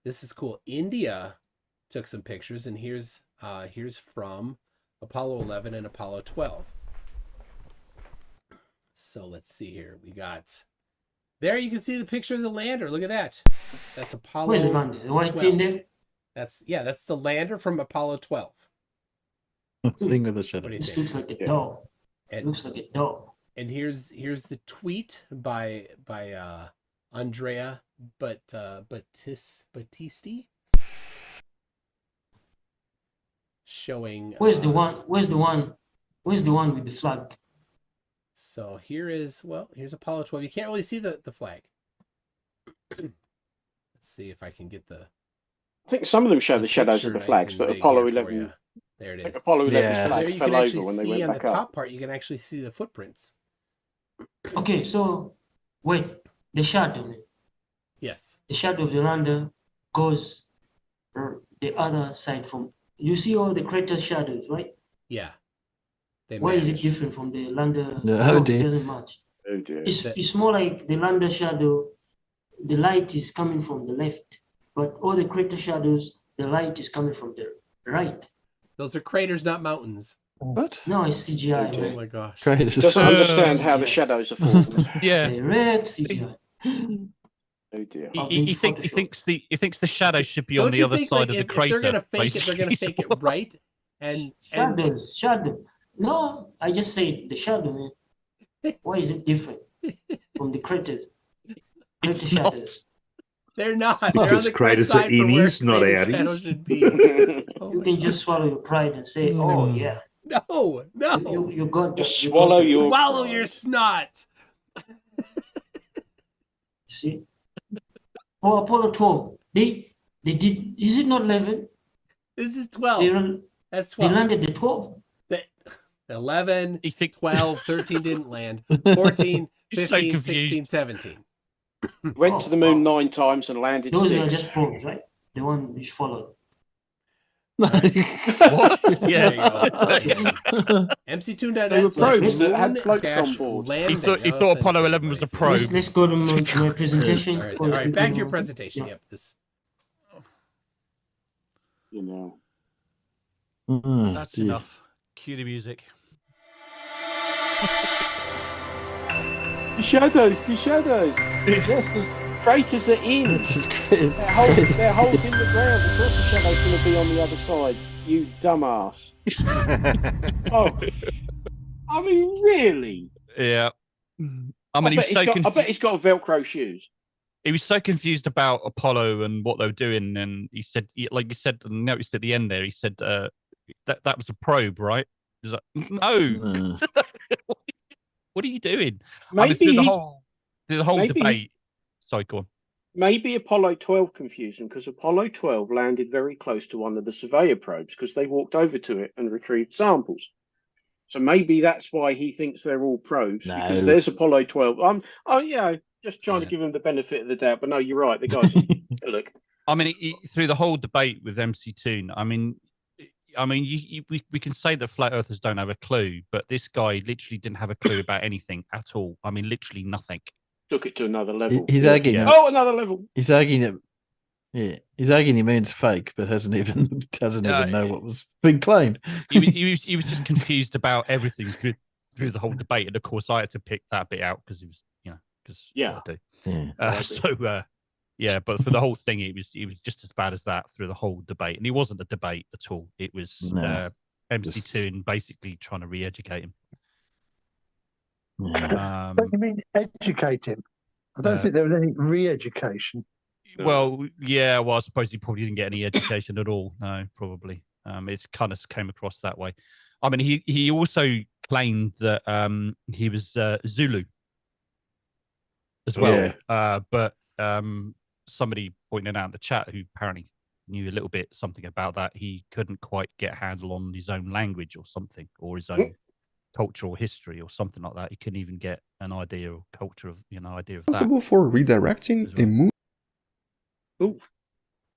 this is cool. India took some pictures, and here's from Apollo 11 and Apollo 12. So let's see here. We got there. You can see the picture of the lander. Look at that. That's Apollo. Where's the lander? The white thing there? That's the lander from Apollo 12. Thing with the What shadow. do you This think? looks like a dog. And, Looks like a dog. and here's the tweet by Andrea Battisti showing. Where's the one? Where's the one with the flag? So here's Apollo 12. You can't really see the flag. Let's see if I can get the. I think some of them show the shadows picture of the nice flags, and but big Apollo here for 11. you. There it is. Apollo 11's Yeah. So there flag you fell can over actually when they see went on the back up. top part, you can actually see the footprints. Okay, so wait, the shadow. Yes. The shadow of the lander goes the other side from. You see all the crater shadows, right? Yeah. They Why is it match. different from the lander? Yeah, No, oh it dear. doesn't match. Oh dear. It's more like the lander shadow. The light is coming from the left, but all the crater shadows, the light is coming from the right. Those are craters, not mountains. What? No, it's CGI. Okay. Oh my gosh. Craters. Doesn't understand how the Yeah. shadows are formed. Yeah. Direct CGI. Oh dear. He thinks the shadow should be on Don't the you other think side like of the if crater. they're gonna fake it, they're gonna fake it right? And Shadow. No, I just say the shadow, man. Why is it different from the craters? Crater shadows. they're not. It's They're on Because the correct craters are side for where innies, not crater outies. shadows should be. Oh You my can just swallow your pride and say, "Oh yeah, No. you got Just you swallow got your Swallow pride. your snot. see." Oh, Apollo 12. They did. Is it not 11? This is They 12. run, That's they 12. landed the 12. 11, He thinks 12, 13 didn't land. 14, He's so 15, confused. 16, 17. Went to the moon 9 times and landed Those are 6. just probes, right? The one which followed. What? There you Yeah. go. MC2.net They were probes /moon that had floats on dash board. landing. He I'll thought send it Apollo to 11 was a everybody. probe. Let's go to my presentation. All right, because we back to can, your presentation. yeah. Yep. This. You know. That's enough. Cue the music. The shadows. Yes, the craters are in. Just great. They're holes in the ground. Of course the shadow's going to be on the other side. You dumbass. Oh. I mean, really? Yeah. I mean, I bet he's got Velcro shoes. he was so confused about Apollo and what they were doing, and he said, like you said, noticed at the end there, he said that was a probe, right? He was like, no. What are you doing? Maybe through the whole debate. Sorry, go on. Maybe Apollo 12 confused him because Apollo 12 landed very close to one of the Surveyor probes because they walked over to it and retrieved samples. So maybe that's why he thinks they're all probes because there's Apollo 12. Just trying to give him the benefit of the doubt. But no, you're right. The guys look. I mean, through the whole debate with MC2, we can say that flat earthers don't have a clue, but this guy literally didn't have a clue about anything at all. I mean, literally nothing. Took it to another level. He's arguing. Oh, another level. He's arguing it. Yeah, he's arguing the moon's fake, but doesn't even know what was being claimed. He was just confused about everything through the whole debate, and of course, I had to pick that bit out because it was, I do. Yeah. But for the whole thing, it was just as bad as that through the whole debate, and it wasn't a debate at all. It was MC2 and basically trying to re-educate him. What do you mean educate him? I don't think there was any re-education. Well, yeah. Well, I suppose he probably didn't get any education at all. No, probably. It kind of came across that way. I mean, he also claimed that he was Zulu as well. Yeah. But somebody pointed out in the chat who apparently knew a little bit something about that. He couldn't quite get a handle on his own language or something, or his own cultural history or something like that. He couldn't even get an idea or culture of idea of that. Possible for redirecting a move. Oh,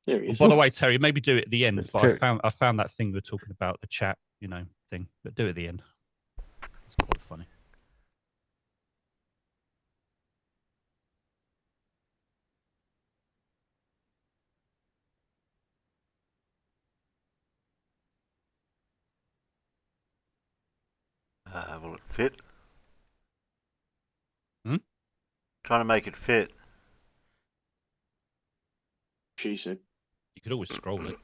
there he is. By the way, Terry, maybe do it at the end. That's But I found that thing we were talking about, the chat, thing. But do it at the end. It's quite funny. Will it fit? Trying to make it fit. She said. You could always scroll it.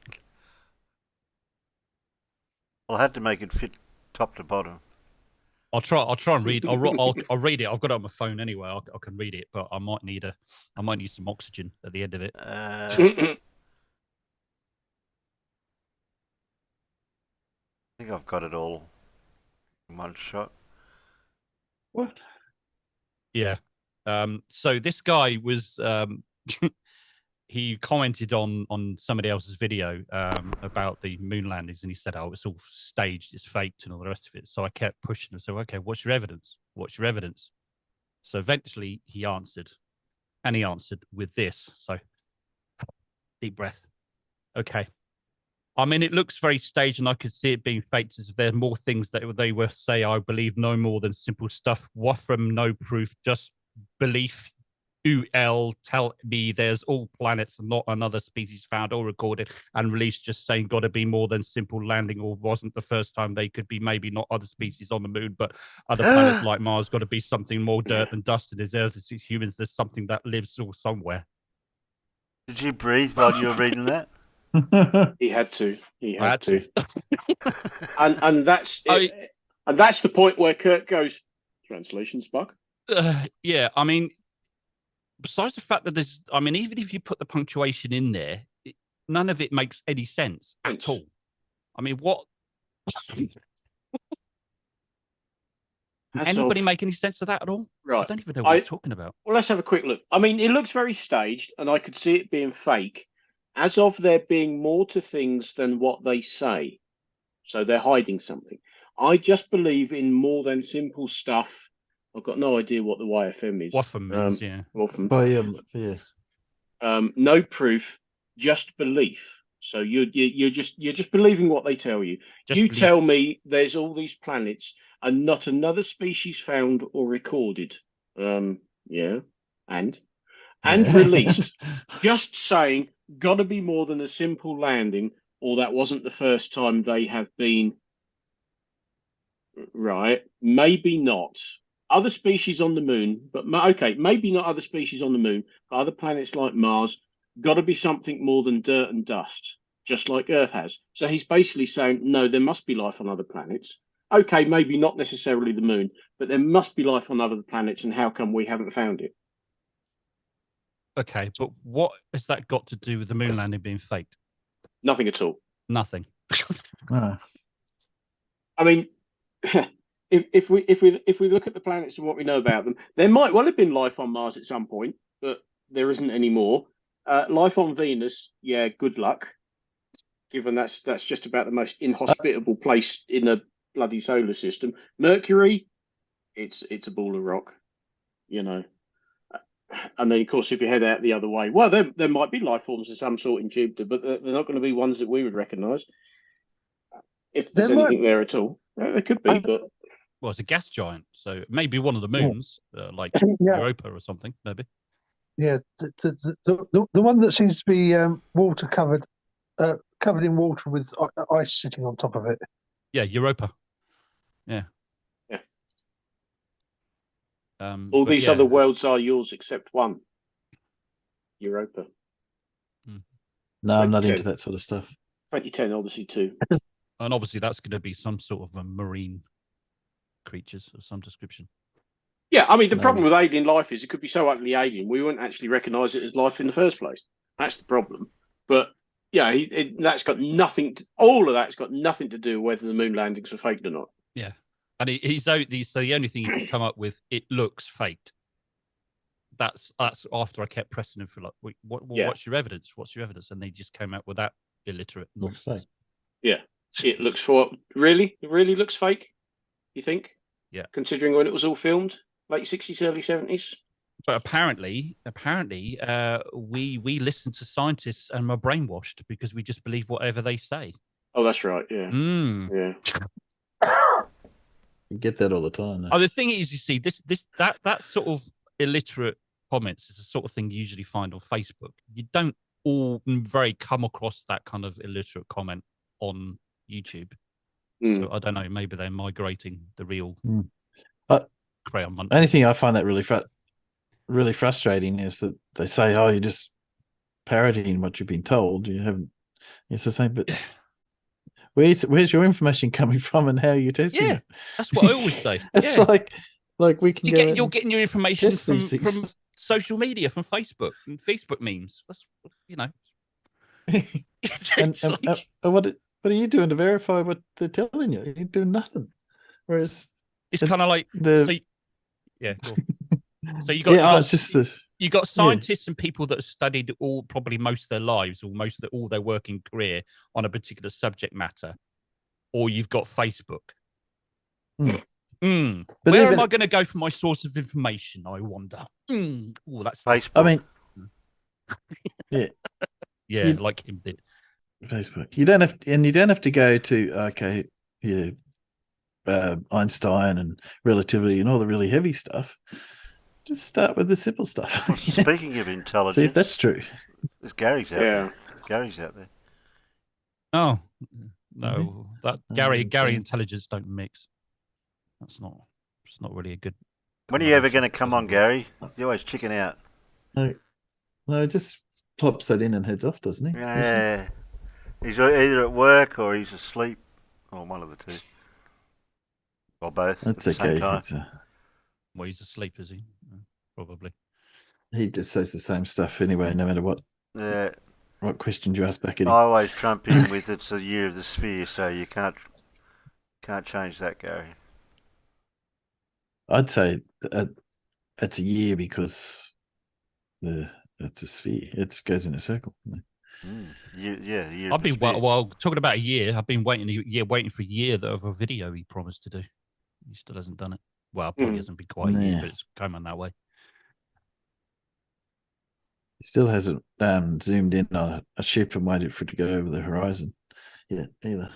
Well, I had to make it fit top to bottom. I'll try and read. I'll read it. I've got it on my phone anyway. I can read it, but I might need some oxygen at the end of it. I think I've got it all in one shot. What? Yeah. So this guy was he commented on somebody else's video about the moon landings, and he said, "Oh, it's all staged, it's faked, and all the rest of it." So I kept pushing him. So, okay, what's your evidence? What's your evidence? So eventually he answered, and he answered with this. So deep breath. Okay. I mean, it looks very staged, and I could see it being faked. As there are more things that they will say, I believe no more than simple stuff. What from no proof, just belief. UL tell me there's all planets and not another species found or recorded and released, just saying gotta be more than simple landing, or wasn't the first time they could be maybe not other species on the moon, but other planets like Mars. Gotta be something more dirt than dust. And there's Earth, it's humans, there's something that lives or somewhere. Did you breathe while you were reading that? He had to. He I had to. And that's it. And that's the point where Kurt goes, translations bug. Yeah, I mean, besides the fact that there's, I mean, even if you put the punctuation in there, none of it makes any sense at all. I mean, what? Anybody make any sense of that at all? Right. I don't even know what he's talking about. Well, let's have a quick look. I mean, it looks very staged, and I could see it being fake, as of there being more to things than what they say. So they're hiding something. I just believe in more than simple stuff. I've got no idea what the YFM is. Waffam means, yeah. Waffam. Yeah. No proof, just belief. So you're just believing what they tell you. You tell me there's all these planets and not another species found or recorded. Yeah, and released. Just saying, gotta be more than a simple landing, or that wasn't the first time they have been. Right, maybe not. Other species on the moon, but okay, maybe not other species on the moon, but other planets like Mars, got to be something more than dirt and dust, just like Earth has. So he's basically saying, no, there must be life on other planets. Okay, maybe not necessarily the moon, but there must be life on other planets, and how come we haven't found it? Okay, but what has that got to do with the moon landing being faked? Nothing at all. Nothing. I mean, if we look at the planets and what we know about them, there might well have been life on Mars at some point, but there isn't anymore. Life on Venus, yeah, good luck, given that's just about the most inhospitable place in the bloody solar system. Mercury, it's a ball of rock, you know. And then, of course, if you head out the other way, well, there might be life forms of some sort in Jupiter, but they're not going to be ones that we would recognise. If there's anything there at all, there could be, but. Well, it's a gas giant, so maybe one of the moons, like Europa or something, maybe. Yeah, the one that seems to be water covered in water with ice sitting on top of it. Yeah, Europa. Yeah. Yeah. All these other worlds are yours except one. Europa. No, I'm not into that sort of stuff. 2010 Odyssey 2. And obviously that's going to be some sort of a marine creatures of some description. Yeah, I mean, the problem with alien life is it could be so utterly alien, we wouldn't actually recognise it as life in the first place. That's the problem. But, yeah, that's got nothing, all of that's got nothing to do with whether the moon landings are faked or not. Yeah. And so the only thing you can come up with, it looks faked. That's after I kept pressing him for like, what's your evidence? What's your evidence? And they just came out with that illiterate nonsense. Yeah. It looks for it really looks fake, you think? Yeah. Considering when it was all filmed, late 60s, early 70s. But apparently, we listen to scientists and we're brainwashed because we just believe whatever they say. Oh, that's right. Yeah. Yeah. You get that all the time. Though. Oh, the thing is, you see, that sort of illiterate comments is the sort of thing you usually find on Facebook. You don't all very come across that kind of illiterate comment on YouTube. So I don't know. Maybe they're migrating the real crayon monkeys. The only thing I find that really frustrating is that they say, "Oh, you're just parodying what you've been told. You haven't." It's the same, but where's your information coming from, and how are you testing it? That's what I always say. It's like we can. You're getting your information from social media, from Facebook and Facebook memes. That's and what are you doing to verify what they're telling you? You're doing nothing. Whereas it's kind of like so you got it's just You got scientists and people that have studied probably most of their lives or all their working career on a particular subject matter, or you've got Facebook. Where am I going to go for my source of information? I wonder. Oh, that's Facebook. I mean, yeah, like him did. Facebook. You don't have to go to Einstein and relativity and all the really heavy stuff. Just start with the simple stuff. Well, speaking of intelligence, see if that's true. There's Gary's out there. Gary's out there. Oh no, that Gary intelligence don't mix. It's not really a good. When are you ever going to come on, Gary? You always chicken out. No, just plops that in and heads off, doesn't he? Yeah. He's either at work or he's asleep, or one of the two, or both. That's at the okay. Same time. Well, he's asleep, is he? Probably. He just says the same stuff anyway, no matter what. Yeah. What question you ask back at him? I always trump in with it's a year of the sphere, so you can't change that, Gary. I'd say it's a year because it's a sphere. It goes in a circle. Yeah. I've been talking about a year. I've been waiting for a year of a video he promised to do. He still hasn't done it. Well, probably hasn't been quite a year, but it's come on that way. He still hasn't zoomed in on a ship and waited for it to go over the horizon yet either.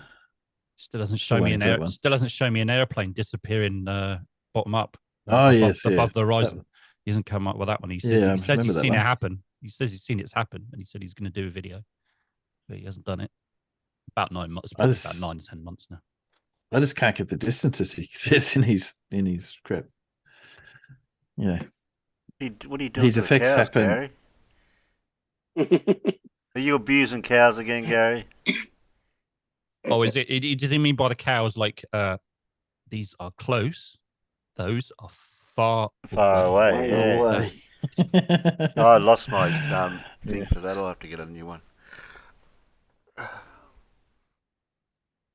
Still doesn't show me an airplane disappearing bottom up. Above the horizon. He hasn't come up with that one. He says he's seen it happen. He says he's seen it happen, and he said he's going to do a video, but he hasn't done it. About 9 months. About 9 to 10 months now. I just can't get the distances he says in his script. Yeah. What are you doing? His effects cows, happen. Gary? Are you abusing cows again, Gary? Oh, is it? Does he mean by the cows like these are close, those are far away? Yeah. I lost my thing for that. I'll have to get a new one.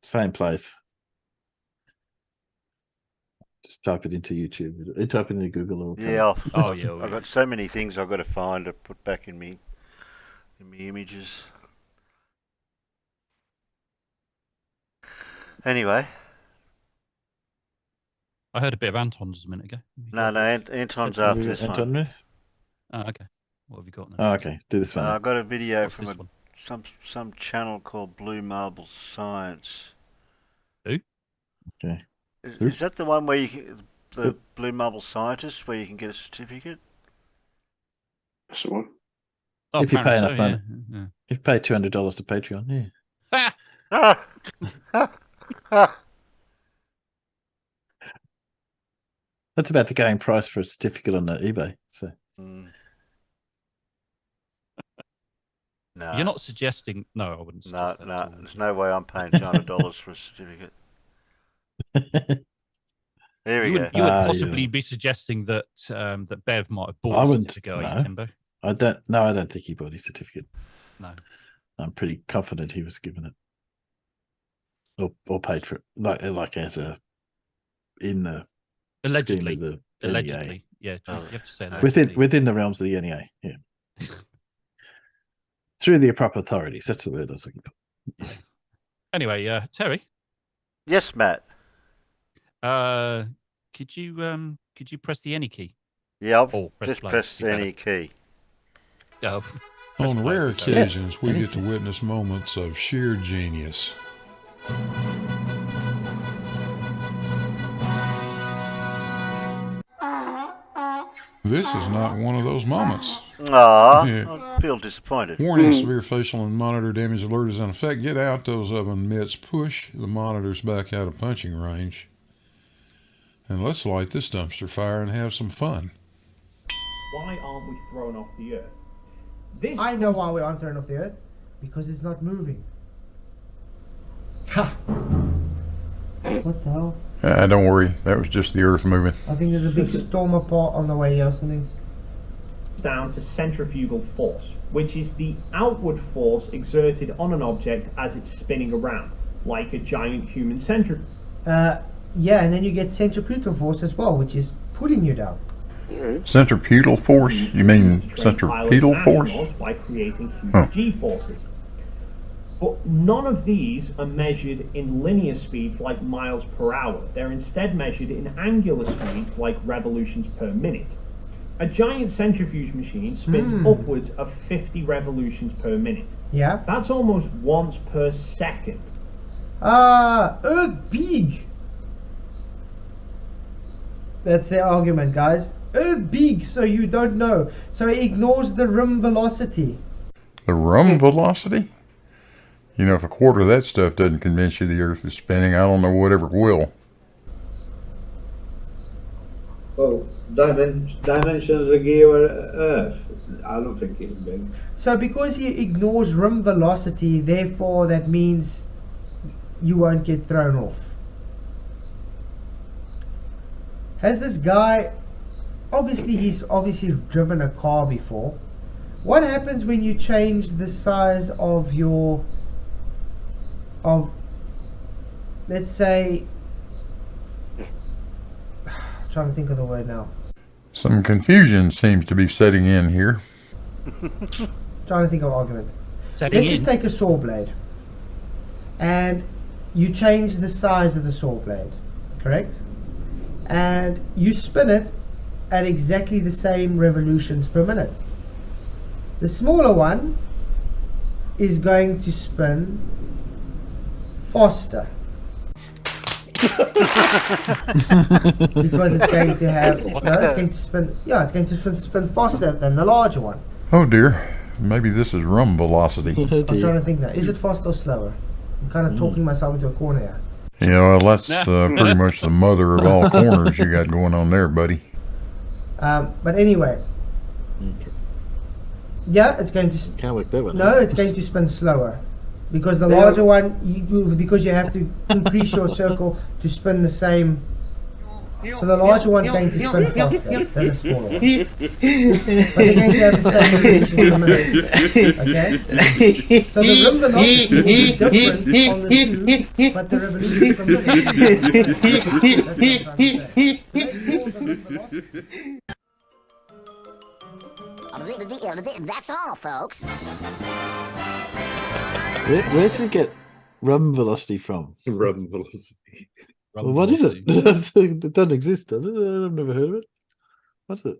Same place. Just type it into YouTube. Type it into Google or I've got so many things I've got to find to put back in me images. Anyway, I heard a bit of Anton's a minute ago. No, Anton's after this one. Oh, okay. What have you got now? Oh, okay. Do this one. I got a video from some channel called Blue Marble Science. Who? Okay. Is that the one where you can, the Blue Marble Scientist, where you can get a certificate? That's the one. Oh, if you pay enough money, yeah. if you pay $200 to Patreon, that's about the going price for a certificate on eBay. So, no, you're not suggesting. No, I wouldn't. No, there's no way I'm paying $200 for a certificate. There we go. You would possibly be suggesting that that Bev might have bought a certificate, Timbo. I don't think he bought his certificate. No, I'm pretty confident he was given it or paid for it, like as a in the allegedly. Scheme of the Allegedly, NEA. yeah. You have to say that within the realms of the NEA. Yeah, through the proper authorities. That's the word I was looking for. Anyway, Terry. Yes, Matt. Could you press the any key? Yeah, I'll just press any key. Oh. On rare occasions, we get to witness moments of sheer genius. This is not one of those moments. I feel disappointed. Warning, severe facial and monitor damage alert is in effect. Get out those oven mitts. Push the monitors back out of punching range. And let's light this dumpster fire and have some fun. Why aren't we thrown off the Earth? I know why we aren't thrown off the Earth. Because it's not moving. Ha! What the hell? Don't worry, that was just the Earth moving. I think there's a big storm apart on the way here or something. Down to centrifugal force, which is the outward force exerted on an object as it's spinning around, like a giant human centrifuge. Yeah, and then you get centripetal force as well, which is pulling you down. Centripetal force? You mean to train centripetal pilots and force? astronauts by creating huge Huh. G-forces. But none of these are measured in linear speeds like miles per hour. They're instead measured in angular speeds like revolutions per minute. A giant centrifuge machine spins upwards of 50 revolutions per minute. Yeah. That's almost once per second. Earth big. That's their argument, guys. Earth big, so you don't know. So it ignores the rim velocity. The rum velocity? You know, if a quarter of that stuff doesn't convince you the Earth is spinning, I don't know whatever will. Well, dimensions of gear Earth. I don't think it's big. So because he ignores rim velocity, therefore that means you won't get thrown off. Has this guy, he's obviously driven a car before. What happens when you change the size of let's say, trying to think of the word now. Some confusion seems to be setting in here. Trying to think of argument. Let's just take a saw blade, and you change the size of the saw blade, correct? And you spin it at exactly the same revolutions per minute. The smaller one is going to spin faster. Because it's going to have it's going to spin faster than the larger one. Oh dear, maybe this is rum velocity. I'm trying to think now. Is it faster or slower? I'm kind of talking myself into a corner here. Yeah, well, that's pretty much the mother of all corners you got going on there, buddy. But anyway, yeah, it's going to. Can't work that one. No, it's going to spin slower, because the larger one, because you have to increase your circle to spin the same. So the larger one's going to spin faster than the smaller one. But they're going to have the same revolutions per minute. Okay? So the rim velocity will be different on the two, but the revolutions per minute will be the same. That's what I'm trying to say. So they ignore the rim velocity. That's all, folks. Where did they get rum velocity from? Rum velocity. Well, what is it? It doesn't exist, does it? I've never heard of it. What's it?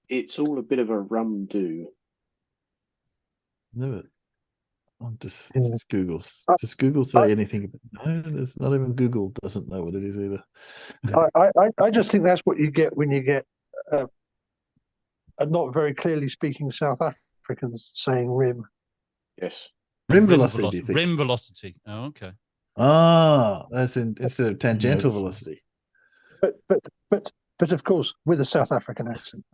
It's all a bit of a rum do. Never. I'm just Google. Does Google say anything? No, there's not even Google doesn't know what it is either. I just think that's what you get when you get a not very clearly speaking South Africans saying rim. Yes. Rim velocity, do you think? Rim velocity. Oh, okay. Ah, that's instead of tangential velocity. But of course with a South African accent.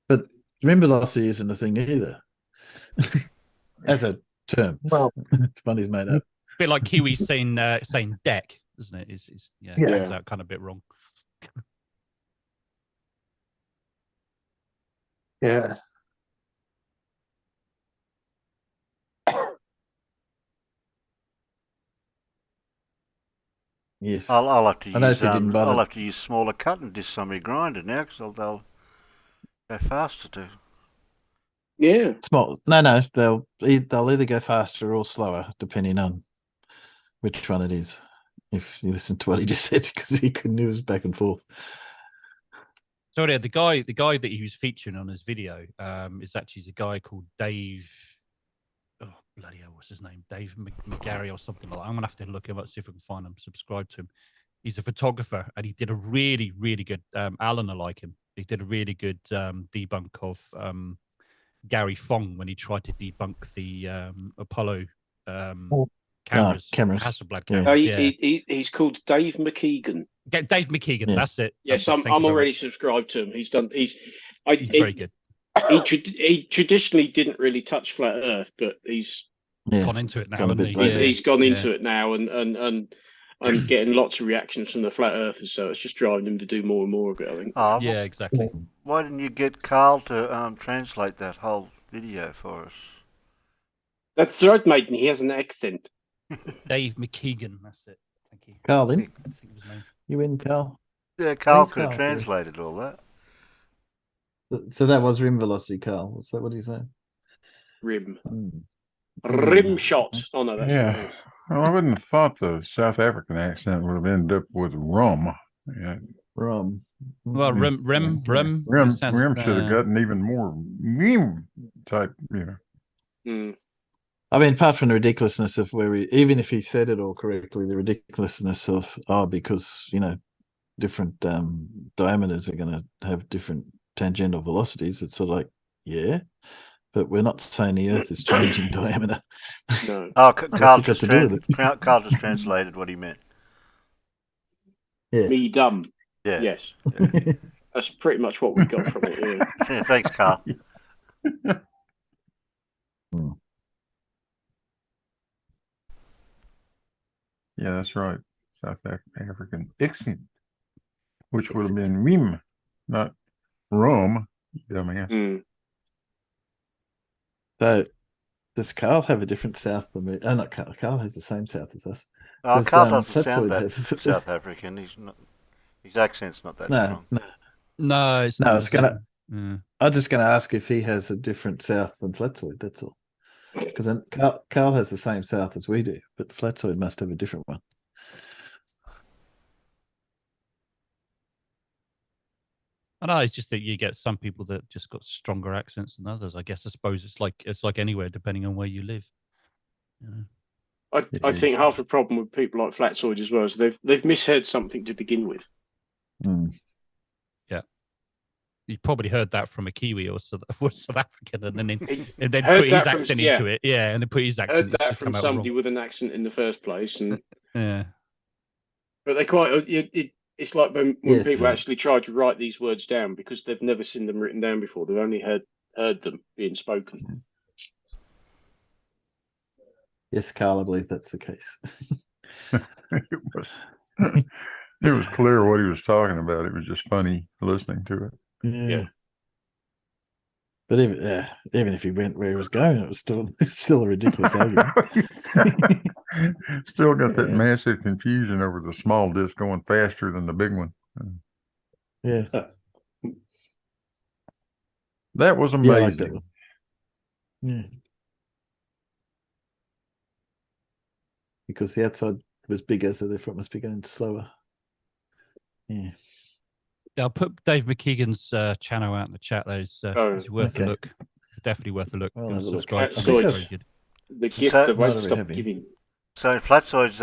But rim velocity isn't a thing either. As a term. Well, it's funny, made up. A bit like Kiwi saying deck, isn't it? It comes out kind of a bit wrong. Yeah. Yes. I'll have to use. I'll I'll have to use smaller cutting discs on my grinder now because they'll go faster too. Yeah. Small. No. They'll either go faster or slower depending on which one it is. If you listen to what he just said, because he was back and forth. So yeah, the guy that he was featuring on his video is actually a guy called Dave. Oh bloody hell, what's his name? Dave McGarry or something like that. I'm gonna have to look him up, see if I can find him. Subscribe to him. He's a photographer, and he did a really, really good. Alan, I like him. He did a really good debunk of Gary Fong when he tried to debunk the Apollo cameras. Hasselblad cameras. He's called Dave McKeegan. Dave McKeegan, that's it. Yes, I'm already subscribed to him. He's very good. He traditionally didn't really touch flat Earth, but he's gone into it now. He's gone into it now, and getting lots of reactions from the flat earthers. So it's just driving him to do more and more of it, I think. Yeah, exactly. Why didn't you get Carl to translate that whole video for us? That's Thread Maiden. He has an accent. Dave McKeegan, that's it. Thank you. Carl, then. I think it was name. You in, Carl? Yeah, Carl Thanks, could have Carl, translated all that. So that was rim velocity, Carl. Was that what he's saying? Rim. Mm. Rim shot. Oh no, that's Yeah. something else. Well, I wouldn't have thought the South African accent would have ended up with rum. Yeah. Rum. Well, rem sounds, Rim should have gotten even more meme type, you know. I mean, apart from the ridiculousness of even if he said it all correctly, the ridiculousness of, because, different diameters are going to have different tangential velocities. It's sort of like, yeah, but we're not saying the Earth is changing diameter. No. Oh, So Carl what's it got just to do with it? Carl just translated what he meant. Yes. Me dumb. Yeah. Yes. Yeah. That's pretty much what we got from it. Yeah. Yeah, thanks, Carl. Yeah, that's right. South African accent, which would have been meme, not rum. Dumbass. So, does Carl have a different south than me? Oh, not Carl. Carl has the same south as us. Oh, Carl doesn't sound Flatzoid that South African. He's not. His accent's not that strong. No, it's no. not I was just going to ask if he has a different south than Flatzoid. That's all. Because Carl has the same south as we do, but Flatzoid must have a different one. I know it's just that you get some people that just got stronger accents than others. I suppose it's like anywhere, depending on where you live. I think half the problem with people like Flatzoid as well is they've misheard something to begin with. Yeah, you probably heard that from a Kiwi or South African, and then Heard put his that from- accent yeah. into it. Yeah, and then put his accent. Heard that to from come out somebody wrong. with an accent in the first place, and Yeah. but they quite. It's like when Yes. people actually try to write these words down because they've never seen them written down before. They've only heard them being spoken. Yes, Carl, I believe that's the case. It was clear what he was talking about. It was just funny listening to it. Yeah. But even if he went where he was going, it was still a ridiculous argument. Still got that massive confusion over the small disc going faster than the big one. Yeah. That was Yeah, I like amazing. that one. Yeah. Because the outside was bigger, so therefore it must be going slower. Yeah. Yeah, I'll put Dave McKeegan's channel out in the chat. It's worth a look. Definitely worth a look. I'll have a look. Subscribe. That's Very good. good. The gift So- that won't Not a stop heavy. giving. So Flatzoid's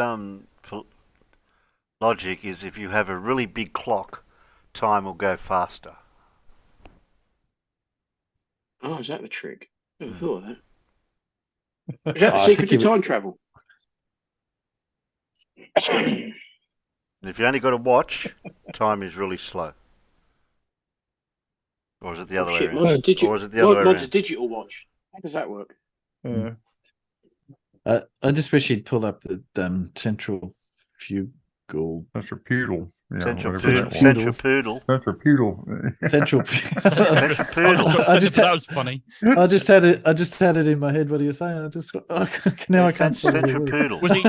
logic is if you have a really big clock, time will go faster. Oh, is that the trick? Never thought of that. Is that the I secret think to it time travel? And if you only got a watch, time is really slow. Or is it the other way Shit, around? mine's Or is it the other way mine's a around? digital watch. How does that work? I just wish he'd pull up the central fugal. Centripetal. Yeah, Centripetal. Centripetal. Central. Centripetal. That was funny. I just had it in my head what he was saying. I can't spell the word. Centripetal. Was he?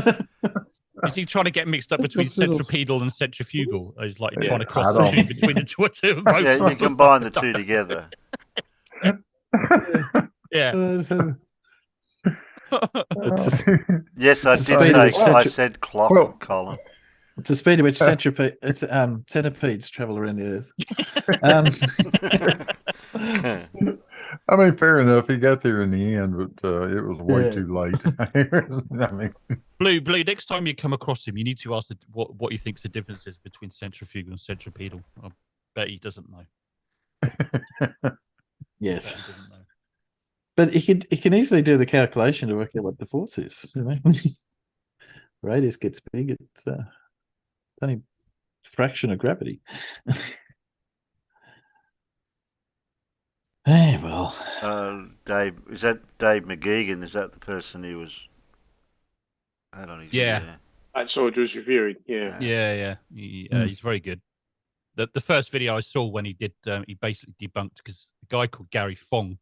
Is he trying to get mixed up between centripetal and centrifugal? Or he's like trying to cross the two between the two. Yeah, you combine the two together. Yeah. Yes, I did say. I said clock, Colin. It's the speed at which centipedes travel around the Earth. I mean, fair enough. He got there in the end, but it was way too late. I mean, Blue. Next time you come across him, you need to ask what he thinks the difference is between centrifugal and centripetal. I bet he doesn't know. Yes. Bet he doesn't know. But he can easily do the calculation to work out what the force is. You know? Radius gets big, it's only a fraction of gravity. Hey, well. Dave, is that Dave McGeegan? Is that the person who was? I don't know. Yeah. That's what I was reviewing. Yeah. Yeah. He's very good. The first video I saw when he did, he basically debunked because a guy called Gary Fong,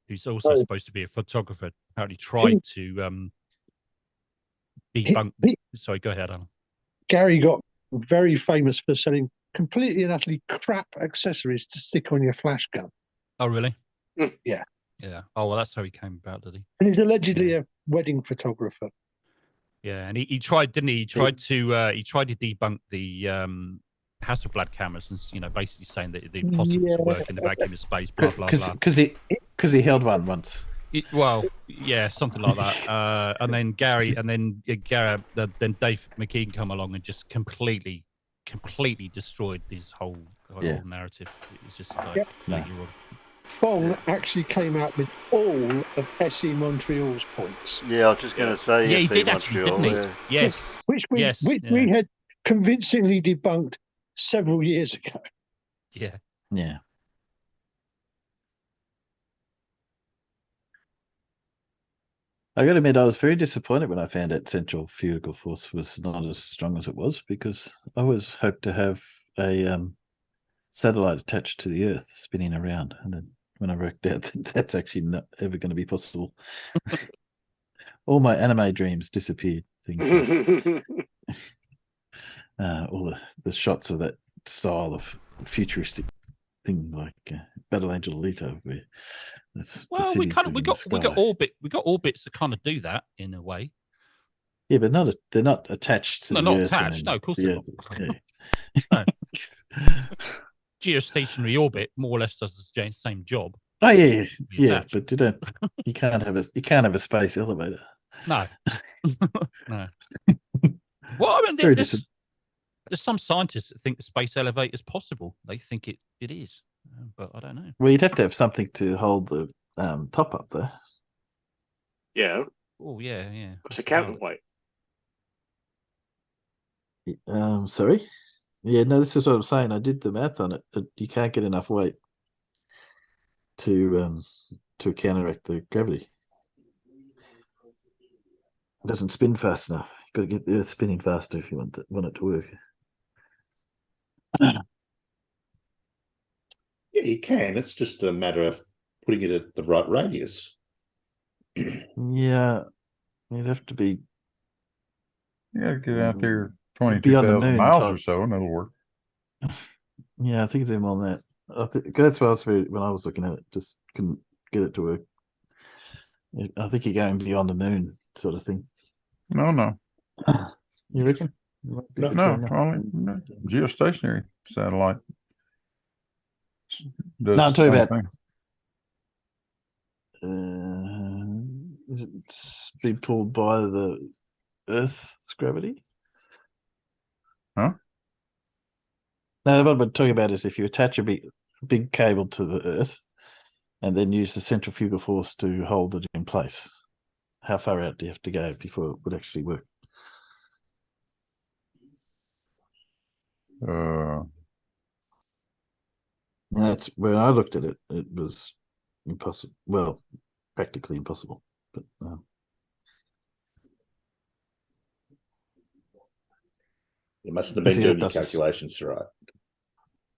who's also supposed to be a photographer, apparently tried to debunk. Sorry, go ahead, Alan. Gary got very famous for selling completely and utterly crap accessories to stick on your flash gun. Oh, really? Yeah. Yeah. Oh, well, that's how he came about, did he? And he's allegedly a wedding photographer. Yeah, and he tried, didn't he? He tried to debunk the Hasselblad cameras, and basically saying that they're impossible to work in the vacuum of space. Blah blah blah. Because he held one once. Well, yeah, something like that. And then Gary, then Dave McKean come along and just completely destroyed this whole narrative. It's just like completely wrong. Fong actually came out with all of SE Montreal's points. Yeah, I was just going to say. Yeah, he SE did actually, didn't he? Yeah. Yes. Which we had convincingly debunked several years ago. Yeah. Yeah. I got to admit, I was very disappointed when I found out Central Fugal Force was not as strong as it was, because I always hoped to have a satellite attached to the Earth spinning around. And then when I worked out that that's actually not ever going to be possible, all my anime dreams disappeared. Things like, all the shots of that style of futuristic thing like Battle Angel Alita, where we got orbits that kind of do that in a way. Yeah, but they're not attached to the not Earth. Attached. No, of course they're not. Yeah. No. Geostationary orbit more or less does the same job. Oh yeah, but you can't have a space elevator. No. No. Well, I mean, there's some scientists that think the space elevator is possible. They think it is, but I don't know. Well, you'd have to have something to hold the top up there. Yeah. Oh yeah. What's a counterweight? Sorry. Yeah, no, this is what I'm saying. I did the math on it. You can't get enough weight to counteract the gravity. It doesn't spin fast enough. You've got to get the Earth spinning faster if you want it to work. Yeah, you can. It's just a matter of putting it at the right radius. Yeah, you'd have to be. You got to get out there 22,000 miles or so, and it'll work. Yeah, I think it's more than that. That's what I was when I was looking at it. Just couldn't get it to work. I think you're going beyond the moon, sort of thing. No. You reckon? No, only geostationary satellite. No, I'm talking about. Is it being pulled by the Earth's gravity? Huh? No, what I'm talking about is if you attach a big cable to the Earth and then use the centrifugal force to hold it in place, how far out do you have to go before it would actually work? That's when I looked at it. It was impossible. Well, practically impossible. But you mustn't have been doing the calculations right.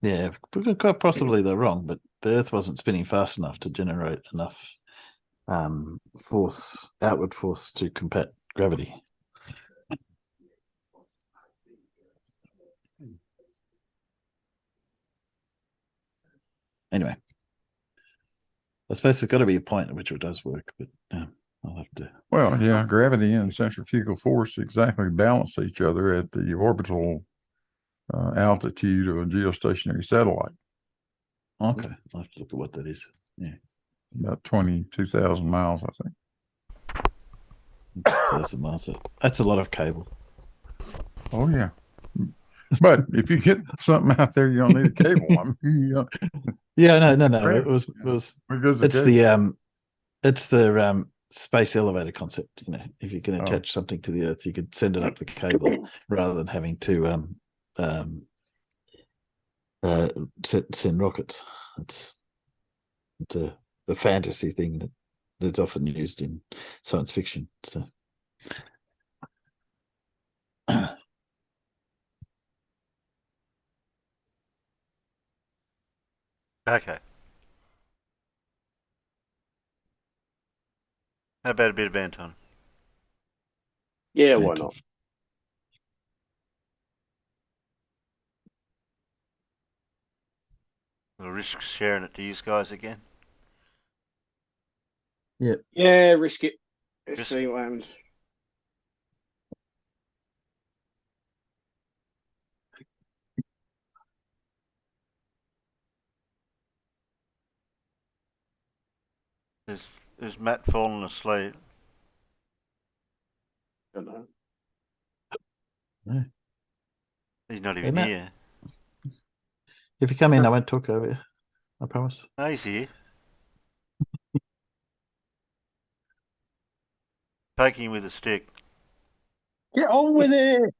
Yeah, quite possibly they're wrong, but the Earth wasn't spinning fast enough to generate enough outward force to combat gravity. Anyway, I suppose there's got to be a point at which it does work, but I'll have to. Well, yeah, gravity and centrifugal force exactly balance each other at the orbital altitude of a geostationary satellite. Okay, I'll have to look at what that is. Yeah, about 22,000 miles, I think. 2,000 miles. That's a lot of cable. Oh yeah. But if you get something out there, you don't need a cable. I mean, Yeah, no. It was it's the space elevator concept. If you can attach something to the Earth, you could send it up the cable rather than having to send rockets. It's a fantasy thing that's often used in science fiction. So. Okay. How about a bit of Anton? Yeah, why not? We'll risk sharing it to you guys again. Yep. Yeah, risk it. Let's see what happens. Is Matt fallen asleep? Don't know. No. He's not Hey, even Matt. here. If you come in, I won't talk over you. I promise. No, he's here. Poking him with a stick. Get on with it!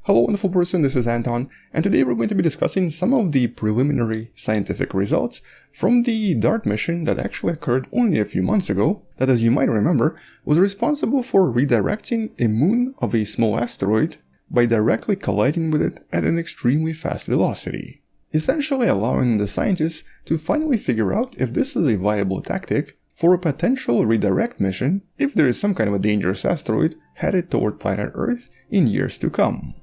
Hello wonderful person, this is Anton, and today we're going to be discussing some of the preliminary scientific results from the DART mission that actually occurred only a few months ago, that, as you might remember, was responsible for redirecting a moon of a small asteroid by directly colliding with it at an extremely fast velocity, essentially allowing the scientists to finally figure out if this is a viable tactic for a potential redirect mission if there is some kind of a dangerous asteroid headed toward planet Earth in years to come.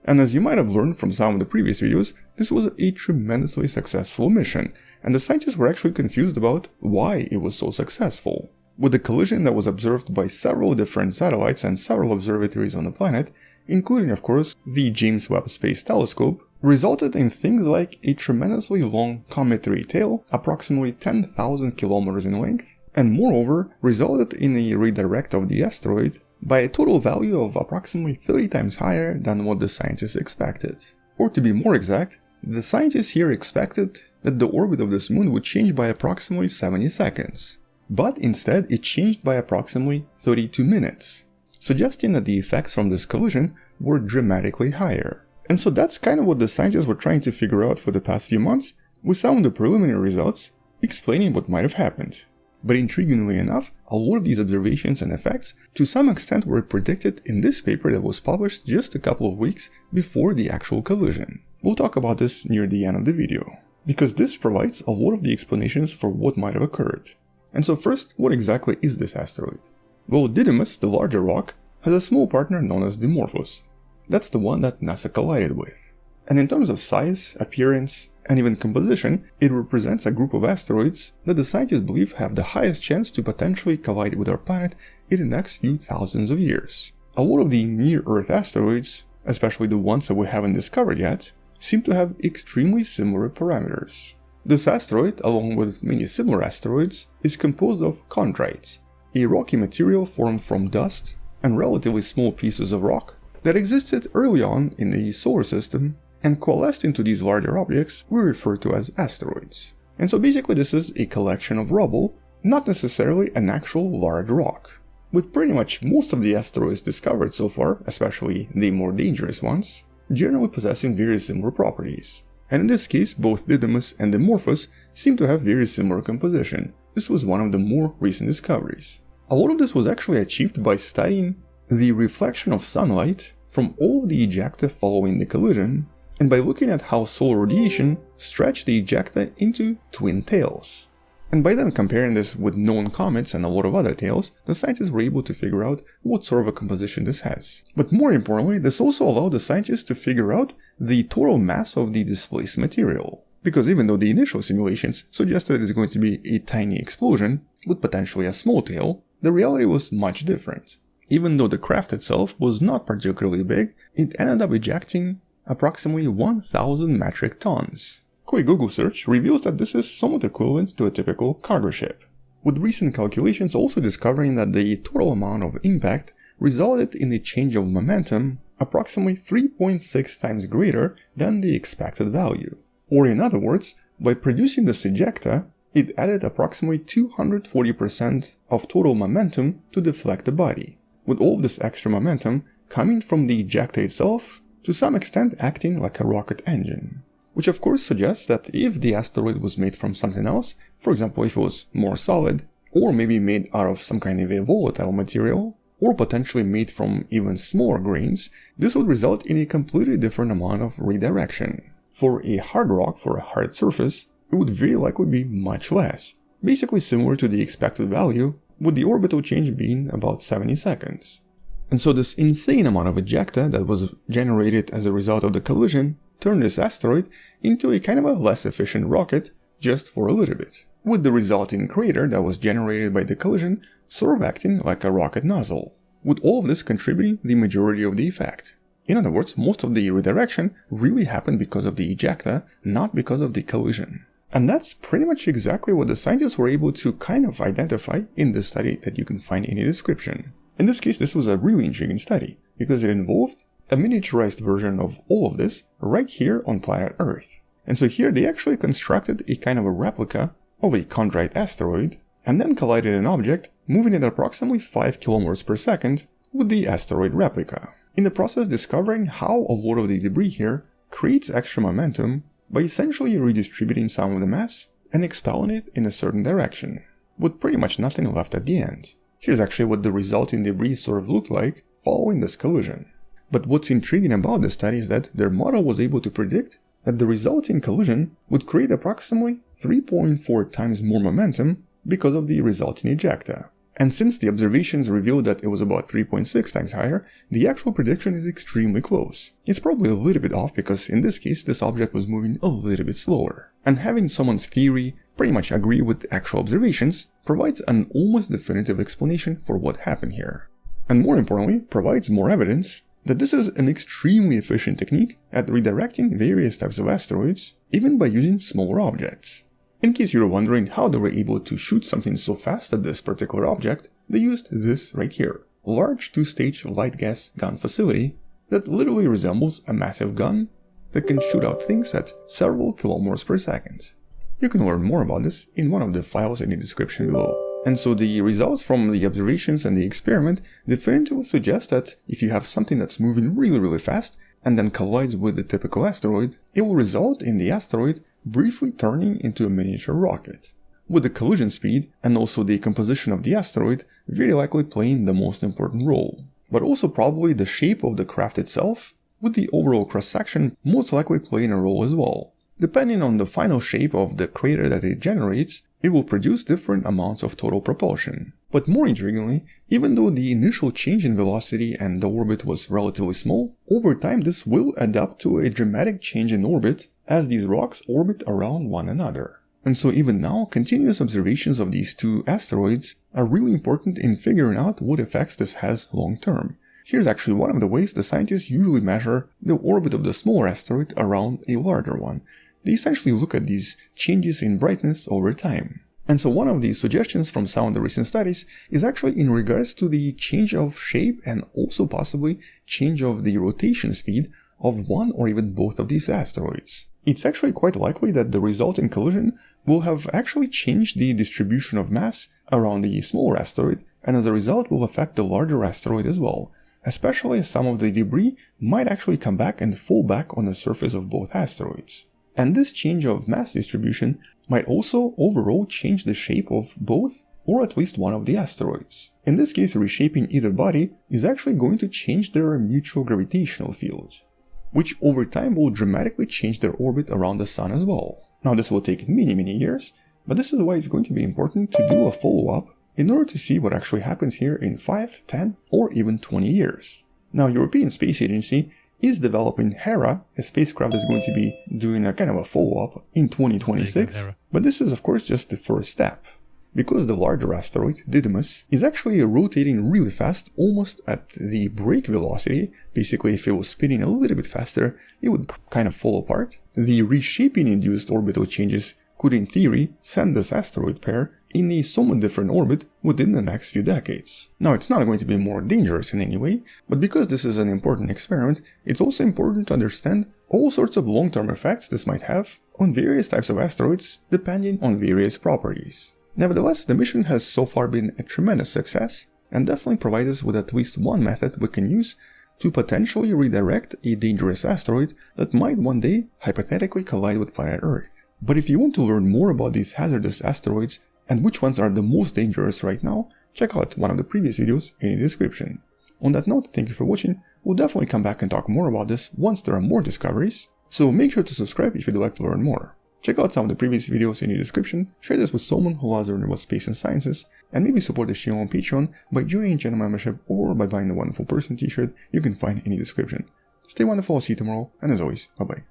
And as you might have learned from some of the previous videos, this was a tremendously successful mission, and the scientists were actually confused about why it was so successful. With the collision that was observed by several different satellites and several observatories on the planet, including of course the James Webb Space Telescope, resulted in things like a tremendously long cometary tail, approximately 10,000 kilometers in length, and moreover resulted in a redirect of the asteroid by a total value of approximately 30 times higher than what the scientists expected. Or to be more exact, the scientists here expected that the orbit of this moon would change by approximately 70 seconds, but instead it changed by approximately 32 minutes, suggesting that the effects from this collision were dramatically higher. And so that's kind of what the scientists were trying to figure out for the past few months, with some of the preliminary results explaining what might have happened. But intriguingly enough, a lot of these observations and effects to some extent were predicted in this paper that was published just a couple of weeks before the actual collision. We'll talk about this near the end of the video, because this provides a lot of the explanations for what might have occurred. And so first, what exactly is this asteroid? Well, Didymos, the larger rock, has a small partner known as Dimorphos. That's the one that NASA collided with. And in terms of size, appearance, and even composition, it represents a group of asteroids that the scientists believe have the highest chance to potentially collide with our planet in the next few thousands of years. A lot of the near-Earth asteroids, especially the ones that we haven't discovered yet, seem to have extremely similar parameters. This asteroid, along with many similar asteroids, is composed of chondrites, a rocky material formed from dust and relatively small pieces of rock that existed early on in the solar system and coalesced into these larger objects we refer to as asteroids. And so basically this is a collection of rubble, not necessarily an actual large rock. With pretty much most of the asteroids discovered so far, especially the more dangerous ones, generally possessing very similar properties. And in this case, both Didymos and Dimorphos seem to have very similar composition. This was one of the more recent discoveries. A lot of this was actually achieved by studying the reflection of sunlight from all of the ejecta following the collision, and by looking at how solar radiation stretched the ejecta into twin tails. And by then comparing this with known comets and a lot of other tails, the scientists were able to figure out what sort of a composition this has. But more importantly, this also allowed the scientists to figure out the total mass of the displaced material. Because even though the initial simulations suggested it's going to be a tiny explosion with potentially a small tail, the reality was much different. Even though the craft itself was not particularly big, it ended up ejecting approximately 1,000 metric tons. Quick Google search reveals that this is somewhat equivalent to a typical cargo ship, with recent calculations also discovering that the total amount of impact resulted in a change of momentum approximately 3.6 times greater than the expected value. Or in other words, by producing this ejecta, it added approximately 240% of total momentum to deflect the body, with all of this extra momentum coming from the ejecta itself, to some extent acting like a rocket engine. Which of course suggests that if the asteroid was made from something else, for example if it was more solid, or maybe made out of some kind of a volatile material, or potentially made from even smaller grains, this would result in a completely different amount of redirection. For a hard rock, for a hard surface, it would very likely be much less, basically similar to the expected value, with the orbital change being about 70 seconds. And so this insane amount of ejecta that was generated as a result of the collision turn this asteroid into a kind of a less efficient rocket just for a little bit, with the resulting crater that was generated by the collision sort of acting like a rocket nozzle, with all of this contributing the majority of the effect. In other words, most of the redirection really happened because of the ejecta, not because of the collision. And that's pretty much exactly what the scientists were able to kind of identify in the study that you can find in the description. In this case, this was a really intriguing study, because it involved a miniaturized version of all of this right here on planet Earth. And so here they actually constructed a kind of a replica of a chondrite asteroid, and then collided an object moving at approximately 5 km per second with the asteroid replica, in the process discovering how a lot of the debris here creates extra momentum by essentially redistributing some of the mass and expelling it in a certain direction, with pretty much nothing left at the end. Here's actually what the resulting debris sort of looked like following this collision. But what's intriguing about this study is that their model was able to predict that the resulting collision would create approximately 3.4 times more momentum because of the resulting ejecta. And since the observations revealed that it was about 3.6 times higher, the actual prediction is extremely close. It's probably a little bit off because in this case this object was moving a little bit slower. And having someone's theory pretty much agree with the actual observations provides an almost definitive explanation for what happened here. And more importantly, provides more evidence that this is an extremely efficient technique at redirecting various types of asteroids, even by using smaller objects. In case you were wondering how they were able to shoot something so fast at this particular object, they used this right here, a large 2-stage light gas gun facility that literally resembles a massive gun that can shoot out things at several kilometers per second. You can learn more about this in one of the files in the description below. And so the results from the observations and the experiment definitively suggest that if you have something that's moving really fast and then collides with the typical asteroid, it will result in the asteroid briefly turning into a miniature rocket, with the collision speed and also the composition of the asteroid very likely playing the most important role, but also probably the shape of the craft itself, with the overall cross-section most likely playing a role as well. Depending on the final shape of the crater that it generates, it will produce different amounts of total propulsion. But more intriguingly, even though the initial change in velocity and the orbit was relatively small, over time this will add up to a dramatic change in orbit as these rocks orbit around one another. And so even now, continuous observations of these two asteroids are really important in figuring out what effects this has long term. Here's actually one of the ways the scientists usually measure the orbit of the smaller asteroid around a larger one. They essentially look at these changes in brightness over time. And so one of the suggestions from some of the recent studies is actually in regards to the change of shape and also possibly change of the rotation speed of one or even both of these asteroids. It's actually quite likely that the resulting collision will have actually changed the distribution of mass around the smaller asteroid, and as a result will affect the larger asteroid as well, especially as some of the debris might actually come back and fall back on the surface of both asteroids. And this change of mass distribution might also overall change the shape of both or at least one of the asteroids. In this case, reshaping either body is actually going to change their mutual gravitational field, which over time will dramatically change their orbit around the Sun as well. Now this will take many years, but this is why it's going to be important to do a follow-up in order to see what actually happens here in 5, 10 or even 20 years. Now European Space Agency is developing Hera, a spacecraft that's going to be doing a kind of a follow-up in 2026, but this is of course just the first step. Because the larger asteroid, Didymos, is actually rotating really fast, almost at the break velocity. Basically, if it was spinning a little bit faster, it would kind of fall apart. The reshaping-induced orbital changes could, in theory, send this asteroid pair in a somewhat different orbit within the next few decades. Now, it's not going to be more dangerous in any way, but because this is an important experiment, it's also important to understand all sorts of long-term effects this might have on various types of asteroids, depending on various properties. Nevertheless, the mission has so far been a tremendous success, and definitely provides us with at least one method we can use to potentially redirect a dangerous asteroid that might one day hypothetically collide with planet Earth. But if you want to learn more about these hazardous asteroids and which ones are the most dangerous right now, check out one of the previous videos in the description. On that note, thank you for watching. We'll definitely come back and talk more about this once there are more discoveries, so make sure to subscribe if you'd like to learn more. Check out some of the previous videos in the description, share this with someone who loves learning about space and sciences, and maybe support the channel on Patreon by joining channel membership or by buying the Wonderful Person t-shirt you can find in the description. Stay wonderful, I'll see you tomorrow, and as always, bye bye.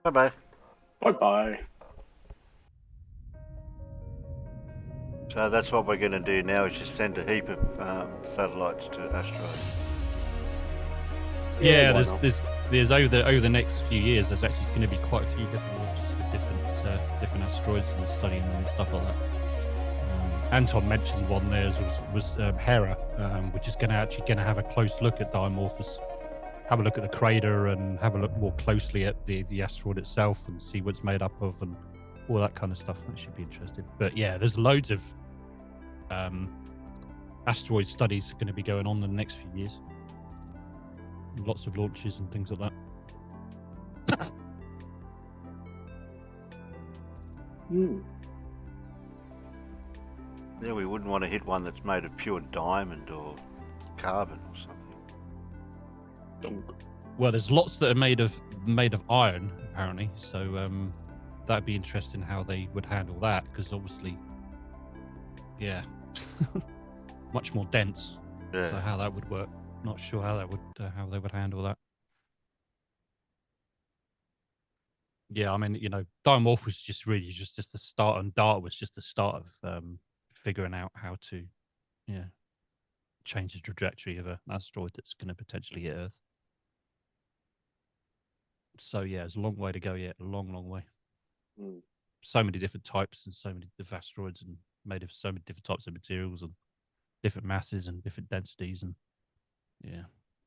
Bye-bye. Bye-bye. So that's what we're going to do now, is just send a heap of satellites to asteroids. Yeah, there's over the next few years, there's actually going to be quite a few different launches with different asteroids and studying them and stuff like that. Anton mentioned one there was Hera, which is going to have a close look at Dimorphos, have a look at the crater and have a look more closely at the asteroid itself and see what it's made up of and all that kind of stuff. That should be interesting. But yeah, there's loads of asteroid studies going to be going on in the next few years. Lots of launches and things like that. Yeah, we wouldn't want to hit one that's made of pure diamond or carbon or something. Well, there's lots that are made of iron, apparently. So that'd be interesting how they would handle that, because obviously, yeah, much more dense. Yeah. So how that would work, not sure how they would handle that. Yeah, I mean, Dimorph was just the start, and Dart was just the start of figuring out how to, change the trajectory of an asteroid that's going to potentially hit Earth. So yeah, it's a long way to go yet, a long, long way. So many different types and so many different asteroids, and made of so many different types of materials and different masses and different densities, and yeah.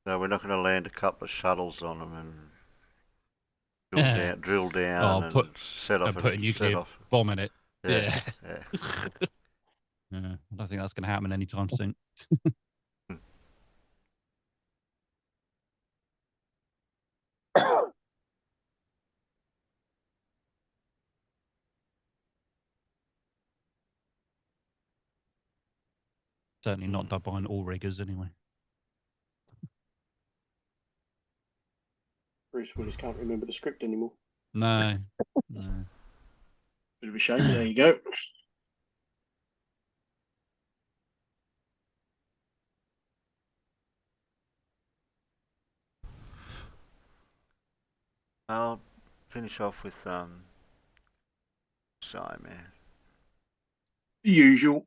No, we're not going to land a couple of shuttles on them and drill down and set off put a nuclear bomb in it. Yeah. I don't think that's going to happen anytime soon. Certainly not done by all riggers, anyway. Bruce Willis can't remember the script anymore. No. Bit of a shame, but there you go. I'll finish off with Simon. The usual.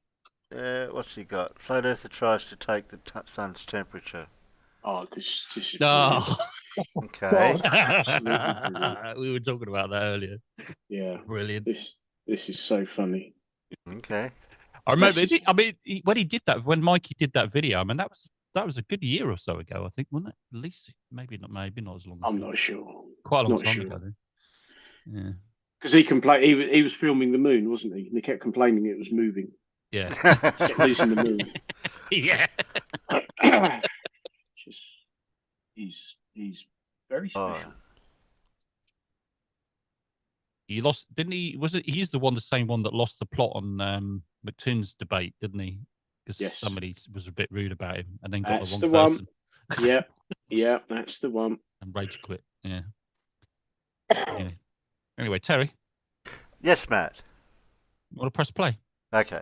What's he got? Flat Earther tries to take the sun's temperature. Oh, this is okay. We were talking about that earlier. Yeah, brilliant. This is so funny. Okay. I remember. When he did that, when Mikey did that video, I mean, that was a good year or so ago, I think, wasn't it? At least, maybe not as long. I'm not sure. Quite a long time ago. Then. Yeah. Because he complained. He was filming the moon, wasn't he? And he kept complaining it was moving. Yeah. Kept losing the moon. Yeah. He's very special. He lost, didn't he? He's the same one that lost the plot on McToon's debate, didn't he? Because somebody was a bit rude about him, and then got That's the wrong one. person. Yeah, that's the one. And rage quit. Yeah. Anyway, Terry. Yes, Matt. Want to press play? Okay.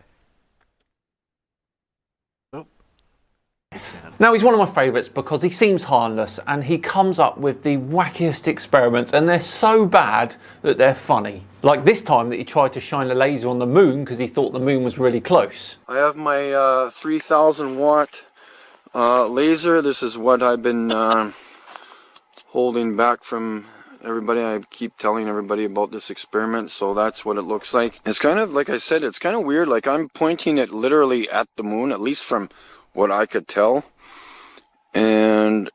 Now, he's one of my favourites because he seems harmless and he comes up with the wackiest experiments, and they're so bad that they're funny. Like this time that he tried to shine a laser on the moon because he thought the moon was really close. I have my 3000 watt laser. This is what I've been holding back from everybody. I keep telling everybody about this experiment, so that's what it looks like. It's kind of, like I said, it's kind of weird. Like, I'm pointing it literally at the moon, at least from what I could tell, and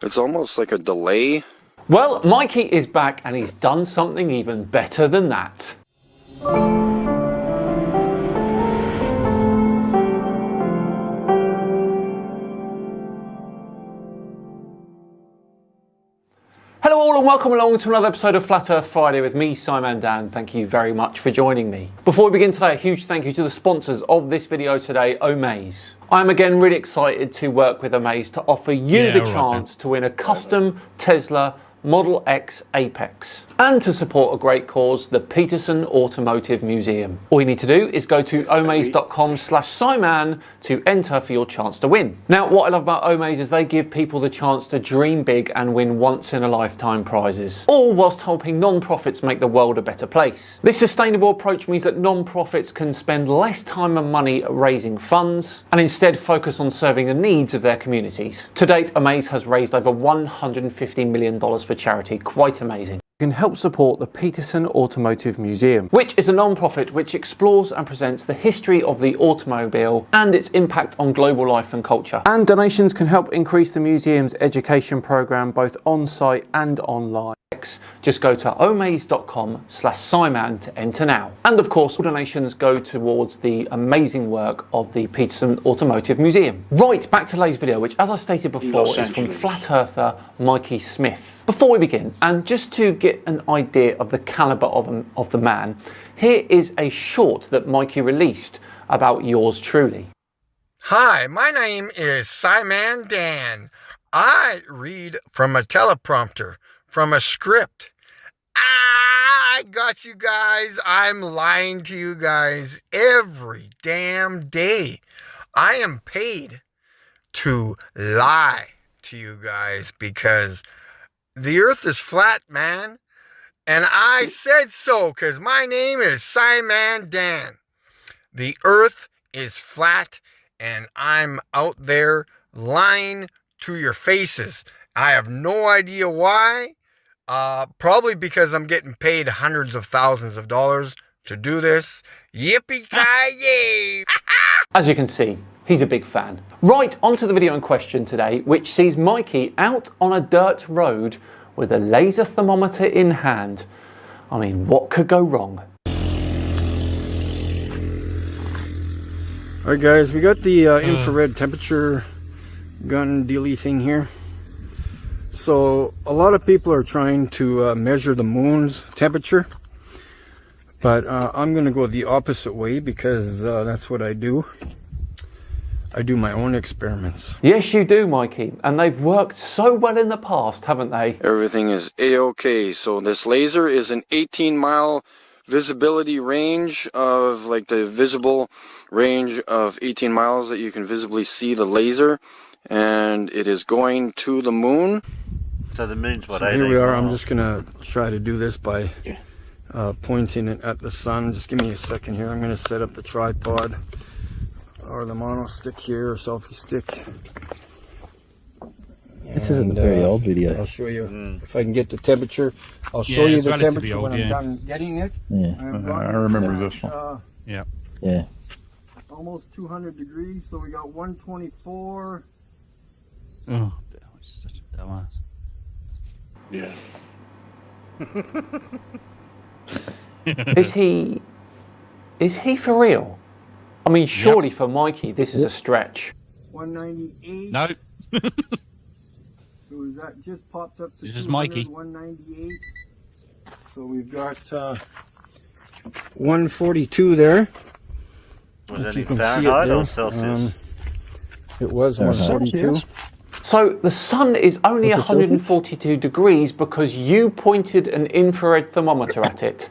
it's almost like a delay. Well, Mikey is back and he's done something even better than that. Hello all and welcome along to another episode of Flat Earth Friday with me, Simon Dan. Thank you very much for joining me. Before we begin today, a huge thank you to the sponsors of this video today, Omaze. I'm again really excited to work with Omaze to offer you the chance to win a custom Tesla Model X Apex. And to support a great cause, the Peterson Automotive Museum. All you need to do is go to omaze.com/Simon to enter for your chance to win. Now, what I love about Omaze is they give people the chance to dream big and win once-in-a-lifetime prizes, all whilst helping non-profits make the world a better place. This sustainable approach means that non-profits can spend less time and money raising funds and instead focus on serving the needs of their communities. To date, Omaze has raised over $150 million for charity. Quite amazing. You can help support the Peterson Automotive Museum, which is a non-profit which explores and presents the history of the automobile and its impact on global life and culture. And donations can help increase the museum's education program both on-site and online. Just go to omaze.com/Simon to enter now. And of course, all donations go towards the amazing work of the Peterson Automotive Museum. Right, back to today's video, which as I stated before is from flat earther Mikey Smith. Before we begin, and just to get an idea of the caliber of the man, here is a short that Mikey released about yours truly. Hi, my name is Simon Dan. I read from a teleprompter, from a script. I got you guys. I'm lying to you guys every damn day. I am paid to lie to you guys because the earth is flat, man. And I said so because my name is Simon Dan. The earth is flat and I'm out there lying to your faces. I have no idea why. Probably because I'm getting paid hundreds of thousands of dollars to do this. Yippee-ki-yay! As you can see, he's a big fan. Right, onto the video in question today, which sees Mikey out on a dirt road with a laser thermometer in hand. I mean, what could go wrong? Alright guys, we got the infrared temperature gun dealy thing here. So a lot of people are trying to measure the moon's temperature, but I'm going to go the opposite way because that's what I do. I do my own experiments. Yes, you do, Mikey, and they've worked so well in the past, haven't they? Everything is A-OK. So this laser is an 18-mile visibility range of, like the visible range of 18 miles that you can visibly see the laser, and it is going to the moon. So the moon's what, so 18 here we are. miles? I'm just gonna try to do this by pointing it at the sun. Just give me a second here. I'm gonna set up the tripod or the mono stick here, or selfie stick. This isn't a very old video. I'll show you if I can get the temperature. I'll show you the temperature when I'm done getting it. Yeah, I remember this one. Yeah. Yeah. Almost 200 degrees, so we got 124. Oh, it's such a dumbass. Yeah. Is he for real? I mean, surely for Mikey, this is a stretch. 198. No. So that just popped up to This is Mikey. 198. So we've got 142 there. Was If that you in can see it Fahrenheit there. or Celsius? It was 142. So the sun is only 142 degrees because you pointed an infrared thermometer at it.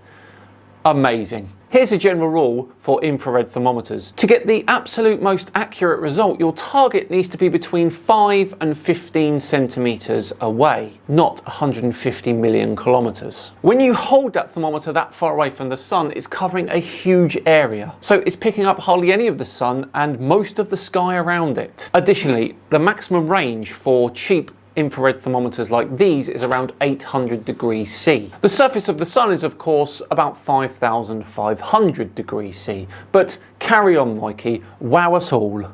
Amazing. Here's a general rule for infrared thermometers. To get the absolute most accurate result, your target needs to be between 5 and 15 centimeters away, not 150 million kilometers. When you hold that thermometer that far away from the sun, it's covering a huge area. So it's picking up hardly any of the sun and most of the sky around it. Additionally, the maximum range for cheap infrared thermometers like these is around 800 degrees C. The surface of the sun is of course about 5,500 degrees C. But carry on, Mikey, wow us all.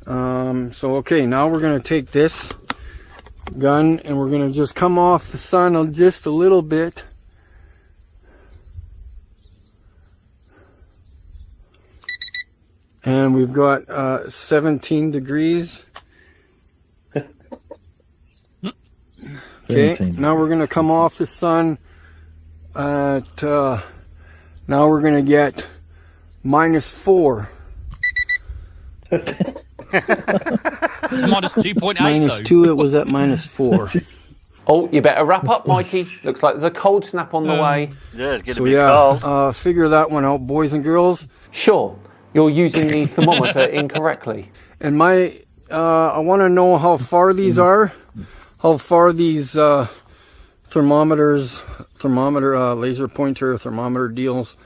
So okay, now we're going to take this gun and we're going to just come off the sun just a little bit. And we've got 17 degrees. Okay, now we're going to come off the sun at, now we're going to get -4. It's -2.8 -2, it was at -4. Oh, you better wrap up, Mikey. Looks like there's a cold snap on the way. Yeah, it's getting So a bit yeah, cold. figure that one out, boys and girls. Sure, you're using the thermometer incorrectly. And I want to know how far these are, how far these thermometer, laser pointer thermometer deals,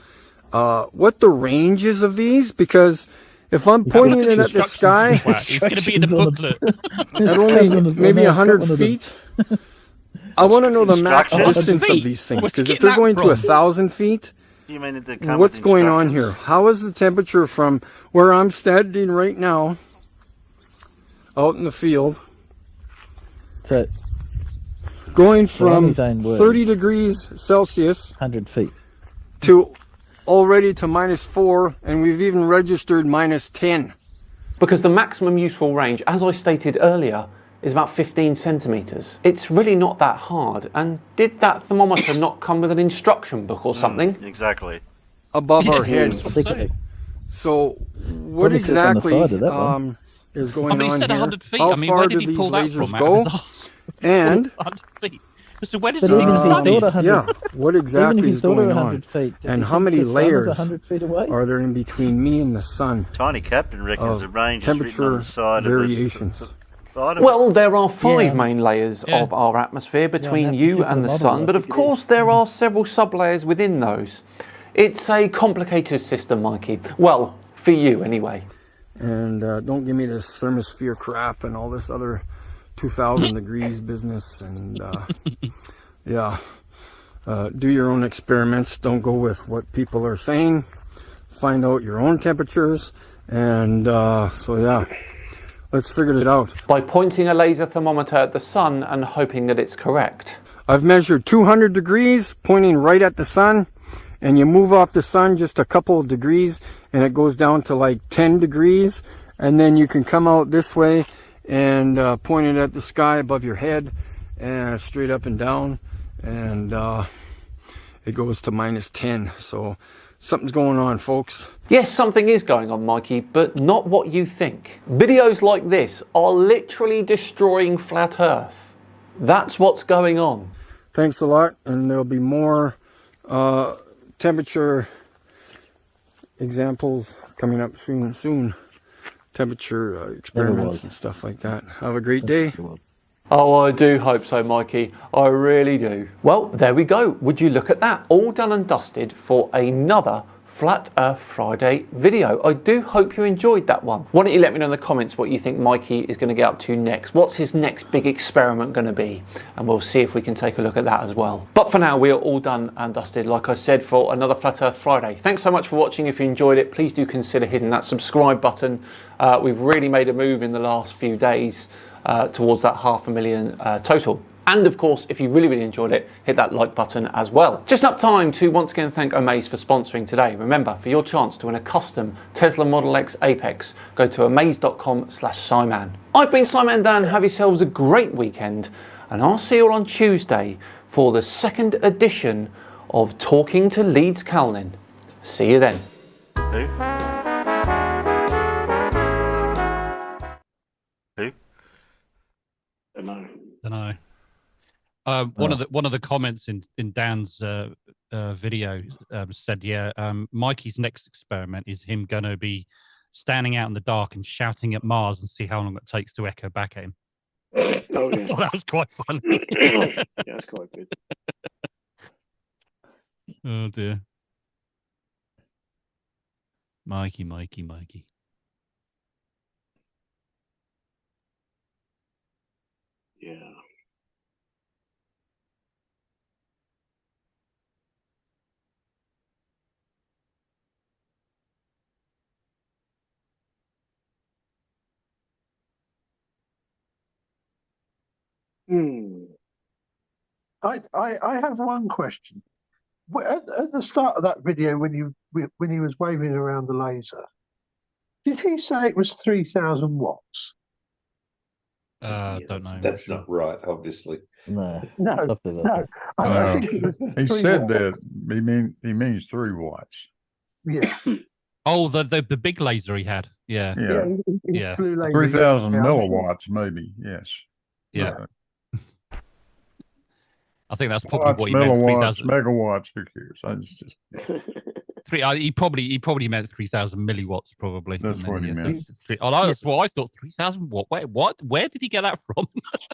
what the range is of these, because if I'm pointing it at the sky, It's going to be in the booklet. at only maybe 100 feet, I want to know the max distance of these things, because if they're going to 1,000 feet, You mean it come what's with going on instructions? here? How is the temperature from where I'm standing right now, out in the field, So going So on from his own words, 30 degrees Celsius 100 feet. to already to -4, and we've even registered -10. Because the maximum useful range, as I stated earlier, is about 15 centimetres. It's really not that hard. And did that thermometer not come with an instruction book or something? Exactly. Above our Yeah, heads. that's what I'm saying. So what Probably sits on the exactly side of that one. is going I mean, he on said here? 100 feet. How I mean, far where do did he these pull that lasers from? Out go? of his arse? And 100 feet. So where does But he even think if the he sun thought is? 100 yeah, what exactly even if he is thought going 100 on? feet, does And he how think many the sun is layers 100 feet away? are there in between me and the sun? Tiny Captain reckons Of the range is written on temperature the side variations. of the side of it. Well, there are five Yeah. main layers Yeah. of our atmosphere between that you particular and the model, sun, I but of think it course is. there are several sub-layers within those. It's a complicated system, Mikey. Well, for you anyway. And don't give me this thermosphere crap and all this other 2,000 degrees business. And yeah, do your own experiments. Don't go with what people are saying. Find out your own temperatures. And so yeah, let's figure it out. By pointing a laser thermometer at the sun and hoping that it's correct. I've measured 200 degrees pointing right at the sun, and you move off the sun just a couple of degrees and it goes down to like 10 degrees, and then you can come out this way and point it at the sky above your head and straight up and down, and it goes to -10. So something's going on, folks. Yes, something is going on, Mikey, but not what you think. Videos like this are literally destroying Flat Earth. That's what's going on. Thanks a lot, and there'll be more temperature examples coming up soon. Temperature experiments and stuff like that. Have a great day. Oh, I do hope so, Mikey. I really do. Well, there we go. Would you look at that? All done and dusted for another Flat Earth Friday video. I do hope you enjoyed that one. Why don't you let me know in the comments what you think Mikey is going to get up to next. What's his next big experiment going to be? And we'll see if we can take a look at that as well. But for now, we are all done and dusted, like I said, for another Flat Earth Friday. Thanks so much for watching. If you enjoyed it, please do consider hitting that subscribe button. We've really made a move in the last few days towards that 500,000 total. And of course, if you really enjoyed it, hit that like button as well. Just enough time to once again thank Amaze for sponsoring today. Remember, for your chance to win a custom Tesla Model X Apex, go to amaze.com/Simon. I've been Simon Dan. Have yourselves a great weekend, and I'll see you all on Tuesday for the second edition of Talking to Leeds Calnin. See you then. Who? Who? Don't know. One of the comments in Dan's video said, "Yeah, Mikey's next experiment is him going to be standing out in the dark and shouting at Mars and see how long it takes to echo back at him." Oh yeah, That was quite funny. yeah, that's quite good. Oh dear, Mikey. Yeah. I have one question. At the start of that video, when he was waving around the laser, did he say it was 3,000 watts? Don't know. That's not right, obviously. No. No. I think it was He 3 said watts. that he means 3 watts. Yeah. Oh, the big laser he had. Yeah. Yeah. Blue laser. 3,000 Yeah, I'm sure. milliwatts, maybe. Yes. Yeah. I think that's probably what he meant. Milliwatts, megawatts. Who cares? I just he probably meant 3,000 milliwatts. Probably. That's what he meant. That's what I thought. 3,000 watt. Wait, what? Where did he get that from?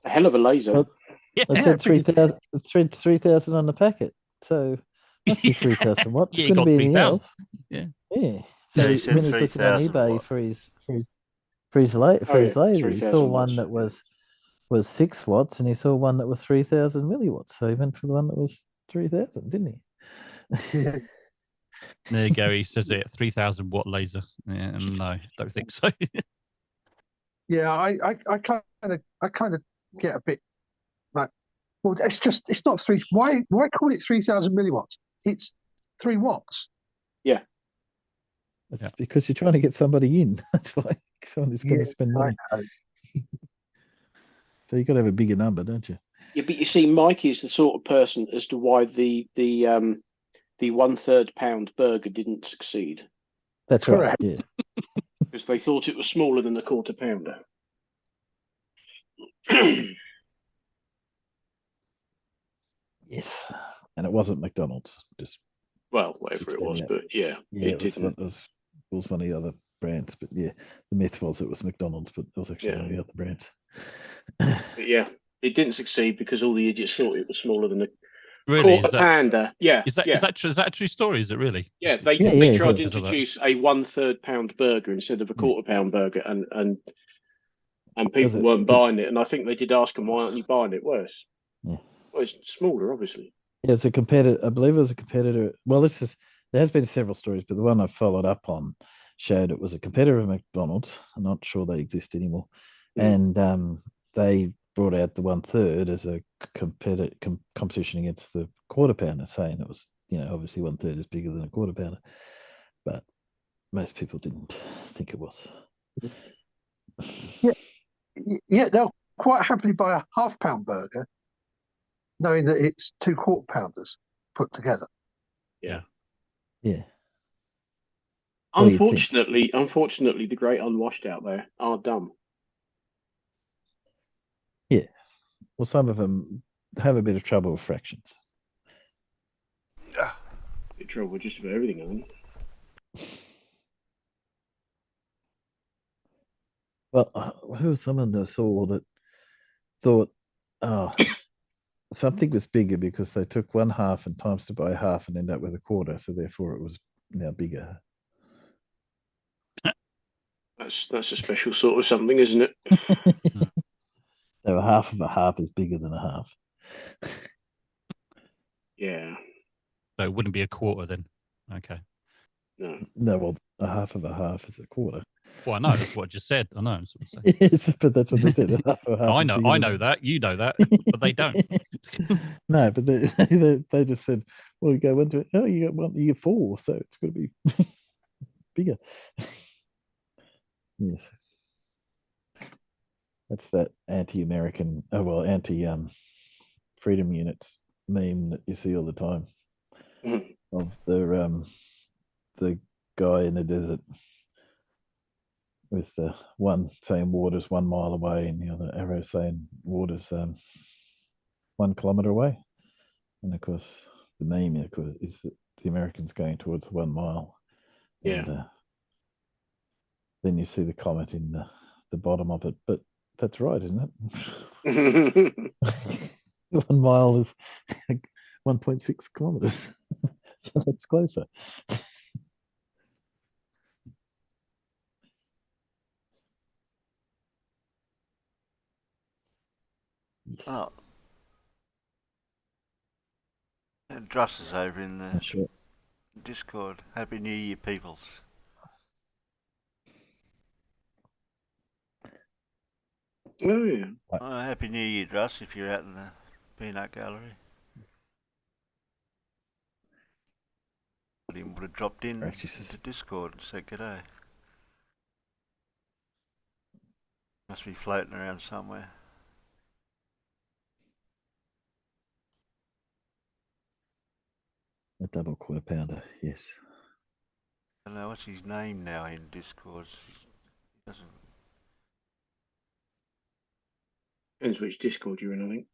A hell of a laser. Well, it said 3,000 on the packet, so must be 3,000 watts. Yeah, It couldn't got be anything 3,000. else. Yeah. Yeah. Yeah, So he said when he was looking on 3,000 eBay watt. for his laser, he 3,000 saw one watts, that was 6 watts, and he saw one that was 3,000 milliwatts. So he went for the one that was 3,000, didn't he? There you go. He says it. 3,000 watt laser. Yeah, no, don't think so. Yeah, I kind of get a bit like, well, it's not three. Why call it 3,000 milliwatts? It's 3 watts. Yeah. It's because you're trying to get somebody in. That's why someone who's going to spend money. So you've got to have a bigger number, don't you? Yeah, but you see, Mike is the sort of person as to why the 1/3 pound burger didn't succeed. That's Correct. right. Yeah. Because they thought it was smaller than the 1/4 pounder. Yes. And it wasn't McDonald's. Just Well, whatever it was, but yeah, it didn't. It was one of the other brands, but yeah, the myth was it was McDonald's, but it was actually one of the other brands. But yeah, it didn't succeed because all the idiots thought it was smaller than the Really? Quarter Pounder. Yeah, Is that is that a true story? Is it really? Yeah, they tried to introduce a 1/3 pound burger instead of a 1/4 pound burger, and people weren't buying it. And I think they did ask them, why aren't you buying it? Worse. Yeah. Well, it's smaller, obviously. Yeah, it's a competitor. I believe it was a competitor. Well, there has been several stories, but the one I followed up on showed it was a competitor of McDonald's. I'm not sure they exist anymore, and they brought out the 1/3 as a competition against the 1/4 pounder, saying it was, obviously 1/3 is bigger than a 1/4 pounder, but most people didn't think it was. Yeah, they'll quite happily buy a ½ pound burger, knowing that it's 2 1/4 pounders put together. Yeah. Yeah. Unfortunately, the great unwashed out there are dumb. Yeah. Well, some of them have a bit of trouble with fractions. Bit of trouble with just about everything, I think. Well, who was someone I saw that thought, something was bigger because they took 1/2 and times it by 1/2 and ended up with a 1/4, so therefore it was now bigger. That's a special sort of something, isn't it? So 1/2 of a 1/2 is bigger than a 1/2. Yeah. So it wouldn't be a 1/4 then. Okay. No, well, 1/2 of a 1/2 is a 1/4. Well, I know that's what I just said. I know. That's what I'm saying. But that's what they said. 1/2 of a 1/2 I know that. You know that, but they don't. No, but they just said, well, you go into it. Oh, you got 1, you get 4, so it's got to be bigger. Yes. That's that anti-American, anti-freedom units meme that you see all the time of the guy in the desert with the one saying water's 1 mile away and the other arrow saying water's 1 kilometer away. And of course, the meme, is that the Americans going towards 1 mile. Yeah. And then you see the comment in the bottom of it, but that's right, isn't it? 1 mile is 1.6 kilometers. So that's closer. Oh. And Druss is over in the Discord. Happy New Year, peoples. Oh, yeah. Oh, Happy New Year, Druss, if you're out in the peanut gallery. But he would have dropped in into Discord and said g'day. Must be floating around somewhere. A double 1/4 pounder, yes. I don't know what's his name now in Discord. He doesn't. Depends which Discord you're in, I think.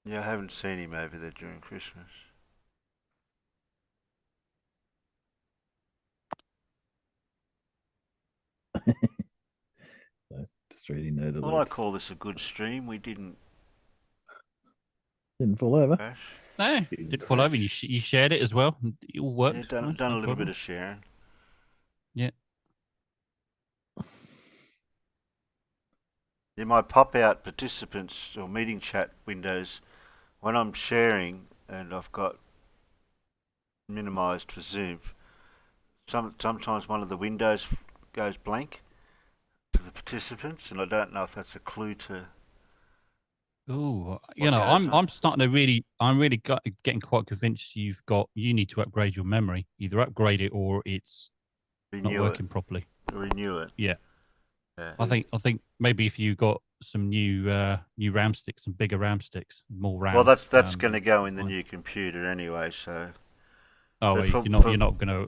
Yeah, I haven't seen him over there during Christmas. Just reading nerd Well, I alerts. call this a good stream. We didn't fall over. crash. No, did fall over. You shared it as well. It all worked. Yeah, done a little bit of sharing. Yeah. There might pop out participants or meeting chat windows when I'm sharing, and I've got minimized for Zoom. Sometimes one of the windows goes blank to the participants, and I don't know if that's a clue to. Oh, I'm starting to I'm really getting quite convinced you need to upgrade your memory. Either upgrade it or it's not working properly. Renew it. Yeah. Yeah. I think maybe if you got some new RAM sticks, some bigger RAM sticks, more RAM. Well, that's going to go in the new computer anyway. So. Oh, well, you're not going to.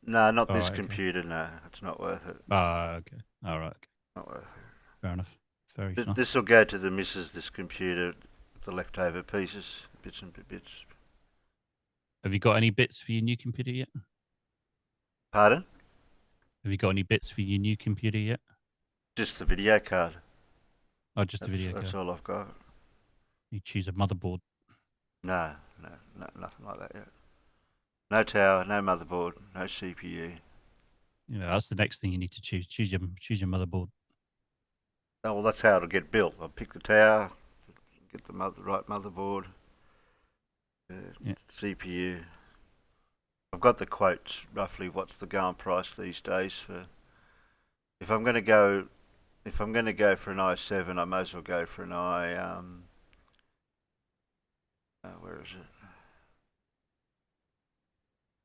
No, not this computer. No, it's not worth it. Okay. All right. Okay. Not worth it. Fair enough. Fair enough. This will go to the missus. This computer, the leftover pieces, bits and bits. Have you got any bits for your new computer yet? Pardon? Have you got any bits for your new computer yet? Just the video card. Oh, just the video card. That's all I've got. You choose a motherboard. No, nothing like that yet. No tower, no motherboard, no CPU. Yeah, that's the next thing you need to choose. Choose your motherboard. Oh, well, that's how it'll get built. I'll pick the tower, get the right motherboard, CPU. I've got the quotes roughly. What's the going price these days for? If I'm going to go for an i7, I might as well go for an where is it?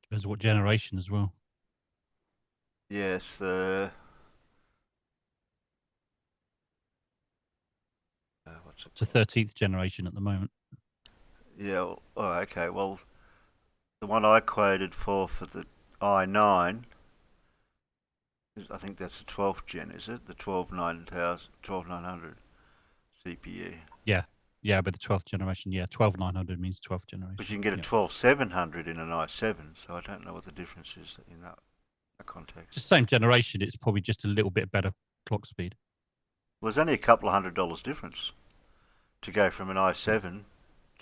Depends what generation as well. Yes, it's a 13th generation at the moment. Yeah. Oh, okay. Well, the one I quoted for the i9 I think that's the 12th gen, is it? The 12900 CPU. Yeah, but the 12th generation. Yeah, 12900 means 12th generation. But you can get a 12700 in an i7, so I don't know what the difference is in that context. Just same generation. It's probably just a little bit better clock speed. Well, there's only a couple of $100 difference to go from an i7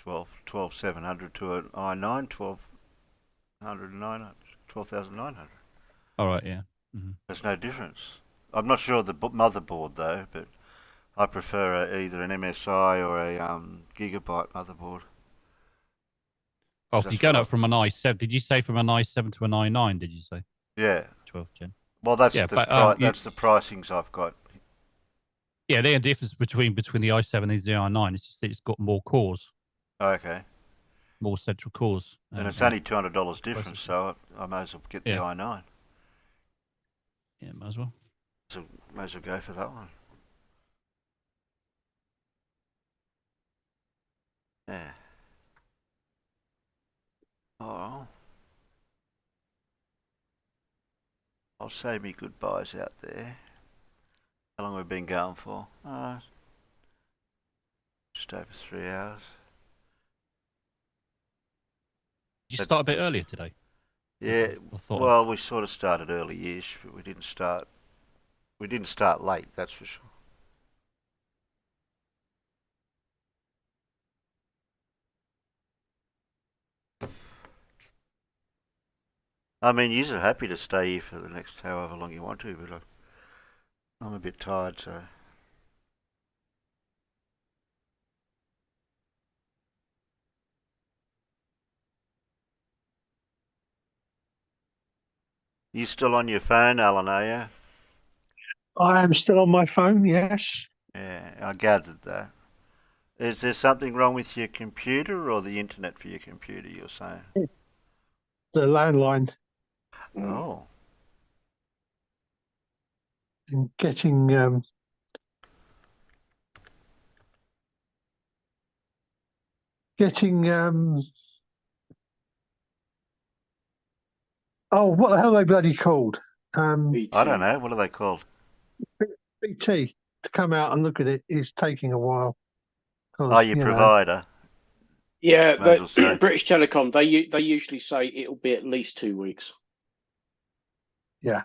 12700 to an i9 12900. All right, yeah. Mm-hmm. There's no difference. I'm not sure of the motherboard though, but I prefer either an MSI or a Gigabyte motherboard. Oh, so you're going up from an i7. Did you say from an i7 to an i9? Did you say? Yeah. 12th gen. Well, that's that's the pricings I've got. Yeah, the difference between the i7 and the i9 is just that it's got more cores. Okay. More central cores. And it's only $200 difference, so I might as well get the i9. Yeah, might as well. So might as well go for that one. Yeah. Oh. I'll say me goodbyes out there. How long have we been going for? Just over 3 hours. Did you start a bit earlier today? Yeah. Well, we sort of started early-ish, but we didn't start late. That's for sure. I mean, you're happy to stay here for the next however long you want to, but I'm a bit tired, so. You still on your phone, Alan, are you? I am still on my phone, yes. Yeah, I gathered that. Is there something wrong with your computer or the internet for your computer, you're saying? The landline. Oh. And getting what the hell are they bloody called? I don't know. What are they called? BT to come out and look at it is taking a while. Oh, your provider. Yeah, May as well say. British Telecom, they usually say it'll be at least 2 weeks. Yeah.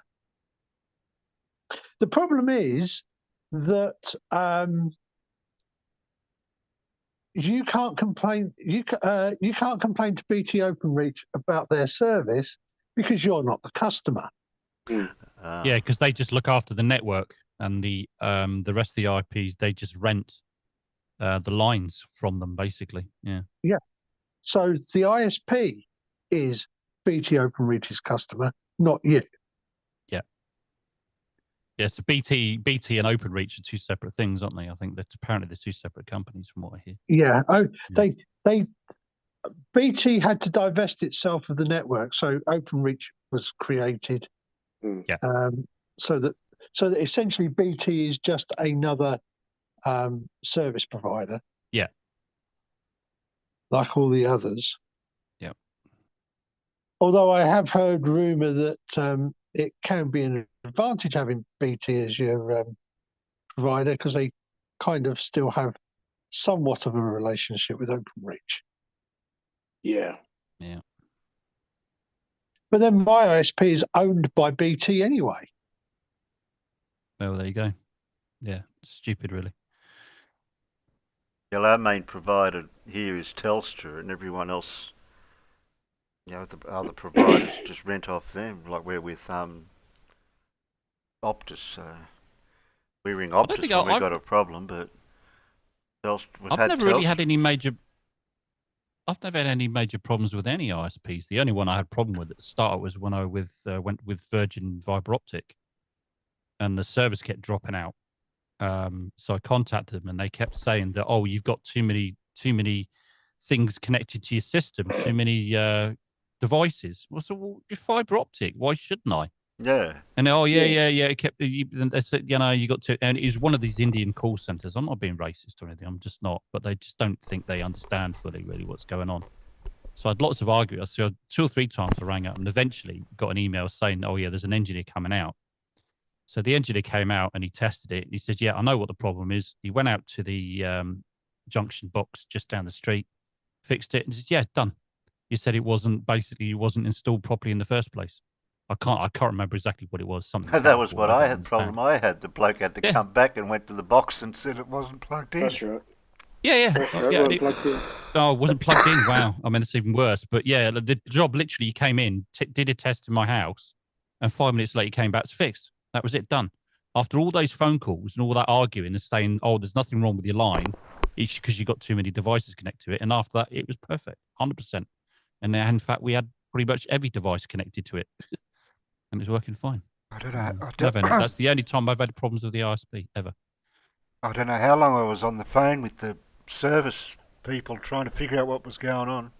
The problem is that you can't complain. You can't complain to BT OpenReach about their service because you're not the customer. Yeah, because they just look after the network, and the rest of the IPs they just rent the lines from them, basically. Yeah. Yeah. So the ISP is BT OpenReach's customer, not you. Yeah. Yeah. So BT and OpenReach are two separate things, aren't they? I think that apparently they're two separate companies, from what I hear. Yeah. Oh, they BT had to divest itself of the network, so OpenReach was created. Yeah. So that essentially BT is just another service provider. Yeah. Like all the others. Yeah. Although I have heard rumor that it can be an advantage having BT as your provider because they kind of still have somewhat of a relationship with OpenReach. Yeah. Yeah. But then my ISP is owned by BT anyway. Well, there you go. Yeah, stupid, really. Yeah, our main provider here is Telstra, and everyone else, the other providers just rent off them. Like we're with Optus, so we ring Optus when we got a problem, but I've never really had any major. I've never had any major problems with any ISPs. The only one I had a problem with at the start was when I went with Virgin Fiber Optic, and the service kept dropping out. So I contacted them, and they kept saying that, "Oh, you've got too many things connected to your system, too many devices." Well, so you're fiber optic. Why shouldn't I? Yeah. And it kept. They said, you got to, and it was one of these Indian call centers. I'm not being racist or anything. I'm just not. But they just don't think they understand fully really what's going on. So I had lots of arguments. So 2 or 3 times I rang up, and eventually got an email saying, "Oh yeah, there's an engineer coming out." So the engineer came out and he tested it. He said, "Yeah, I know what the problem is." He went out to the junction box just down the street, fixed it, and said, "Yeah, done." He said it wasn't installed properly in the first place. I can't remember exactly what it was. Something that was what I had. Problem I had. The bloke had to come back and went to the box and said it wasn't plugged in. That's right. Yeah. That's right. Wasn't plugged in. Oh, it wasn't plugged in. Wow. I mean, it's even worse. But yeah, the job literally came in, did a test in my house, and 5 minutes later he came back, it's fixed. That was it, done. After all those phone calls and all that arguing and saying, "Oh, there's nothing wrong with your line, it's because you got too many devices connected to it," and after that, it was perfect, 100%. And in fact, we had pretty much every device connected to it, and it was working fine. I don't know. That's the only time I've had problems with the ISP ever. I don't know how long I was on the phone with the service people trying to figure out what was going on.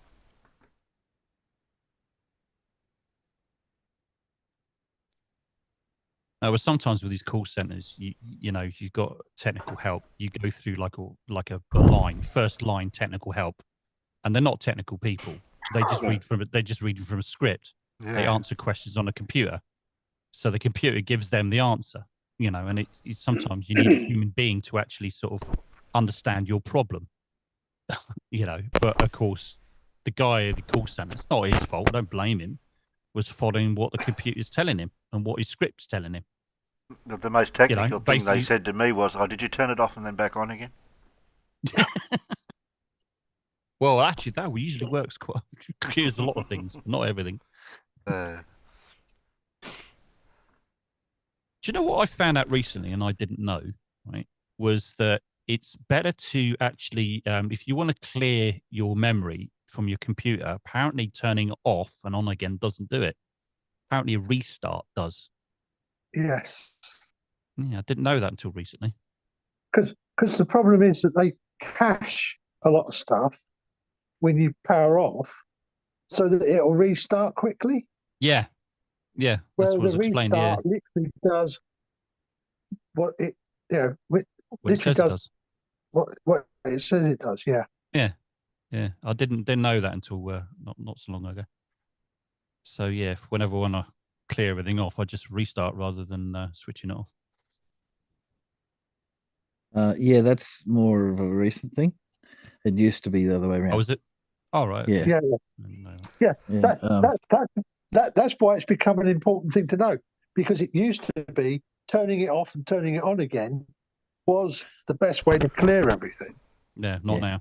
Well, sometimes with these call centers, you've got technical help. You go through like a line, first line technical help, and they're not technical people. They just read from a script. Yeah. They answer questions on a computer, so the computer gives them the answer. And it's sometimes you need a human being to actually sort of understand your problem. But of course, the guy at the call center, it's not his fault. I don't blame him. Was following what the computer's telling him and what his script's telling him. The most technical thing they said to me was, "Oh, did you turn it off and then back on again?" Well, actually, that usually works quite. Cures a lot of things, but not everything. Do you know what I found out recently, and I didn't know, right? Was that it's better to actually, if you want to clear your memory from your computer, apparently turning it off and on again doesn't do it. Apparently, a restart does. Yes. Yeah, I didn't know that until recently. Because the problem is that they cache a lot of stuff when you power off, so that it'll restart quickly. Yeah. That's Well, what was the explained. Yeah. restart literally does what it What it says it does. What it says it does. Yeah. Yeah. I didn't know that until not so long ago. So yeah, whenever I want to clear everything off, I just restart rather than switching it off. Yeah, that's more of a recent thing. It used to be the other way around. Oh, is it? All right. Yeah. Yeah, yeah. Yeah, That's why it's become an important thing to know, because it used to be turning it off and turning it on again was the best way to clear everything. Yeah, not now.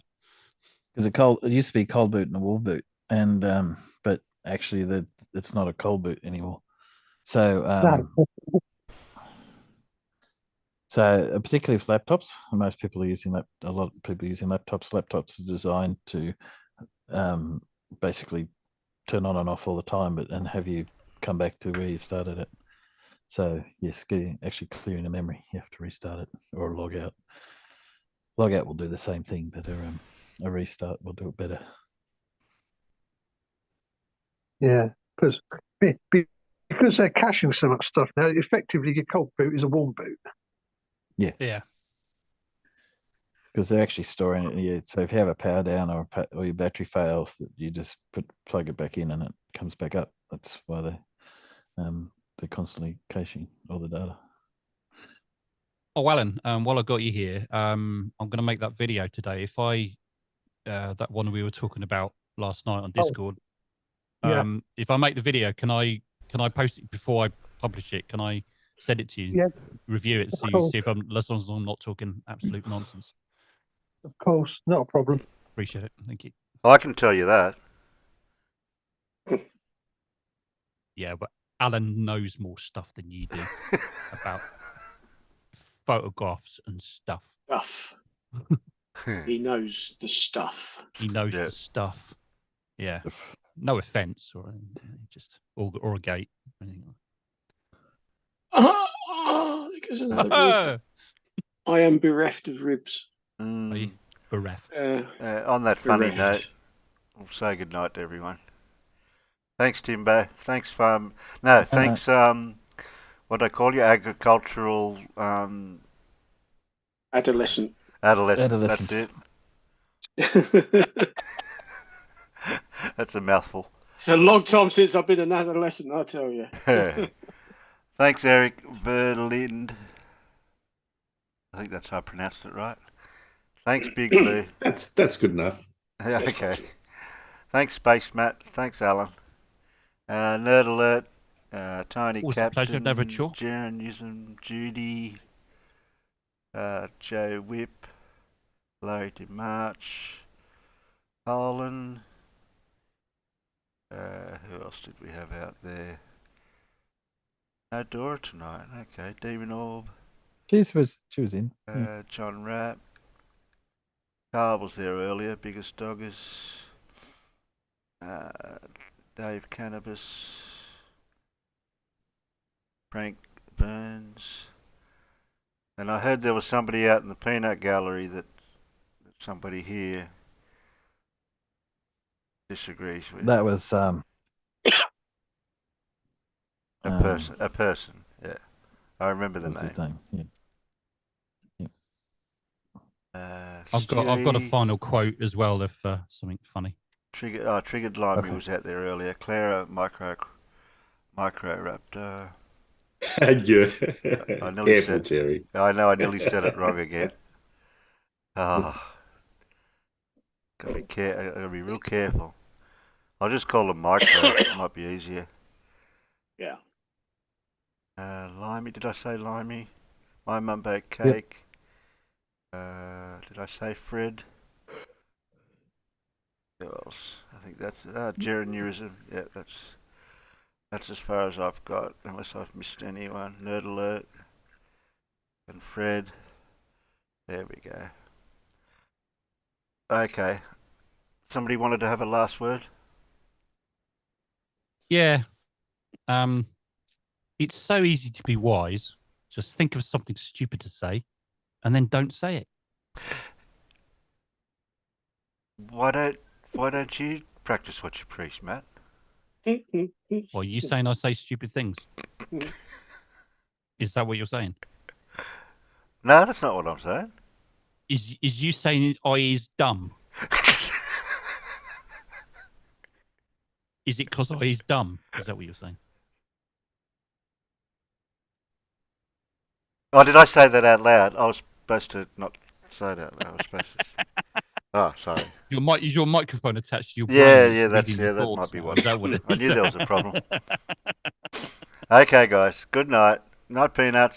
Because it used to be cold boot and a wall boot, and but actually it's not a cold boot anymore. So so particularly with laptops, most people are using a lot of people are using laptops. Laptops are designed to basically turn on and off all the time, and have you come back to where you started it. So yes, actually clearing the memory, you have to restart it or log out. Log out will do the same thing, but a restart will do it better. Yeah, because they're caching so much stuff now. Effectively, your cold boot is a warm boot. Yeah. Yeah. Because they're actually storing it. Yeah. So if you have a power down or your battery fails, that you just plug it back in and it comes back up. That's why they're constantly caching all the data. Oh, Alan, while I got you here, I'm going to make that video today. If I that one we were talking about last night on Discord. If I make the video, can I post it before I publish it? Can I send it to you? Yes. Review it, so you see if I'm not talking absolute nonsense. Of course, not a problem. Appreciate it. Thank you. I can tell you that. Yeah, but Alan knows more stuff than you do about photographs and stuff. Stuff. He knows the stuff. He knows the stuff. Yeah. No offense, or just or a gate. Oh, there goes another rib. I am bereft of ribs. Are you bereft? On that funny note, we'll say good night to everyone. Thanks, Timbo. Thanks, thanks. What do I call you? Agricultural adolescent. That's it. That's a mouthful. It's a long time since I've been an adolescent, I tell you. Thanks, Eric Verlind. I think that's how I pronounced it right. Thanks, Big Blue. That's good enough. Okay. Thanks, Space Matt. Thanks, Alan. Nerd Alert. Tiny Always Captain. a pleasure, never sure. Jaren Newsom, Judy. Joe Whip. Larry DeMarch. Colin. Who else did we have out there? No Dora tonight. Okay. Demon Orb. She was in. John Rapp. Carl was there earlier. Biggest Doggers. Dave Cannabis. Frank Burns. And I heard there was somebody out in the peanut gallery that somebody here disagrees with. That was a person. Yeah, I remember the name. His name? Yeah. I've got a final quote as well, if something funny. Triggered Limey was out there earlier. Clara Microraptor. Yeah. I nearly Careful, said, Terry. I know I nearly said it wrong again. Gotta be real careful. I'll just call them Micro. It might be easier. Yeah. Limey, did I say Limey? My Mum Baked Cake. Did I say Fred? Who else? I think that's Geronurism. Yeah, that's as far as I've got, unless I've missed anyone. Nerd Alert and Fred. There we go. Okay. Somebody wanted to have a last word? Yeah. It's so easy to be wise. Just think of something stupid to say, and then don't say it. Why don't you practice what you preach, Matt? Well, you saying I say stupid things? Is that what you're saying? No, that's not what I'm saying. Is you saying I is dumb? Is it because I is dumb? Is that what you're saying? Oh, did I say that out loud? I was supposed to not say that. I was supposed to. Oh, sorry. Your microphone attached to your Yeah, brain. that might be what. Is that what it I is? knew there was a problem. Okay, guys. Good night. Night, peanuts.